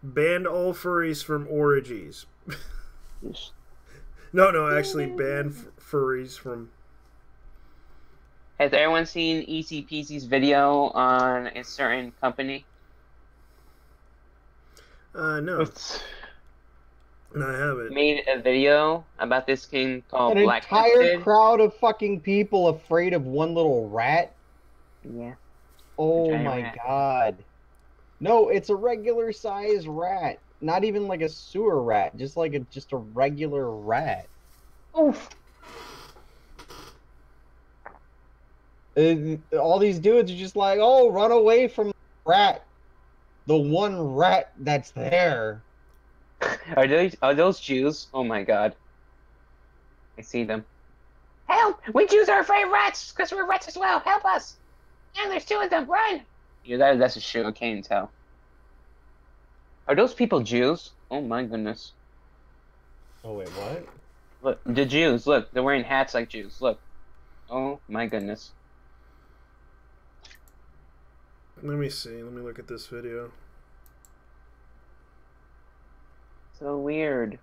A: Ban all furries from orgies. No, actually ban furries from...
C: Has everyone seen Easy Peasy's video on a certain company?
A: No. No, I haven't.
C: Made a video about this king called
B: An
C: Blacklisted.
B: entire crowd of fucking people afraid of one little rat?
C: Yeah.
B: Oh
C: giant
B: my
C: rat.
B: god. No, it's a regular size rat. Not even like a sewer rat, just like a regular rat.
C: Oof.
B: All these dudes are just like, oh, run away from the rat. The one rat that's there.
C: Are those Jews? Oh my god. I see them. Help! We Jews are afraid of rats because we're rats as well. Help us! And there's 2 of them. Run! Yeah, that's a shoe. I can't tell. Are those people Jews? Oh my goodness.
B: Oh wait, what?
C: Look, the Jews. Look, they're wearing hats like Jews. Look. Oh my goodness.
A: Let me see. Let me look at this video.
C: So weird.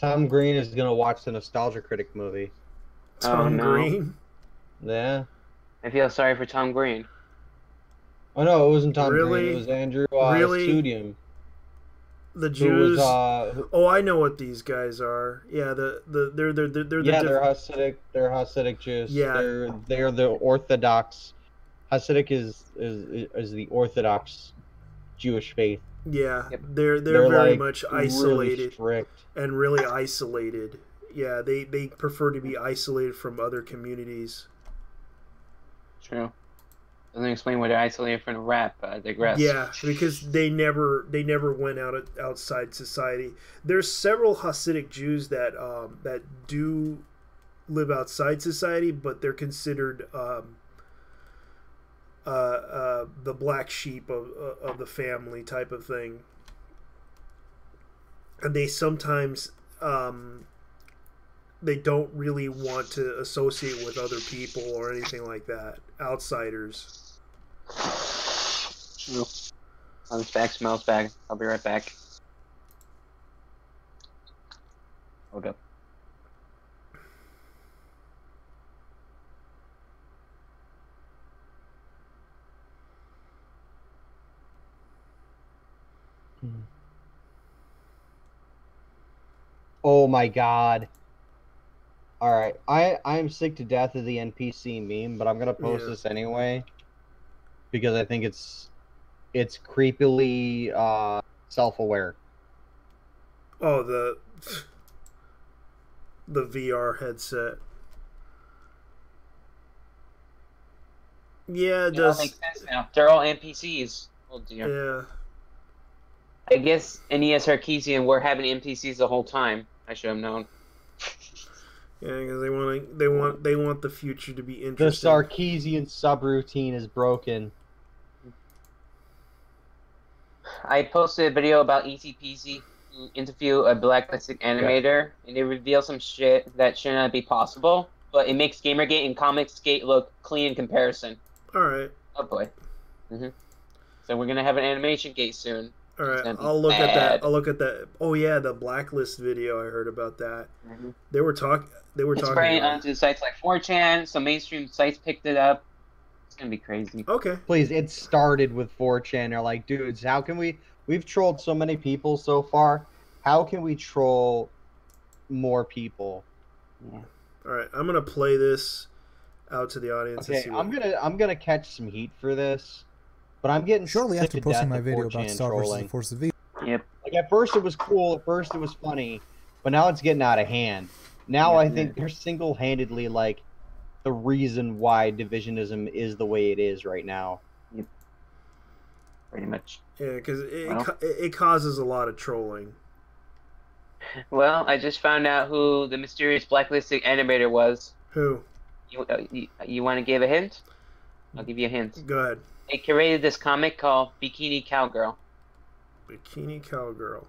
B: Tom Green is gonna watch the Nostalgia Critic movie.
A: Tom
C: no.
A: Green?
B: Yeah.
C: I feel sorry for Tom Green.
B: Oh no, it wasn't Tom
A: Really?
B: Green. It was Andrew
A: Really?
B: Studium.
A: The
B: Who
A: Jews...
B: was
A: Oh, I know what these guys are. Yeah, they're
B: yeah, they're Hasidic. They're Hasidic Jews.
A: Yeah.
B: They're the Orthodox. Hasidic is the Orthodox Jewish faith.
A: Yeah,
C: Yep.
A: they're
B: They're
A: very
B: like
A: much
B: really
A: isolated
B: strict.
A: and really isolated. Yeah, they prefer to be isolated from other communities.
C: True. Doesn't explain why they're isolated from the rap, but I digress.
A: Yeah, because they never went outside society. There's several Hasidic Jews that do live outside society, but they're considered the black sheep of the family type of thing, and they sometimes they don't really want to associate with other people or anything like that, outsiders.
C: True. Smells back, smells back. I'll be right back. Hold up.
B: Oh my god. Alright, I'm sick to death of the NPC meme, but I'm gonna post this anyway. Because I think it's creepily self-aware.
A: Oh, the VR headset. Yeah, it
C: It all
A: does.
C: makes sense now. They're all NPCs. Oh dear.
A: Yeah.
C: I guess NES Sarkeesian were having NPCs the whole time. I should have known.
A: Yeah, because they want the future to be
B: The
A: interesting.
B: Sarkeesian subroutine is broken.
C: I posted a video about Easy Peasy interview a blacklisted animator, and it reveals some shit that should not be possible, but it makes Gamergate and Comicsgate look clean in comparison.
A: All right.
C: Oh boy. So we're gonna have an animation gate soon.
A: All
C: It's
A: right.
C: gonna be
A: I'll look at that.
C: bad.
A: I'll look at that. Oh yeah, the blacklist video. I heard about that. They were talking.
C: It's
A: talking.
C: spreading
A: about
C: onto sites like 4chan. Some mainstream sites picked it up. It's gonna be crazy.
A: Okay.
B: Please, it started with 4chan. They're like, dudes, how can we've trolled so many people so far. How can we troll more people?
C: Yeah.
A: All right. I'm gonna play this out to the audience.
B: Okay,
A: and see
B: I'm gonna catch some heat for this, but I'm getting
D: Shortly
B: sick
D: after
B: to
D: posting
B: death
D: my
B: of
D: video
B: 4chan
D: about Star vs.
B: trolling.
D: the Force of Evil,
C: Yep.
B: Like at first it was cool, at first it was funny, but now it's getting out of hand. Now
C: Yeah,
B: I think they're single-handedly like the reason why divisionism is the way it is right now.
C: Yep. Pretty much.
A: Yeah, because
C: Well.
A: it causes a lot of trolling.
C: Well, I just found out who the mysterious blacklisted animator was.
A: Who?
C: You want to give a hint? I'll give you a hint.
A: Go ahead.
C: They created this comic called Bikini Cowgirl.
A: Bikini Cowgirl.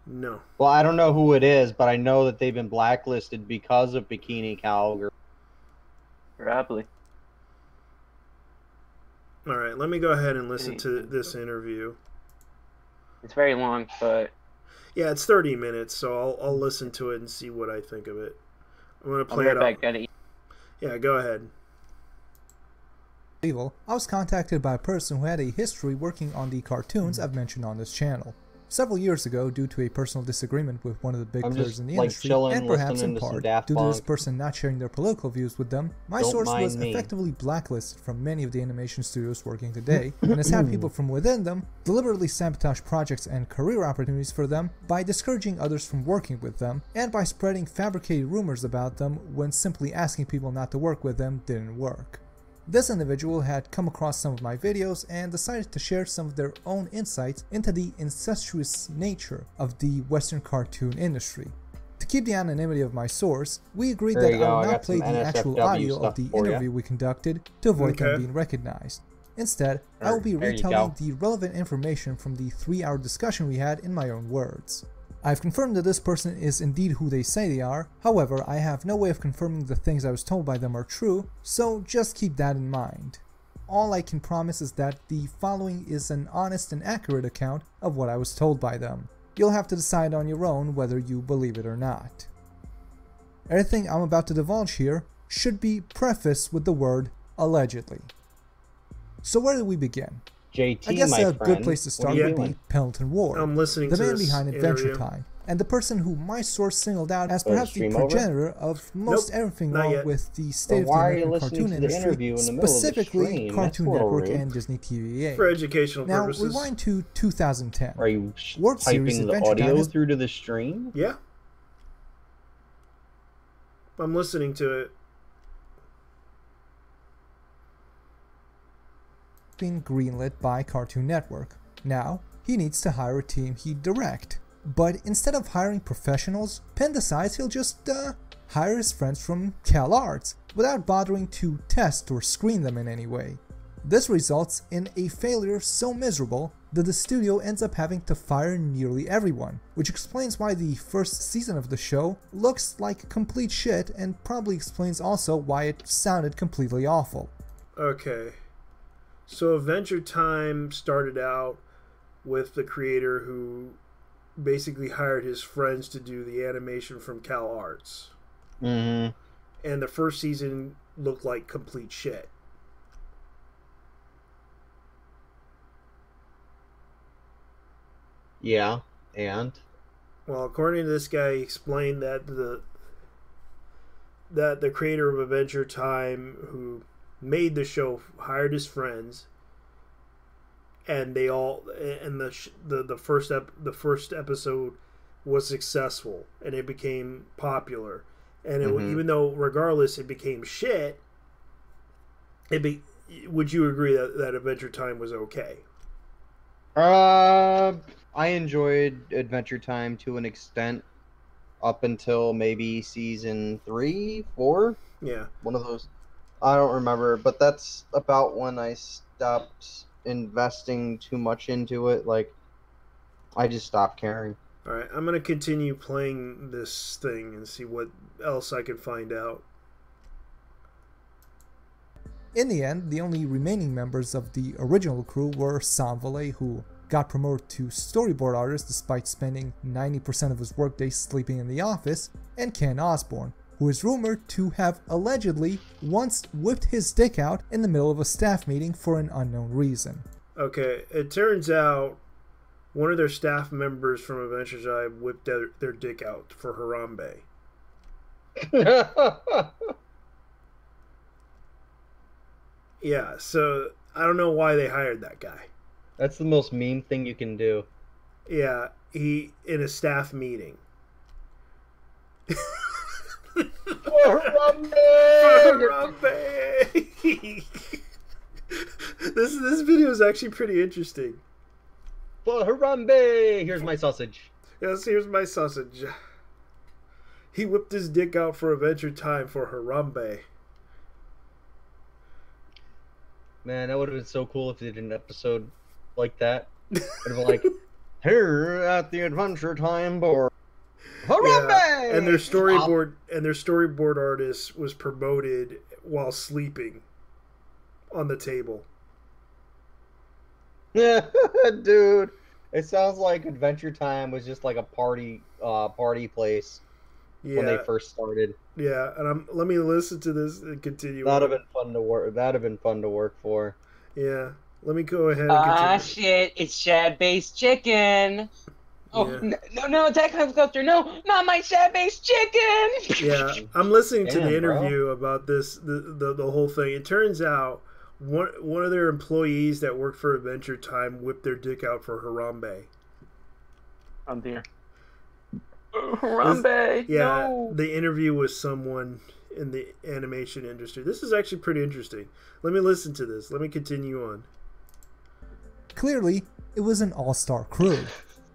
A: No.
B: Well, I don't know who it is, but I know that they've been blacklisted because of Bikini Cowgirl.
C: Probably.
A: All right. Let me go ahead and listen to this interview.
C: It's very long, but
A: Yeah, it's 30 minutes, so I'll listen to it and see what I think of it. I'm gonna
C: I'll
A: play
C: be
A: it.
C: right back. Gotta eat.
A: Yeah, go ahead.
D: I was contacted by a person who had a history working on the cartoons I've mentioned on this channel. Several years ago, due to a personal disagreement with one of the big
B: I'm
D: players
B: just,
D: in the
B: like,
D: industry,
B: chilling,
D: and perhaps
B: listening
D: in
B: to some
D: part
B: Daft
D: due to this
B: Punk.
D: person not sharing their political views with them, my
B: Don't
D: source was
B: mind me.
D: effectively blacklisted from many of the animation studios working today, and has had people from within them deliberately sabotage projects and career opportunities for them by discouraging others from working with them, and by spreading fabricated rumors about them when simply asking people not to work with them didn't work. This individual had come across some of my videos and decided to share some of their own insights into the incestuous nature of the Western cartoon industry. To keep the anonymity of my source, we agreed
B: There
D: that
B: you go,
D: I
B: I
D: will not
B: got
D: play
B: some
D: the actual
B: NSFW
D: audio of
B: stuff
D: the
B: for ya.
D: interview we conducted to avoid them
A: Okay.
D: being recognized. Instead, I will be
B: There you
D: retelling
B: go.
D: the relevant information from the 3-hour discussion we had in my own words. I've confirmed that this person is indeed who they say they are, however, I have no way of confirming the things I was told by them are true, so just keep that in mind. All I can promise is that the following is an honest and accurate account of what I was told by them. You'll have to decide on your own whether you believe it or not. Everything I'm about to divulge here should be prefaced with the word allegedly. So where do we begin?
B: JT,
D: I guess
B: my
D: a
B: friend,
D: good place to start
B: what are
D: would
B: you
D: be
B: doing?
D: Pendleton Ward,
A: I'm listening
D: the
A: to
D: man
A: this
D: behind Adventure
A: interview.
D: Time, and the person who my source singled out as
B: Oh, the
D: perhaps the
B: stream over?
D: progenitor of most
A: Nope,
D: everything
A: not
D: wrong
A: yet.
D: with the state of the
B: why are you
D: American
B: listening
D: cartoon
B: to the
D: industry,
B: interview in the middle of the
D: specifically
B: stream? That's
D: Cartoon
B: a little
D: Network
B: rude.
D: and Disney TVA.
A: For educational
D: Now,
A: purposes.
D: rewind to 2010.
B: Are you
D: World Series
B: typing the
D: Adventure Time
B: audio
D: has
B: through to the stream?
A: Yeah. I'm listening to it.
D: been greenlit by Cartoon Network. Now, he needs to hire a team he'd direct. But instead of hiring professionals, Penn decides he'll just hire his friends from CalArts without bothering to test or screen them in any way. This results in a failure so miserable that the studio ends up having to fire nearly everyone, which explains why the first season of the show looks like complete shit and probably explains also why it sounded completely awful.
A: Okay. So Adventure Time started out with the creator who basically hired his friends to do the animation from CalArts.
B: Mm-hmm.
A: And the first season looked like complete shit.
B: Yeah, and?
A: Well, according to this guy, he explained that the creator of Adventure Time, who made the show, hired his friends, and they all, and the first episode was successful, and it became popular, and it, even though regardless it became shit, would you agree that Adventure Time was okay?
B: I enjoyed Adventure Time to an extent up until maybe season 3, 4.
A: Yeah.
B: One of those. I don't remember, but that's about when I stopped investing too much into it. Like, I just stopped caring.
A: All right, I'm going to continue playing this thing and see what else I can find out.
D: In the end, the only remaining members of the original crew were Sam Valet, who got promoted to storyboard artist despite spending 90% of his workday sleeping in the office, and Ken Osborne, who is rumored to have allegedly once whipped his dick out in the middle of a staff meeting for an unknown reason.
A: Okay, it turns out one of their staff members from Adventure Time whipped their dick out for Harambe. Yeah, so I don't know why they hired that guy.
B: That's the most mean thing you can do.
A: Yeah, he in a staff meeting.
B: Harambe!
A: This video is actually pretty interesting.
B: For Harambe! Here's my sausage.
A: Yes, here's my sausage. He whipped his dick out for Adventure Time for Harambe.
B: Man, that would have been so cool if they did an episode like that. It would have been like, here at the Adventure Time board. Harambe!
A: Yeah, and their storyboard artist was promoted while sleeping on the table.
B: Dude, it sounds like Adventure Time was just like a party place when they first started.
A: Yeah, and let me listen to this and continue.
B: That'd have been fun to work. That'd have been fun to work for.
A: Yeah, let me go ahead and continue.
C: Ah, shit! It's shad-based chicken. Oh no! Attack helicopter! No, not my shad-based chicken.
A: Yeah, I'm listening to the
B: Damn,
A: interview about this, the whole thing. It turns out one of their employees that worked for Adventure Time whipped their dick out for Harambe.
C: Oh dear. Harambe.
A: Yeah,
C: No.
A: the interview with someone in the animation industry. This is actually pretty interesting. Let me listen to this. Let me continue on.
D: Clearly, it was an all-star crew.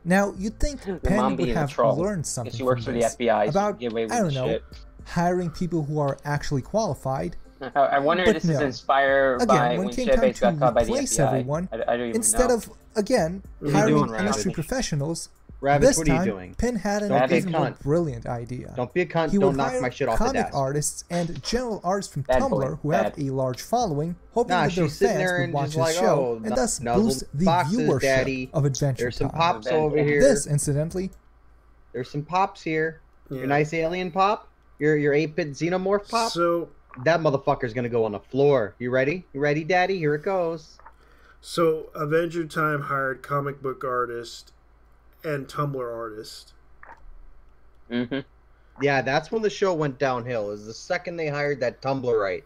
D: Now, you'd think Penn would have learned something
C: She works for
D: from
C: the
D: this
C: FBI.
D: about,
C: Get away with
D: I don't
C: the
D: know,
C: shit.
D: hiring people who are actually qualified.
C: I wonder if
D: But
C: this is
D: no.
C: inspired by
D: Again, when
C: when
D: it came time
C: Shad-based got
D: to
C: caught by the
D: replace
C: FBI.
D: everyone,
C: I don't even
D: instead
C: know.
D: of, again,
B: What are you
D: hiring
B: doing, Rabbit?
D: industry professionals,
B: Rabbits,
D: this
B: what are you
D: time,
B: doing?
D: Penn had an
B: Don't be a
D: even more
B: cunt.
D: brilliant idea.
B: Don't be a cunt.
D: He
B: Don't
D: would
B: knock
D: hire
B: my shit off the
D: comic
B: desk.
D: artists and general artists from
C: Bad
D: Tumblr
C: boy,
D: who have
C: bad.
D: a large following, hoping
B: Nah,
D: that their
B: she's sitting
D: fans
B: there
D: would
B: and
D: watch
B: just
D: his
B: like,
D: show
B: oh,
D: and thus
B: nuzzle
D: boost the
B: boxes,
D: viewership
B: Daddy.
D: of Adventure
B: There's some
D: Time.
B: pops
C: Bad
B: over
C: boy.
B: here.
D: This, incidentally,
B: There's some pops here.
A: Yeah.
B: Your nice alien pop. Your 8-bit xenomorph pop.
A: So
B: That motherfucker's gonna go on the floor. You ready? You ready, Daddy? Here it goes.
A: So Avenger Time hired comic book artist and Tumblr artist.
C: Mm-hmm.
B: Yeah, that's when the show went downhill. Is the second they hired that Tumblrite.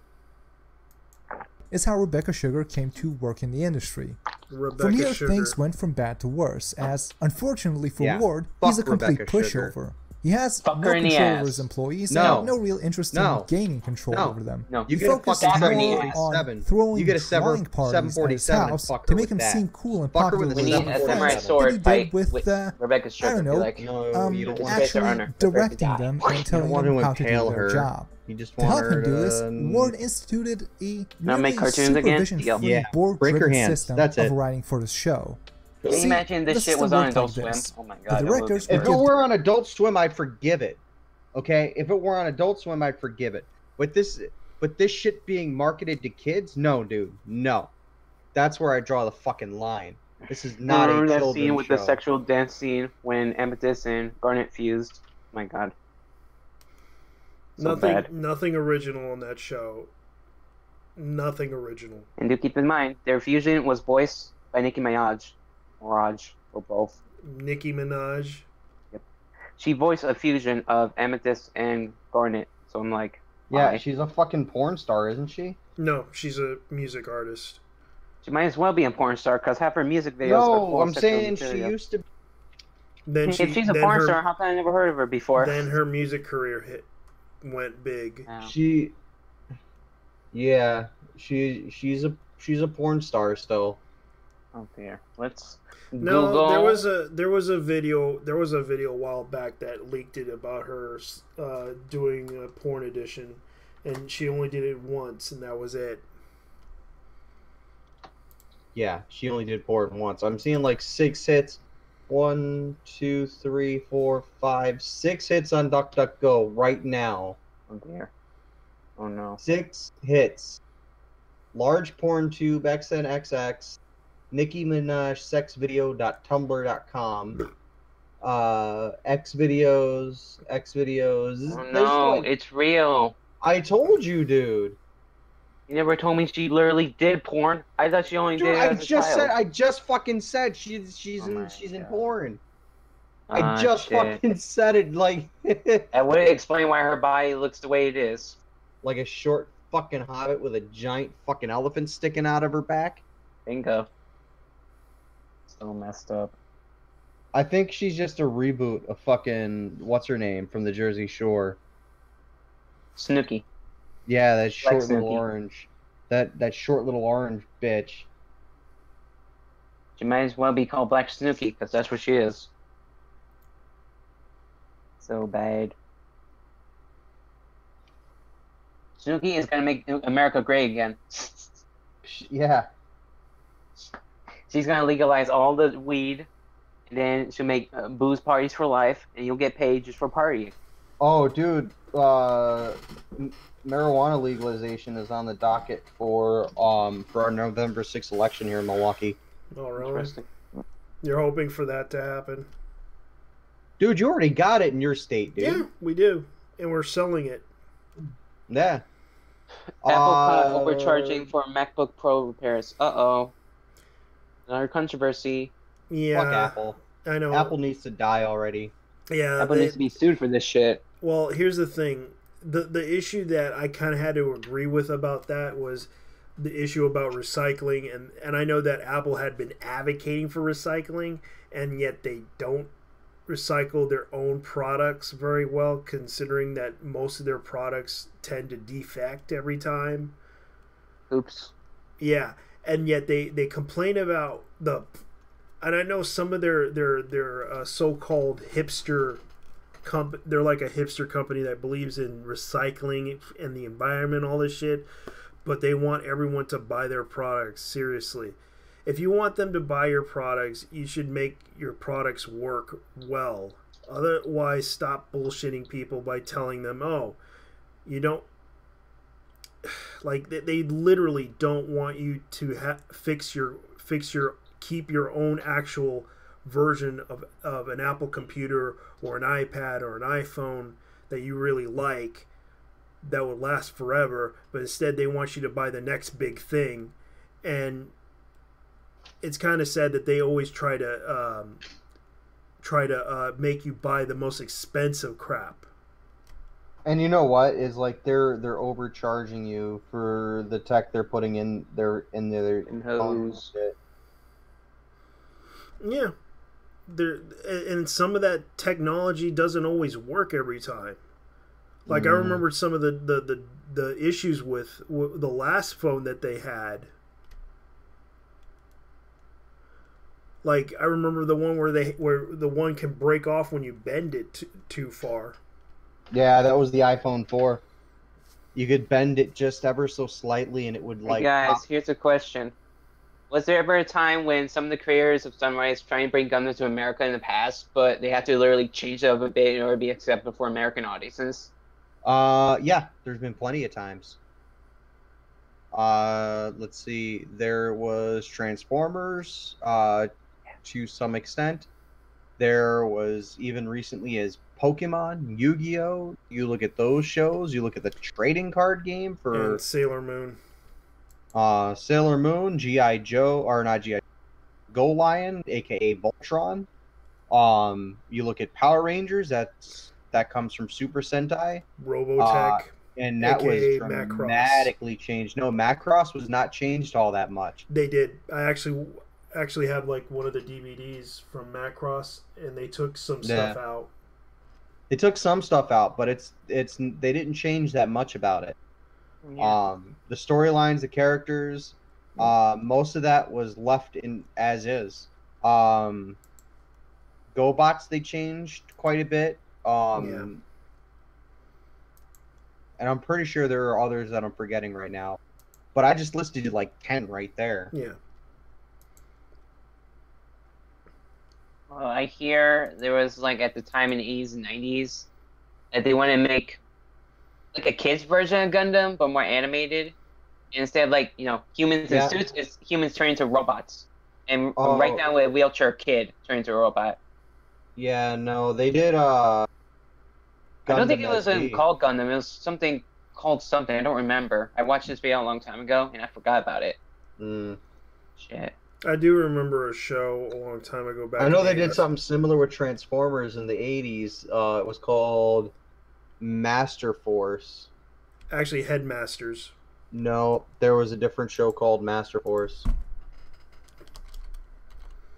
D: Is how Rebecca Sugar came to work in the industry.
A: Rebecca
D: From here,
A: Sugar.
D: things went from bad to worse, as, unfortunately for
B: Yeah,
D: Ward,
B: fuck
D: he's a complete
B: Rebecca Sugar.
D: pushover. He has
C: Fuck
D: no
C: her in the
D: control
C: ass.
D: over his employees
B: No.
D: and no real interest
B: No.
D: in gaining control
B: No.
D: over them.
C: No.
B: You
D: He
B: get a
D: focused
B: fucking
C: Fuck her in the
D: more
C: ass.
D: on
B: 747.
D: throwing
B: You get a
D: flying parties at his
B: 747 and
D: house
B: fuck
D: to
B: her
D: make
B: with
D: him
B: that.
D: seem cool and
B: Fuck her
D: popular
B: with
C: We
B: a
C: need a
B: 747.
C: samurai
B: That he
C: sword
D: did
C: fight
D: with,
C: with Rebecca Sugar.
D: I don't know,
C: Like,
B: No, you don't want
C: Disgrace her
D: actually
C: honor. Prepare to
D: directing
C: die.
D: them
B: You
D: and
B: don't
D: telling
B: want
D: them
B: to
D: how to do
B: impale
D: their
B: her.
D: job.
B: You just
D: To
B: want
D: help
B: her
D: him do this,
B: to...
D: Ward instituted a
C: Now make
D: really
C: cartoons again?
D: supervision-free
B: Yeah.
D: board-driven
B: Break her hands.
D: system
B: That's
D: of
B: it.
D: writing for the show.
C: Can you
D: See,
C: imagine
D: the
C: this shit was
D: system
C: on
D: worked
C: Adult
D: like
C: Swim?
D: this.
C: Oh my
D: The
C: god. that
D: directors
C: would
B: If
C: be
B: it
D: were
B: were on Adult Swim, I'd forgive it. Okay? If it were on Adult Swim, I'd forgive it. But this shit being marketed to kids? No, dude. No. That's where I draw the fucking line. This is not a
C: Remember that
B: children's
C: scene with
B: show.
C: the sexual dance scene when Amethyst and Garnet fused? My god. So bad.
A: Nothing original on that show. Nothing original.
C: And do keep in mind, their fusion was voiced by Nicki Minaj. Or Raj, or both.
A: Nicki Minaj.
C: She voiced a fusion of Amethyst and Garnet. So I'm like,
B: Yeah,
C: why?
B: she's a fucking porn star, isn't she?
A: No, she's a music artist.
C: She might as well be a porn star because half her music videos are full
B: No,
C: of
B: I'm
C: sexual
B: saying
C: material.
B: she used to...
A: Then
C: If she's a
A: then
C: porn
A: her,
C: star, how come I never heard of her before?
A: Then her music career went big.
C: Yeah.
B: Yeah, she's a porn star still.
C: Oh dear. Let's
A: No,
C: Google.
A: there was a video a while back that leaked it about her doing a porn edition, and she only did it once, and that was it.
B: Yeah, she only did porn once. I'm seeing like 6 hits. 1, 2, 3, 4, 5, 6 hits on DuckDuckGo right now.
C: Oh dear. Oh no.
B: 6 hits. Large porn tube XNXX. Nicki Minaj sexvideo.tumblr.com. Xvideos.
C: Oh no, it's real.
B: I told you, dude.
C: You never told me she literally did porn. I thought she only
B: Dude,
C: did it as a child.
B: I just fucking said she's
C: Oh my
B: in
C: God.
B: porn. I
C: Ah,
B: just
C: shit.
B: fucking said it like
C: That would explain why her body looks the way it is.
B: like a short fucking hobbit with a giant fucking elephant sticking out of her back.
C: Bingo. So messed up.
B: I think she's just a reboot of fucking what's her name from the Jersey Shore.
C: Snooki.
B: Yeah, that short little
C: Snooki.
B: orange. That short little orange bitch.
C: She might as well be called Black Snooki because that's what she is. So bad. Snooki is gonna make America great again.
B: Yeah.
C: She's gonna legalize all the weed, and then she'll make booze parties for life, and you'll get paid just for partying.
B: Oh, dude. Marijuana legalization is on the docket for our November 6th election here in Milwaukee.
A: Oh, really?
C: Interesting.
A: You're hoping for that to happen?
B: Dude, you already got it in your state, dude.
A: Yeah, we do, and we're selling it.
B: Yeah.
C: Apple caught overcharging for MacBook Pro repairs. Uh-oh. Another controversy.
A: Yeah,
B: Fuck Apple.
A: I know.
B: Apple needs to die already.
A: Yeah,
C: Apple needs to be sued for this shit.
A: Well, here's the thing. The issue that I kind of had to agree with about that was the issue about recycling. And I know that Apple had been advocating for recycling, and yet they don't recycle their own products very well, considering that most of their products tend to defect every time.
C: Oops.
A: Yeah, and yet they complain about and I know some of their so-called hipster they're like a hipster company that believes in recycling and the environment, all this shit, but they want everyone to buy their products seriously. If you want them to buy your products, you should make your products work well. Otherwise, stop bullshitting people by telling them, oh, you don't, like, they literally don't want you to keep your own actual version of an Apple computer or an iPad or an iPhone that you really like that would last forever, but instead they want you to buy the next big thing. And it's kind of sad that they always try to make you buy the most expensive crap.
B: And you know what is like they're overcharging you for the tech they're putting in their
C: hose.
B: shit.
A: Yeah, and some of that technology doesn't always work every time. Like I remember some of the issues with the last phone that they had. Like I remember the one where the one can break off when you bend it too far.
B: Yeah, that was the iPhone 4. You could bend it just ever so slightly, and it would like.
C: Hey guys, here's a question: was there ever a time when some of the creators of Sunrise trying to bring Gundam to America in the past, but they have to literally change it up a bit in order to be acceptable for American audiences?
B: Yeah, there's been plenty of times. Let's see. There was Transformers, to some extent. There was even recently as Pokemon, Yu-Gi-Oh! You look at those shows. You look at the trading card game for
A: And Sailor Moon.
B: Sailor Moon, G.I. Joe, or not G.I. Go Lion, aka Voltron. You look at Power Rangers. That comes from Super Sentai.
A: Robotech.
B: And that was
A: AKA
B: dramatically changed. No, Macross was not changed all that much.
A: They did. I actually have like one of the DVDs from Macross, and they took some stuff out.
B: They took some stuff out, but it's they didn't change that much about it.
C: Yeah.
B: The storylines, the characters, most of that was left in as is. GoBots they changed quite a bit. And I'm pretty sure there are others that I'm forgetting right now. But I just listed like 10 right there.
A: Yeah.
C: Well, I hear there was like at the time in the 80s and 90s that they want to make like a kids version of Gundam, but more animated. Instead of like, humans in suits, it's humans turning into robots. And right now a wheelchair kid turning into a robot.
B: Yeah, no, they did
C: I don't think
B: Gundam
C: it was
B: SD.
C: called Gundam. It was something called something. I don't remember. I watched this video a long time ago, and I forgot about it. Shit.
A: I do remember a show a long time ago back.
B: I know they did something similar with Transformers in the 80s. It was called Master Force.
A: Actually, Headmasters.
B: No, there was a different show called Master Force.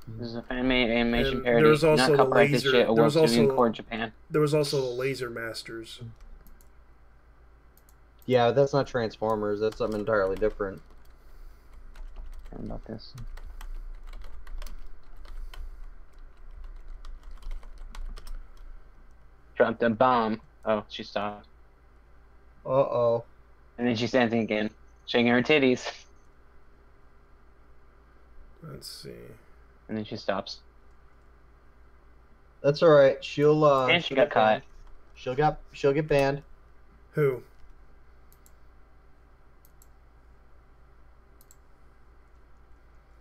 C: This is a fan-made animation
A: And
C: parody.
A: there was also
C: not
A: the
C: copyrighted
A: laser.
C: shit.
A: There
C: World
A: was also
C: Studio Court, Japan.
A: There was also the Laser Masters.
B: Yeah, that's not Transformers. That's something entirely different.
C: How about this? Dropped a bomb. Oh, she stopped.
B: Uh-oh.
C: And then she's dancing again, shaking her titties.
A: Let's see.
C: And then she stops.
B: That's all right. She'll
C: And she got caught.
B: She'll get banned.
A: Who?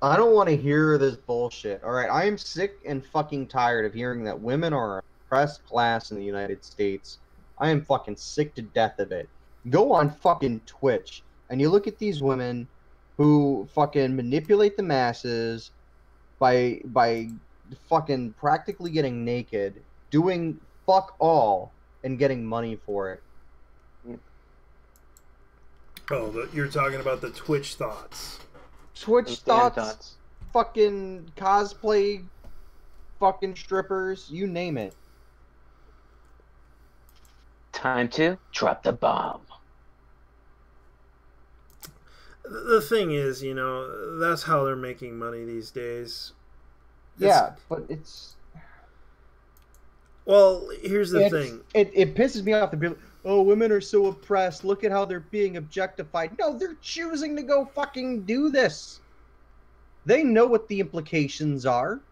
B: I don't want to hear this bullshit. All right, I am sick and fucking tired of hearing that women are an oppressed class in the United States. I am fucking sick to death of it. Go on fucking Twitch and you look at these women who fucking manipulate the masses by fucking practically getting naked, doing fuck all, and getting money for it.
A: Oh, you're talking about the Twitch thoughts.
B: Twitch thoughts, fucking cosplay, fucking strippers, you name it.
C: Time to drop the bomb.
A: The thing is, that's how they're making money these days.
B: Yeah, but it's...
A: Well, here's the thing.
B: It pisses me off to be like, oh, women are so oppressed. Look at how they're being objectified. No, they're choosing to go fucking do this. They know what the implications are.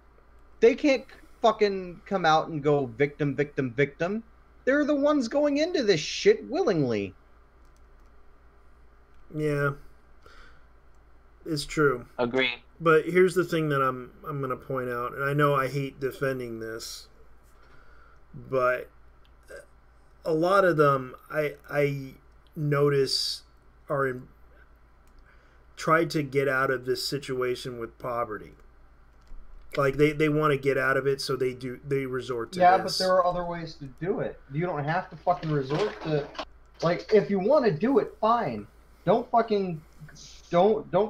B: They can't fucking come out and go victim, victim, victim. They're the ones going into this shit willingly.
A: Yeah. It's true.
C: Agree.
A: But here's the thing that I'm going to point out, and I know I hate defending this, but a lot of them I notice are tried to get out of this situation with poverty. Like they want to get out of it, so they resort to
B: Yeah,
A: this.
B: but there are other ways to do it. You don't have to fucking resort to, like, if you want to do it, fine. Don't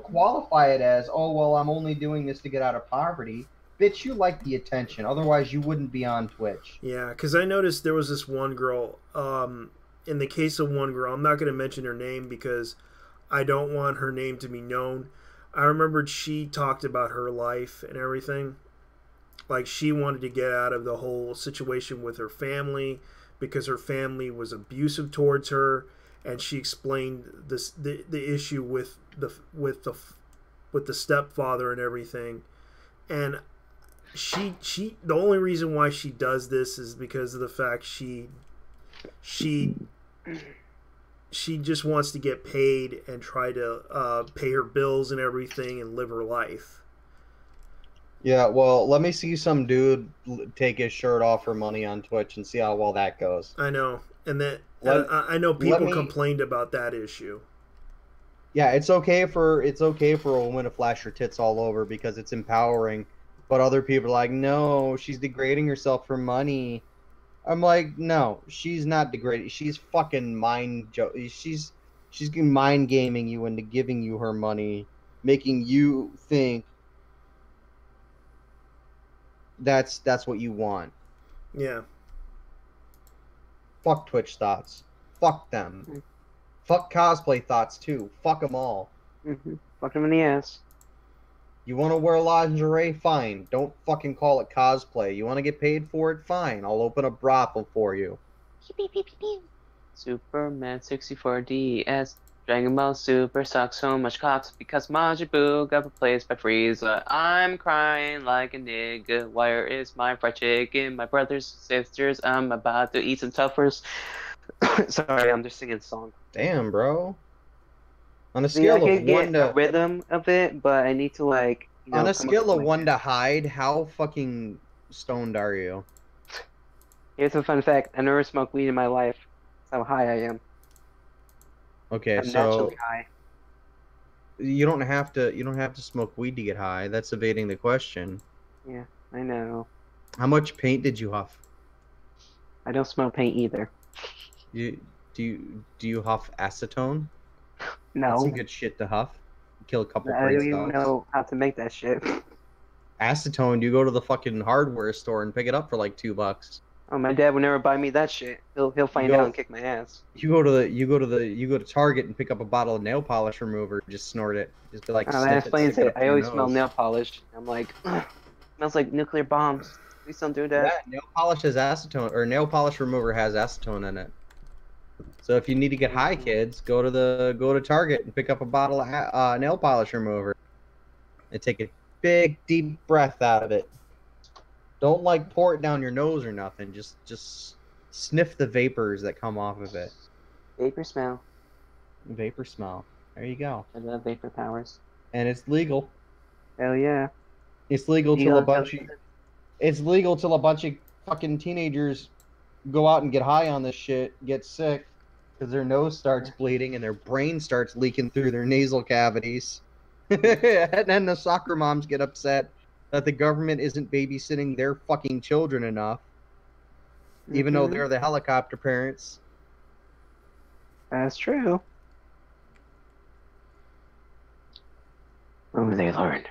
B: qualify it as, oh well, I'm only doing this to get out of poverty. Bitch, you like the attention. Otherwise, you wouldn't be on Twitch.
A: Yeah, because I noticed there was this one girl. In the case of one girl, I'm not going to mention her name because I don't want her name to be known. I remembered she talked about her life and everything. Like, she wanted to get out of the whole situation with her family because her family was abusive towards her, and she explained the issue with the stepfather and everything. And she the only reason why she does this is because of the fact she just wants to get paid and try to pay her bills and everything and live her life.
B: Yeah, well, let me see some dude take his shirt off for money on Twitch and see how well that goes.
A: I know, and that I know people complained about that issue.
B: Yeah, it's okay for a woman to flash her tits all over because it's empowering, but other people are like, no, she's degrading herself for money. I'm like, no, she's not degrading. She's fucking she's mind gaming you into giving you her money, making you think that's what you want.
A: Yeah.
B: Fuck Twitch thoughts. Fuck them.
C: Mm-hmm.
B: Fuck cosplay thoughts too. Fuck them all.
C: Mm-hmm. Fuck them in the ass.
B: You want to wear lingerie? Fine. Don't fucking call it cosplay. You want to get paid for it? Fine. I'll open a brothel for you.
C: Superman 64 DS. Dragon Ball Super sucks so much cocks because Majin Buu got replaced by Frieza. I'm crying like a nigga. Where is my fried chicken? My brothers, sisters, I'm about to eat some Tuffers. Sorry, I'm just singing a song.
B: Damn, bro. On a scale of one to
C: rhythm of it, but I need to like.
B: On a scale of 1 to hide, how fucking stoned are you?
C: Here's a fun fact: I never smoked weed in my life. That's how high I am.
B: Okay,
C: I'm
B: so
C: naturally high.
B: you don't have to smoke weed to get high. That's evading the question.
C: Yeah, I know.
B: How much paint did you huff?
C: I don't smell paint either.
B: Do you huff acetone?
C: No.
B: That's some good shit to huff. Kill a couple
C: I
B: brain
C: don't even
B: cells.
C: know how to make that shit.
B: Acetone, you go to the fucking hardware store and pick it up for like $2.
C: Oh, my dad would never buy me that shit. He'll find out and kick my ass.
B: You go to Target and pick up a bottle of nail polish remover. Just snort it. Just be like.
C: Oh, that explains it. I always smell nail polish. I'm like, smells like nuclear bombs. Please don't do that.
B: Yeah, nail polish has acetone, or nail polish remover has acetone in it. So if you need to get high, kids, go to Target and pick up a bottle of nail polish remover, and take a big deep breath out of it. Don't like pour it down your nose or nothing. Just sniff the vapors that come off of it.
C: Vapor smell.
B: Vapor smell. There you go.
C: I love vapor powers.
B: And it's legal.
C: Hell yeah.
B: It's legal till a bunch of. It's legal till a bunch of fucking teenagers go out and get high on this shit, get sick, because their nose starts bleeding and their brain starts leaking through their nasal cavities. And then the soccer moms get upset that the government isn't babysitting their fucking children enough, even though they're the helicopter parents.
C: That's true. When will they learn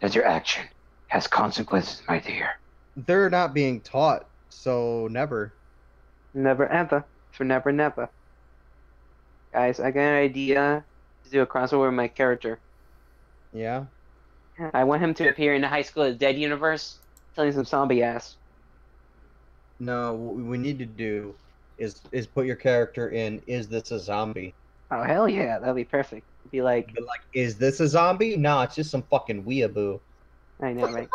C: that your action has consequences, my dear?
B: They're not being taught, so never.
C: Never ever. For never never. Guys, I got an idea to do a crossover with my character.
B: Yeah?
C: I want him to appear in the High School of the Dead universe, telling some zombie ass.
B: No, what we need to do is put your character in, is this a zombie?
C: Oh, hell yeah, that'd be perfect. It'd be like,
B: is this a zombie? Nah, it's just some fucking weeaboo.
C: I know, right?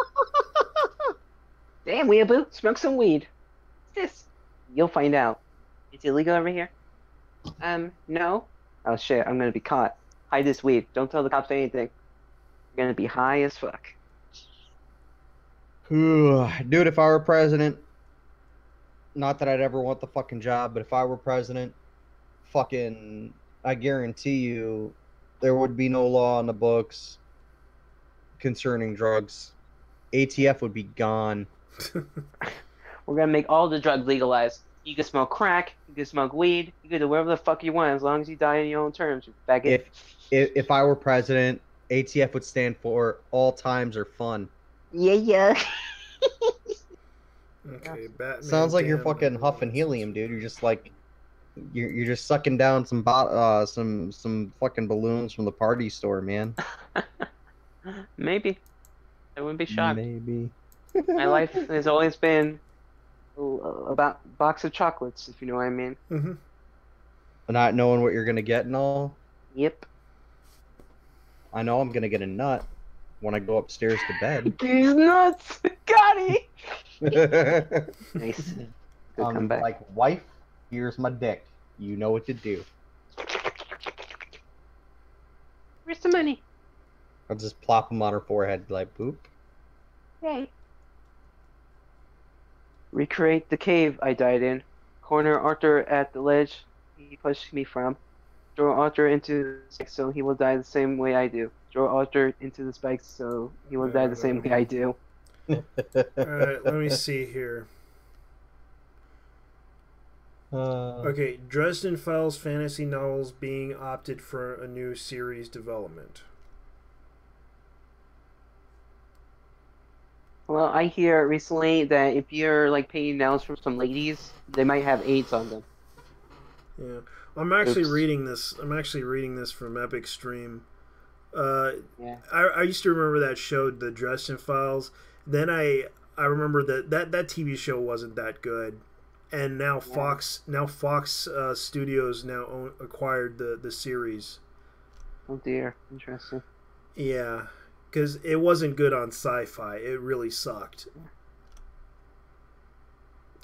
C: Damn, weeaboo, smoke some weed. What's this? You'll find out. It's illegal over here? No. Oh shit, I'm gonna be caught. Hide this weed. Don't tell the cops anything. You're gonna be high as fuck.
B: Dude, if I were president, not that I'd ever want the fucking job, but if I were president, fucking, I guarantee you, there would be no law in the books concerning drugs. ATF would be gone.
C: We're gonna make all the drugs legalized. You can smoke crack, you can smoke weed, you can do whatever the fuck you want as long as you die on your own terms, you faggot.
B: If I were president, ATF would stand for all times are fun.
C: Yeah.
A: Okay, Batman.
B: Sounds like you're
A: damn
B: fucking huffing
A: everyone's-
B: helium, dude. You're just like you're just sucking down some some fucking balloons from the party store, man.
C: Maybe. I wouldn't be shocked.
B: Maybe.
C: My life has always been about a box of chocolates, if you know what I mean.
A: Mhm.
B: Not knowing what you're gonna get and all.
C: Yep.
B: I know I'm gonna get a nut when I go upstairs to bed.
C: These nuts! Got it! Nice. Good comeback.
B: Like, wife, here's my dick. You know what to do.
C: Where's the money?
B: I'll just plop them on her forehead, like, boop.
C: Hey. Recreate the cave I died in. Corner Arthur at the ledge he pushed me from. Throw Arthur into the spikes so he will die the same way I do. Throw Arthur into the spikes so he will die the same way I do.
A: Alright, let me see here. Okay, Dresden Files fantasy novels being opted for a new series development.
C: Well, I hear recently that if you're like paying nails from some ladies, they might have AIDS on them.
A: Yeah, I'm actually
C: Oops.
A: reading this. I'm actually reading this from Epic Stream.
C: Yeah.
A: I used to remember that show, The Dresden Files. Then I remember that TV show wasn't that good, and now Fox Studios now acquired the series.
C: Oh dear, interesting.
A: Yeah, because it wasn't good on Sci-Fi. It really sucked.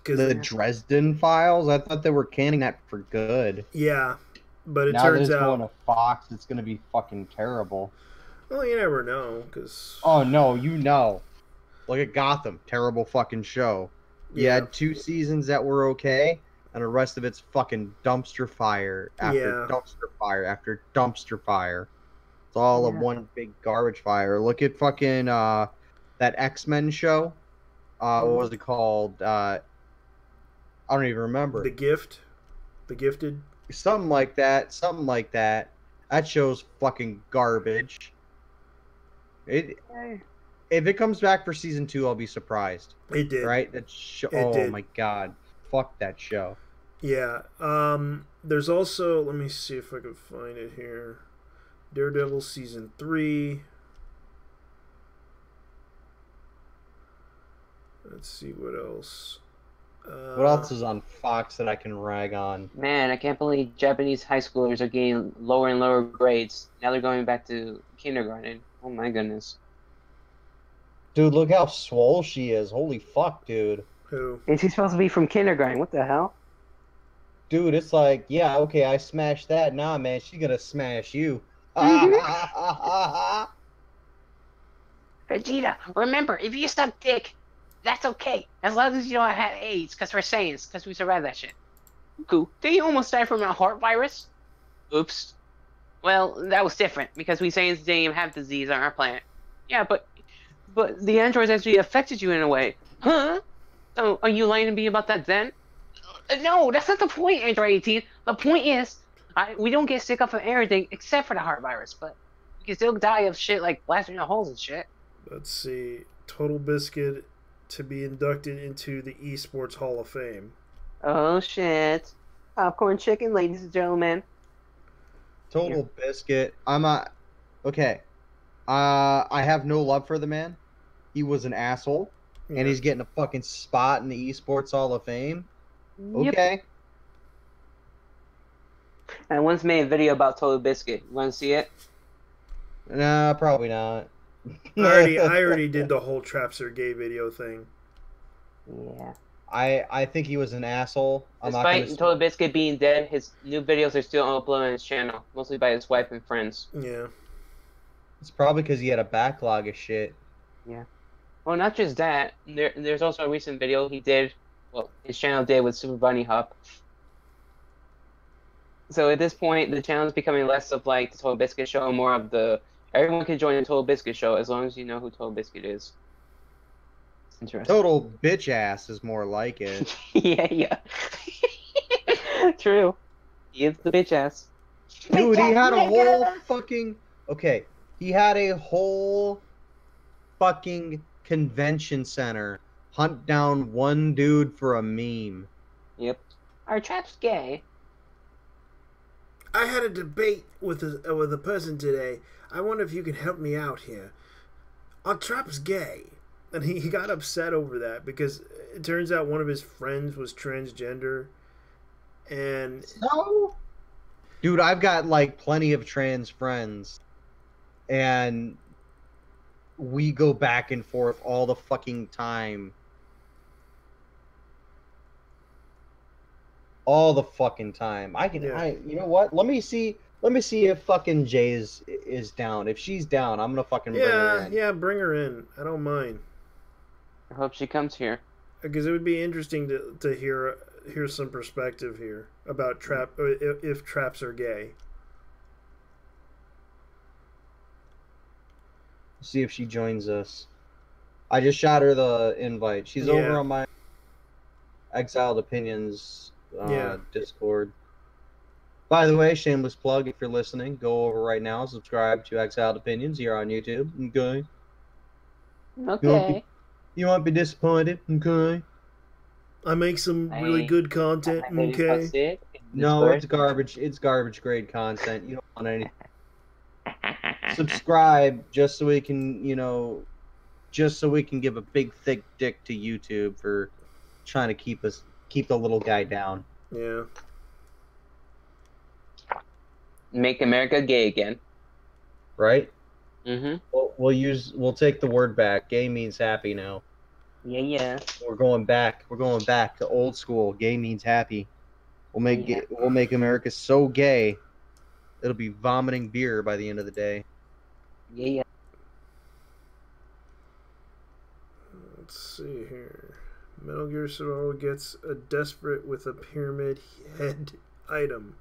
B: The Dresden Files? I thought they were canning that for good.
A: Yeah, but it
B: now that
A: turns
B: it's
A: out.
B: going to Fox, it's going to be fucking terrible.
A: Well, you never know, because.
B: Oh, no, you know. Look at Gotham. Terrible fucking show. You had 2 seasons that were okay, and the rest of it's fucking dumpster fire after dumpster fire after dumpster fire. It's all of one big garbage fire. Look at fucking that X-Men show. What was it called? I don't even remember.
A: The Gift? The Gifted?
B: Something like that. Something like that. That show's fucking garbage. If it comes back for season 2, I'll be surprised.
A: It did.
B: Right? Oh my god. Fuck that show.
A: Yeah. There's also, let me see if I can find it here. Daredevil season 3. Let's see what else.
B: What else is on Fox that I can rag on?
C: Man, I can't believe Japanese high schoolers are getting lower and lower grades. Now they're going back to kindergarten. Oh my goodness.
B: Dude, look how swole she is. Holy fuck, dude.
A: Who?
C: Is she supposed to be from kindergarten? What the hell?
B: Dude, it's like, yeah, okay, I smashed that. Nah, man, she's gonna smash you.
C: Vegeta, remember, if you suck dick, that's okay. As long as you don't have AIDS, because we're Saiyans, because we survived that shit. Goku, did you almost die from a heart virus? Oops. Well, that was different, because we Saiyans didn't even have disease on our planet. Yeah, but the androids actually affected you in a way. Huh? So, are you lying to me about that then? No, that's not the point, Android 18. The point is, we don't get sick of everything except for the heart virus, but we can still die of shit like blasting our holes and shit.
A: Let's see. Total Biscuit to be inducted into the Esports Hall of Fame.
C: Oh shit. Popcorn chicken, ladies and gentlemen.
B: Total Biscuit. Okay. I have no love for the man. He was an asshole.
A: Yeah.
B: And he's getting a fucking spot in the Esports Hall of Fame.
C: Yep.
B: Okay.
C: I once made a video about Total Biscuit. You want to see it?
B: Nah, probably not.
A: I already did the whole Traps Are Gay video thing.
C: Yeah.
B: I think he was an asshole.
C: Despite Total Biscuit being dead, his new videos are still uploaded on his channel, mostly by his wife and friends.
A: Yeah.
B: It's probably because he had a backlog of shit.
C: Yeah. Well, not just that. There's also a recent video he did. Well, his channel did with Super Bunny Hop. So at this point, the channel is becoming less of like the Total Biscuit show and more of the everyone can join the Total Biscuit show as long as you know who Total Biscuit is. Interesting.
B: Total bitch ass is more like it.
C: Yeah. True. He is the bitch ass.
B: Dude, he had a whole
C: Nigga!
B: fucking... Okay, he had a whole fucking convention center hunt down one dude for a meme.
C: Yep. Our trap's gay.
A: I had a debate with a person today. I wonder if you can help me out here. Our trap's gay. And he got upset over that because it turns out one of his friends was transgender. And
B: No? Dude, I've got like plenty of trans friends. And we go back and forth all the fucking time. All the fucking time. You know what? Let me see if fucking Jay is down. If she's down, I'm gonna fucking bring her in.
A: Yeah, bring her in. I don't mind.
C: I hope she comes here.
A: Because it would be interesting to hear some perspective here about if traps are gay.
B: See if she joins us. I just shot her the invite. She's over on my Exiled Opinions Discord. By the way, shameless plug, if you're listening, go over right now, subscribe to Exiled Opinions here on YouTube. Okay.
C: Okay.
B: You won't be disappointed. Okay.
A: I make some really good content. Okay.
B: No, it's garbage. It's garbage grade content. You don't want anything. Subscribe just so we can, give a big thick dick to YouTube for trying to keep the little guy down.
A: Yeah.
C: Make America gay again.
B: Right?
C: Mm-hmm.
B: We'll take the word back. Gay means happy now.
C: Yeah.
B: We're going back to old school. Gay means happy. We'll make America so gay it'll be vomiting beer by the end of the day.
C: Yeah.
A: Let's see here. Metal Gear Solid gets a desperate with a pyramid head item.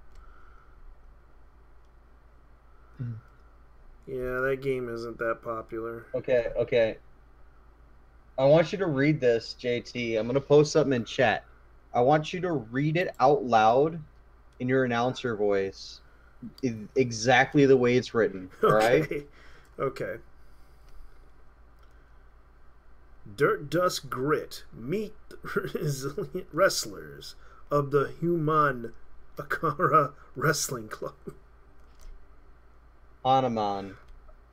A: Yeah, that game isn't that popular.
B: Okay. I want you to read this, JT. I'm going to post something in chat. I want you to read it out loud in your announcer voice. Exactly the way it's written. All right?
A: Okay. Dirt, Dust, Grit. Meet the resilient wrestlers of the Human Akara Wrestling Club.
B: Hanuman.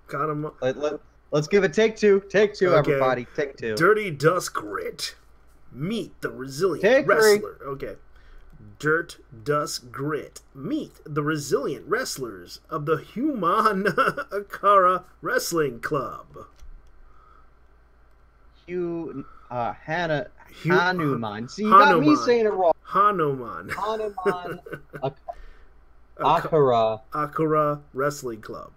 A: Kanama.
B: Let's give it take two. Take two,
A: Okay.
B: everybody. Take two.
A: Dirty Dust Grit. Meet the resilient wrestler. Okay. Dirt, Dust, Grit. Meet the resilient wrestlers of the Human Akara Wrestling Club.
B: Hanuman. See, you got me saying it wrong.
A: Hanuman. Akara Wrestling Club.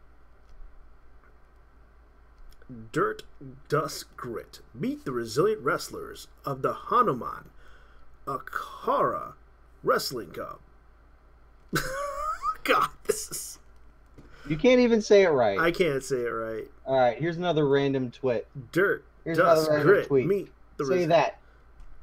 A: Dirt, Dust, Grit. Meet the resilient wrestlers of the Hanuman Akara Wrestling Club. God, this is...
B: You can't even say it right.
A: I can't say it right.
B: All right, here's another random twit.
A: Dirt,
B: Here's
A: Dust,
B: another
A: Grit.
B: tweet.
A: Meet the
B: Say that.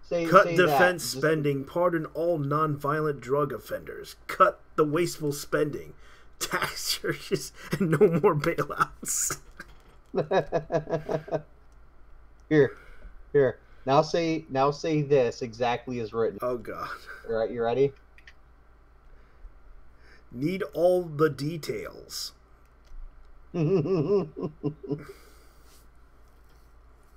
A: Cut
B: say
A: defense
B: that.
A: spending. Pardon all non-violent drug offenders. Cut the wasteful spending. Tax churches and no more bailouts.
B: Here. Now say this exactly as written.
A: Oh God.
B: All right, you ready?
A: Need all the details.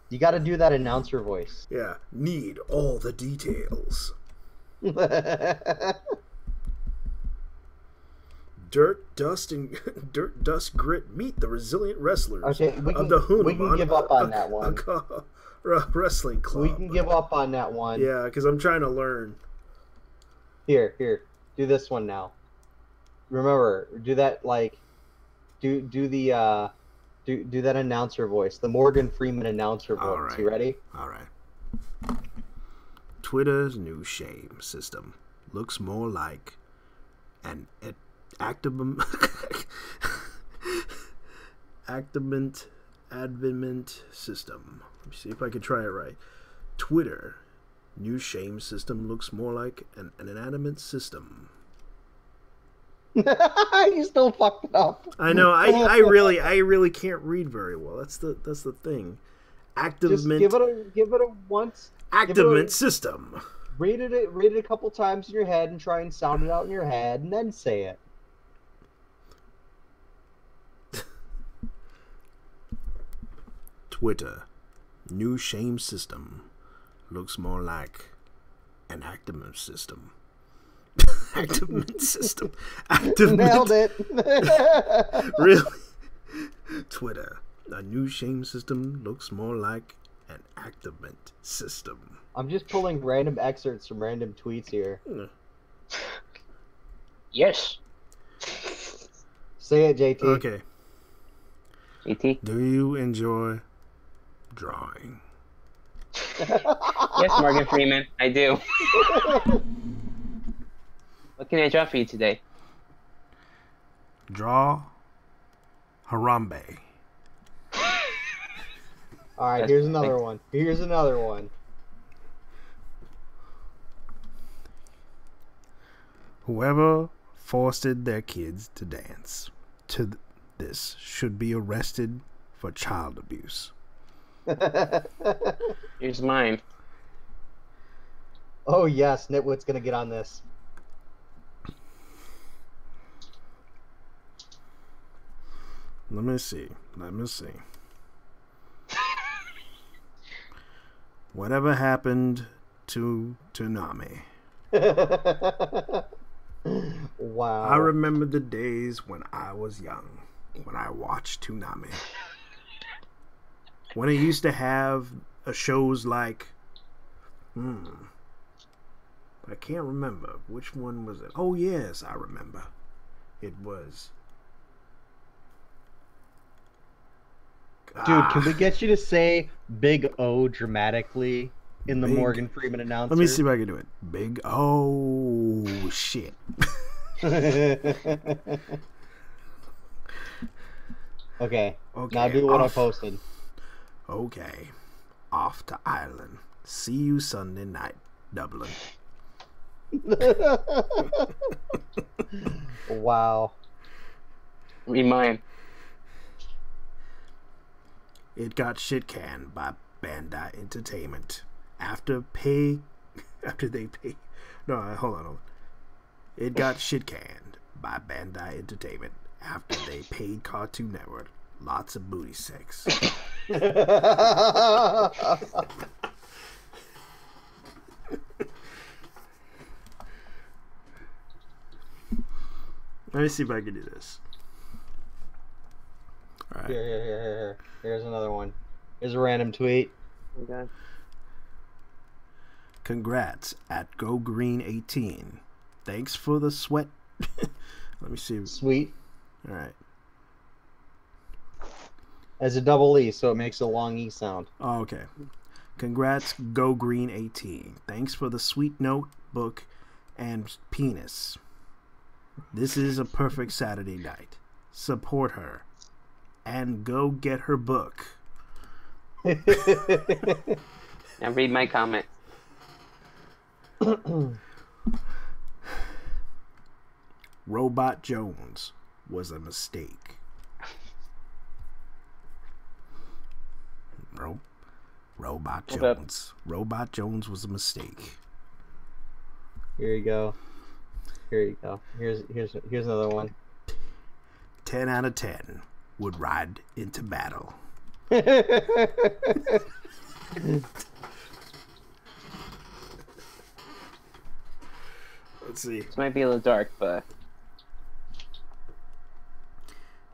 B: You got to do that announcer voice.
A: Yeah. Need all the details. Dirt, Dust, Grit. Meet the resilient wrestlers of the Hunuman.
B: We can give up on that one.
A: Wrestling Club.
B: We can give up on that one.
A: Yeah, because I'm trying to learn.
B: Here. Do this one now. Remember, do that do that announcer voice, the Morgan Freeman announcer voice.
A: Right.
B: You ready?
A: All right. Twitter's new shame system looks more like an advent system. Let me see if I can try it right. Twitter. New shame system looks more like an inanimate system.
B: You still fucked it up.
A: I know. I really can't read very well. That's the thing.
B: Just give it a once.
A: Activement system.
B: Read it a couple times in your head and try and sound it out in your head and then say it.
A: Twitter. New shame system looks more like an activement system. Activement system. Activement.
B: Nailed it.
A: Really? Twitter. A new shame system looks more like an activement system.
B: I'm just pulling random excerpts from random tweets here.
C: Yes.
B: Say it, JT.
A: Okay.
C: JT?
A: Do you enjoy drawing?
C: Yes, Morgan Freeman, I do. What can I draw for you today?
A: Draw Harambe.
B: All right, here's another one. Here's another one.
A: Whoever forced their kids to dance to this should be arrested for child abuse.
C: Here's mine.
B: Oh yes, Nitwit's gonna get on this.
A: Let me see. Whatever happened to Toonami?
B: Wow.
A: I remember the days when I was young, when I watched Toonami. When it used to have shows like, I can't remember. Which one was it? Oh, yes, I remember. It was...
B: Dude, can we get you to say Big O dramatically in the Morgan Freeman announcer?
A: Let me see if I can do it. Big O shit.
B: Okay, now do what I posted.
A: Okay. Off to Ireland. See you Sunday night, Dublin.
B: Wow.
C: Read mine.
A: It got shit canned by Bandai Entertainment after they pay. No, hold on. It got shit canned by Bandai Entertainment after they paid Cartoon Network lots of booty sex. Let me see if I can do this. All right.
B: Here. Here's another one. Here's a random tweet.
C: Okay.
A: Congrats at Go Green 18. Thanks for the sweat. Let me see.
B: Sweet.
A: All right.
B: As a double E, so it makes a long E sound.
A: Oh, okay. Congrats, Go Green 18. Thanks for the sweet notebook and penis. This is a perfect Saturday night. Support her. And go get her book.
C: Now read my comment.
A: Robot Jones was a mistake. Robot Jones. Robot Jones was a mistake.
B: Here you go. Here's another one.
A: 10 out of 10 would ride into battle. Let's see.
C: This might be a little dark, but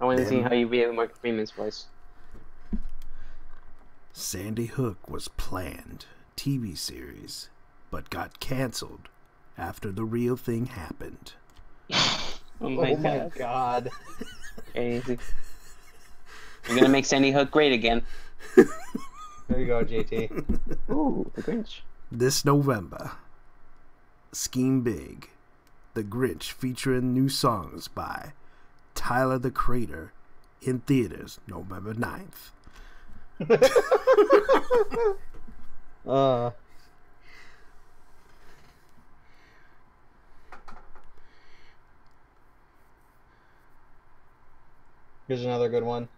C: I want to see how you read Morgan Freeman's voice.
A: Sandy Hook was planned TV series, but got canceled after the real thing happened.
C: Oh my
B: god.
C: Crazy. You're gonna make Sandy Hook great again.
B: There you go, JT.
C: Ooh, the Grinch.
A: This November, Scheme Big, The Grinch, featuring new songs by Tyler the Creator, in theaters November 9th.
B: Uh, Here's another good one.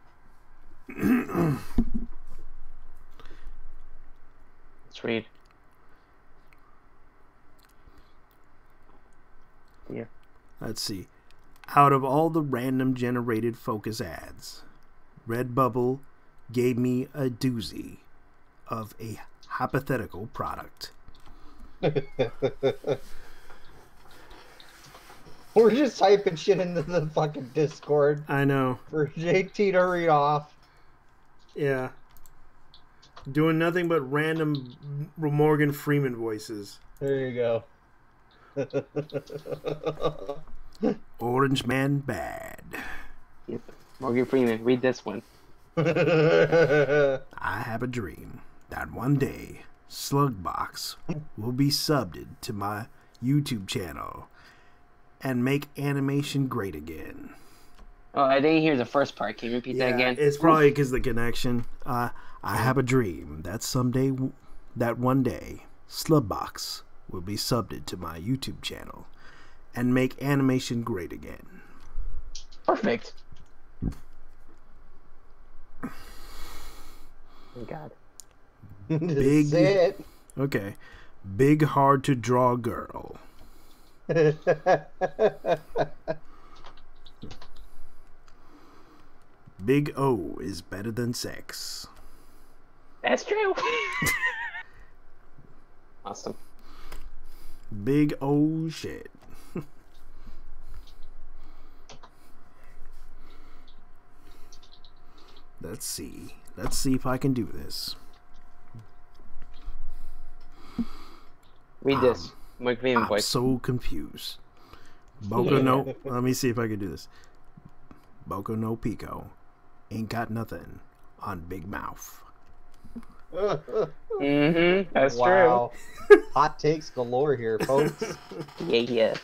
C: Let's read. Here.
A: Let's see. Out of all the random generated focus ads, Redbubble gave me a doozy of a hypothetical product.
B: We're just typing shit into the fucking Discord
A: I know.
B: for JT to read off.
A: Yeah. Doing nothing but random Morgan Freeman voices.
B: There you go.
A: Orange Man bad.
C: Yep. Morgan Freeman, read this one.
A: I have a dream that one day Slugbox will be subbed to my YouTube channel and make animation great again.
C: Oh, I didn't hear the first part. Can you repeat that again?
A: It's probably because the connection. I have a dream that one day Slugbox will be subbed to my YouTube channel and make animation great again.
C: Perfect. Oh God.
A: Big.
B: Say it.
A: Okay. Big hard to draw girl. Big O is better than sex.
C: That's true. Awesome.
A: Big O shit. Let's see. Let's see if I can do this.
C: Read this. Morgan Freeman
A: I'm
C: voice.
A: so confused. Boco no. Let me see if I can do this. Boco no Pico ain't got nothing on Big Mouth.
C: Mm-hmm. That's
B: Wow. Hot takes galore here, folks.
C: true. Yeah.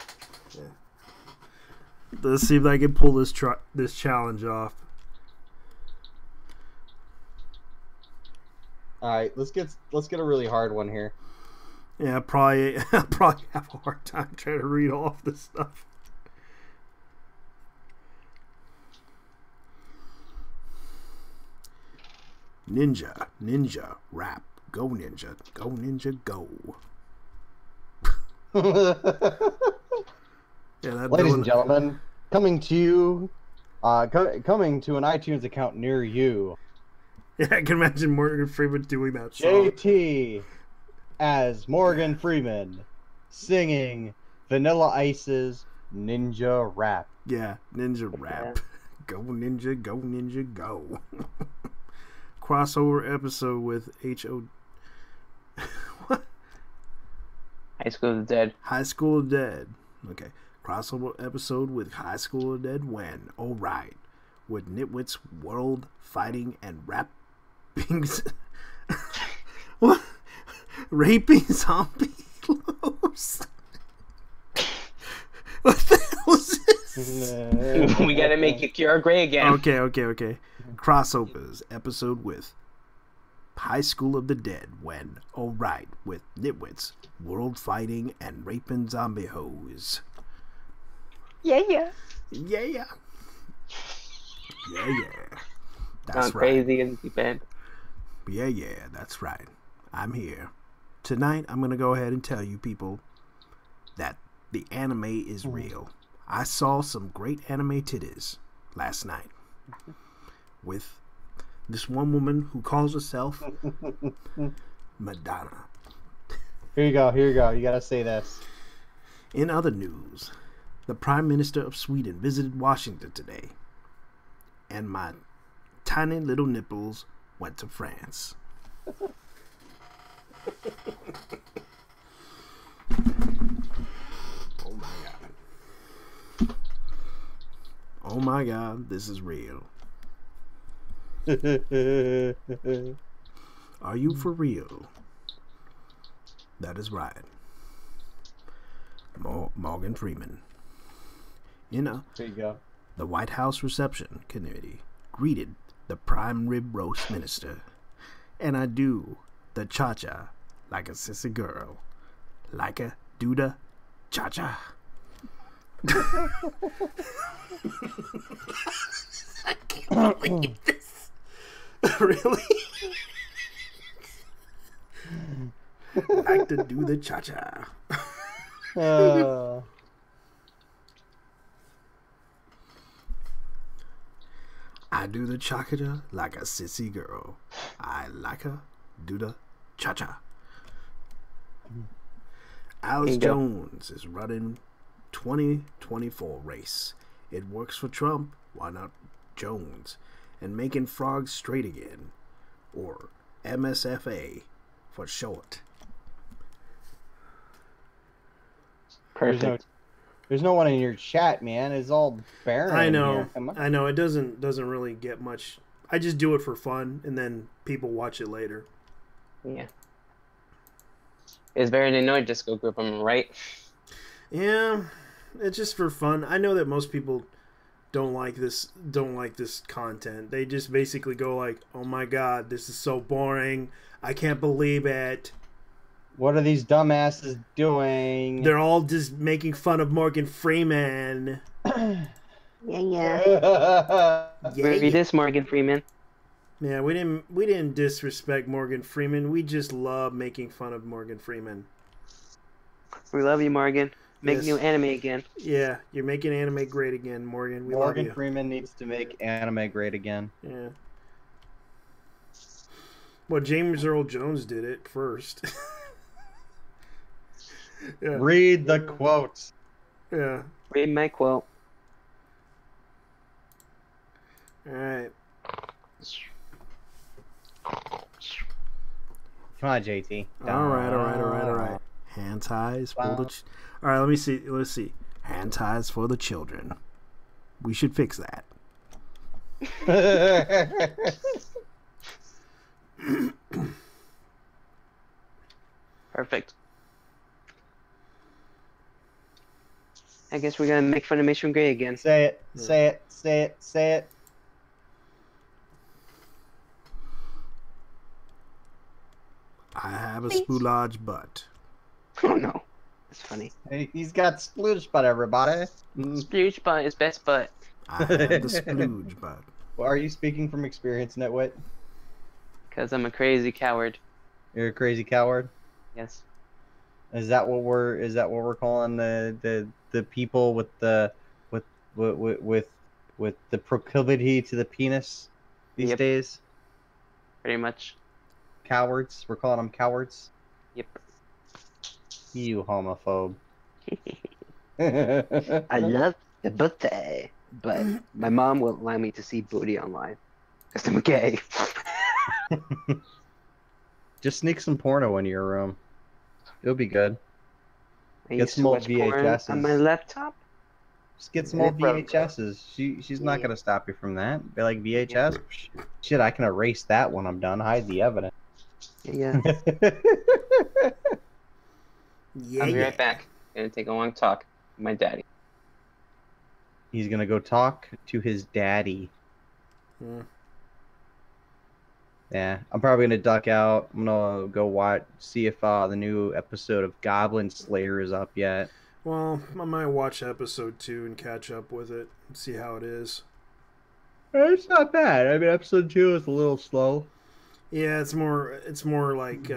A: Let's see if I can pull this challenge off.
B: All right, let's get a really hard one here.
A: Yeah, probably I'll probably have a hard time trying to read off this stuff. Ninja, rap, go ninja, go. Yeah, that
B: Ladies
A: villain-
B: and gentlemen, coming to you, coming to an iTunes account near you.
A: Yeah, I can imagine Morgan Freeman doing that song.
B: JT as Morgan Freeman singing Vanilla Ice's Ninja Rap.
A: Yeah, ninja rap. Go ninja, go. Crossover episode with H.O. What?
C: High School of the Dead.
A: High School of Dead. Okay. Crossover episode with High School of Dead when? Alright. With Nitwit's world fighting and rapping. What? Raping zombie clothes? What the hell is this?
C: We gotta make it Kiara Gray again.
A: Okay. Crossovers episode with High School of the Dead when? Alright. With Nitwits world fighting and raping zombie hoes.
C: Yeah.
A: Yeah. That's
C: Sounds
A: right.
C: crazy in the band.
A: Yeah, that's right. I'm here. Tonight, I'm going to go ahead and tell you people that the anime is real. I saw some great anime titties last night with this one woman who calls herself Madonna.
B: Here you go. You gotta say this.
A: In other news, the Prime Minister of Sweden visited Washington today, and my tiny little nipples went to France. Oh my god, this is real. Are you for real? That is right. Morgan Freeman. You know,
B: There you go.
A: the White House reception committee greeted the prime rib roast minister, and I do the cha-cha like a sissy girl. Like a do-da cha-cha. I can't believe this. Really? Like to do the cha-cha. I do the cha-cha like a sissy girl. I like her do the cha-cha. Alex Jones is running 2024 race. It works for Trump. Why not Jones? And making frogs straight again. Or MSFA for short.
C: Perfect.
B: There's no one in your chat, man. It's all barren.
A: I know.
B: Here. Come on.
A: I know. It doesn't really get much. I just do it for fun, and then people watch it later.
C: Yeah. It's very annoying disco group, am I right?
A: Yeah, it's just for fun. I know that most people don't like this content. They just basically go like, "Oh my god, this is so boring. I can't believe it."
B: What are these dumbasses doing?
A: They're all just making fun of Morgan Freeman.
C: Yeah.
A: Yeah,
C: Read this, Morgan Freeman.
A: Yeah, we didn't disrespect Morgan Freeman. We just love making fun of Morgan Freeman.
C: We love you, Morgan. Make
A: Yes.
C: new anime again.
A: Yeah, you're making anime great again, Morgan. We love
B: Morgan
A: you.
B: Freeman needs to make anime great again.
A: Yeah. Well, James Earl Jones did it first. Yeah.
B: Read the quotes.
A: Yeah.
C: Read my quote.
A: All right.
B: Come on, JT.
A: All right. Hand ties for the. All right. Let's see. Hand ties for the children. We should fix that.
C: Perfect. I guess we're gonna make Funimation great again.
B: Say it. Say it. Say it. Say it.
A: I have a spoolage butt.
C: Oh no, that's funny.
B: Hey, he's got splooge butt, everybody.
C: Splooge butt is best butt.
A: I have the splooge butt.
B: Well, are you speaking from experience, Netwit?
C: Cause I'm a crazy coward.
B: You're a crazy coward.
C: Yes.
B: Is that what we're calling the people with the with the proclivity to the penis these
C: Yep.
B: days?
C: Pretty much.
B: Cowards. We're calling them cowards.
C: Yep.
B: You homophobe.
C: I love the buffet, but my mom won't allow me to see booty online. Cause I'm gay.
B: Just sneak some porno into your room. It'll be good.
C: I
B: Get
C: used
B: some
C: to
B: old
C: watch porn
B: VHSs.
C: on my laptop.
B: Just get some old
C: Bro.
B: VHSs. She's not
C: Yeah.
B: gonna stop you from that. Be like VHS. Shit, I can erase that when I'm done. Hide the evidence.
C: Yeah.
A: Yeah.
C: I'll be right back. Gonna take a long talk with my daddy.
B: He's gonna go talk to his daddy.
A: Hmm.
B: Yeah, I'm probably gonna duck out. I'm gonna go see if the new episode of Goblin Slayer is up yet.
A: Well, I might watch episode 2 and catch up with it and see how it is.
B: It's not bad. I mean, episode 2 is a little slow.
A: Yeah, it's more like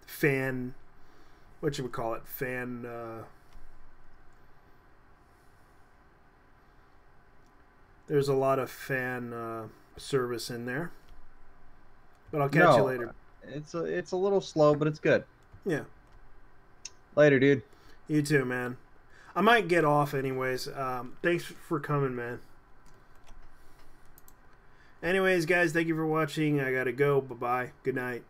A: fan. What you would call it? Fan. There's a lot of fan service in there. But I'll catch you later.
B: It's a little slow, but it's good.
A: Yeah.
B: Later, dude.
A: You too, man. I might get off anyways. Thanks for coming, man. Anyways, guys, thank you for watching. I gotta go. Bye-bye. Good night.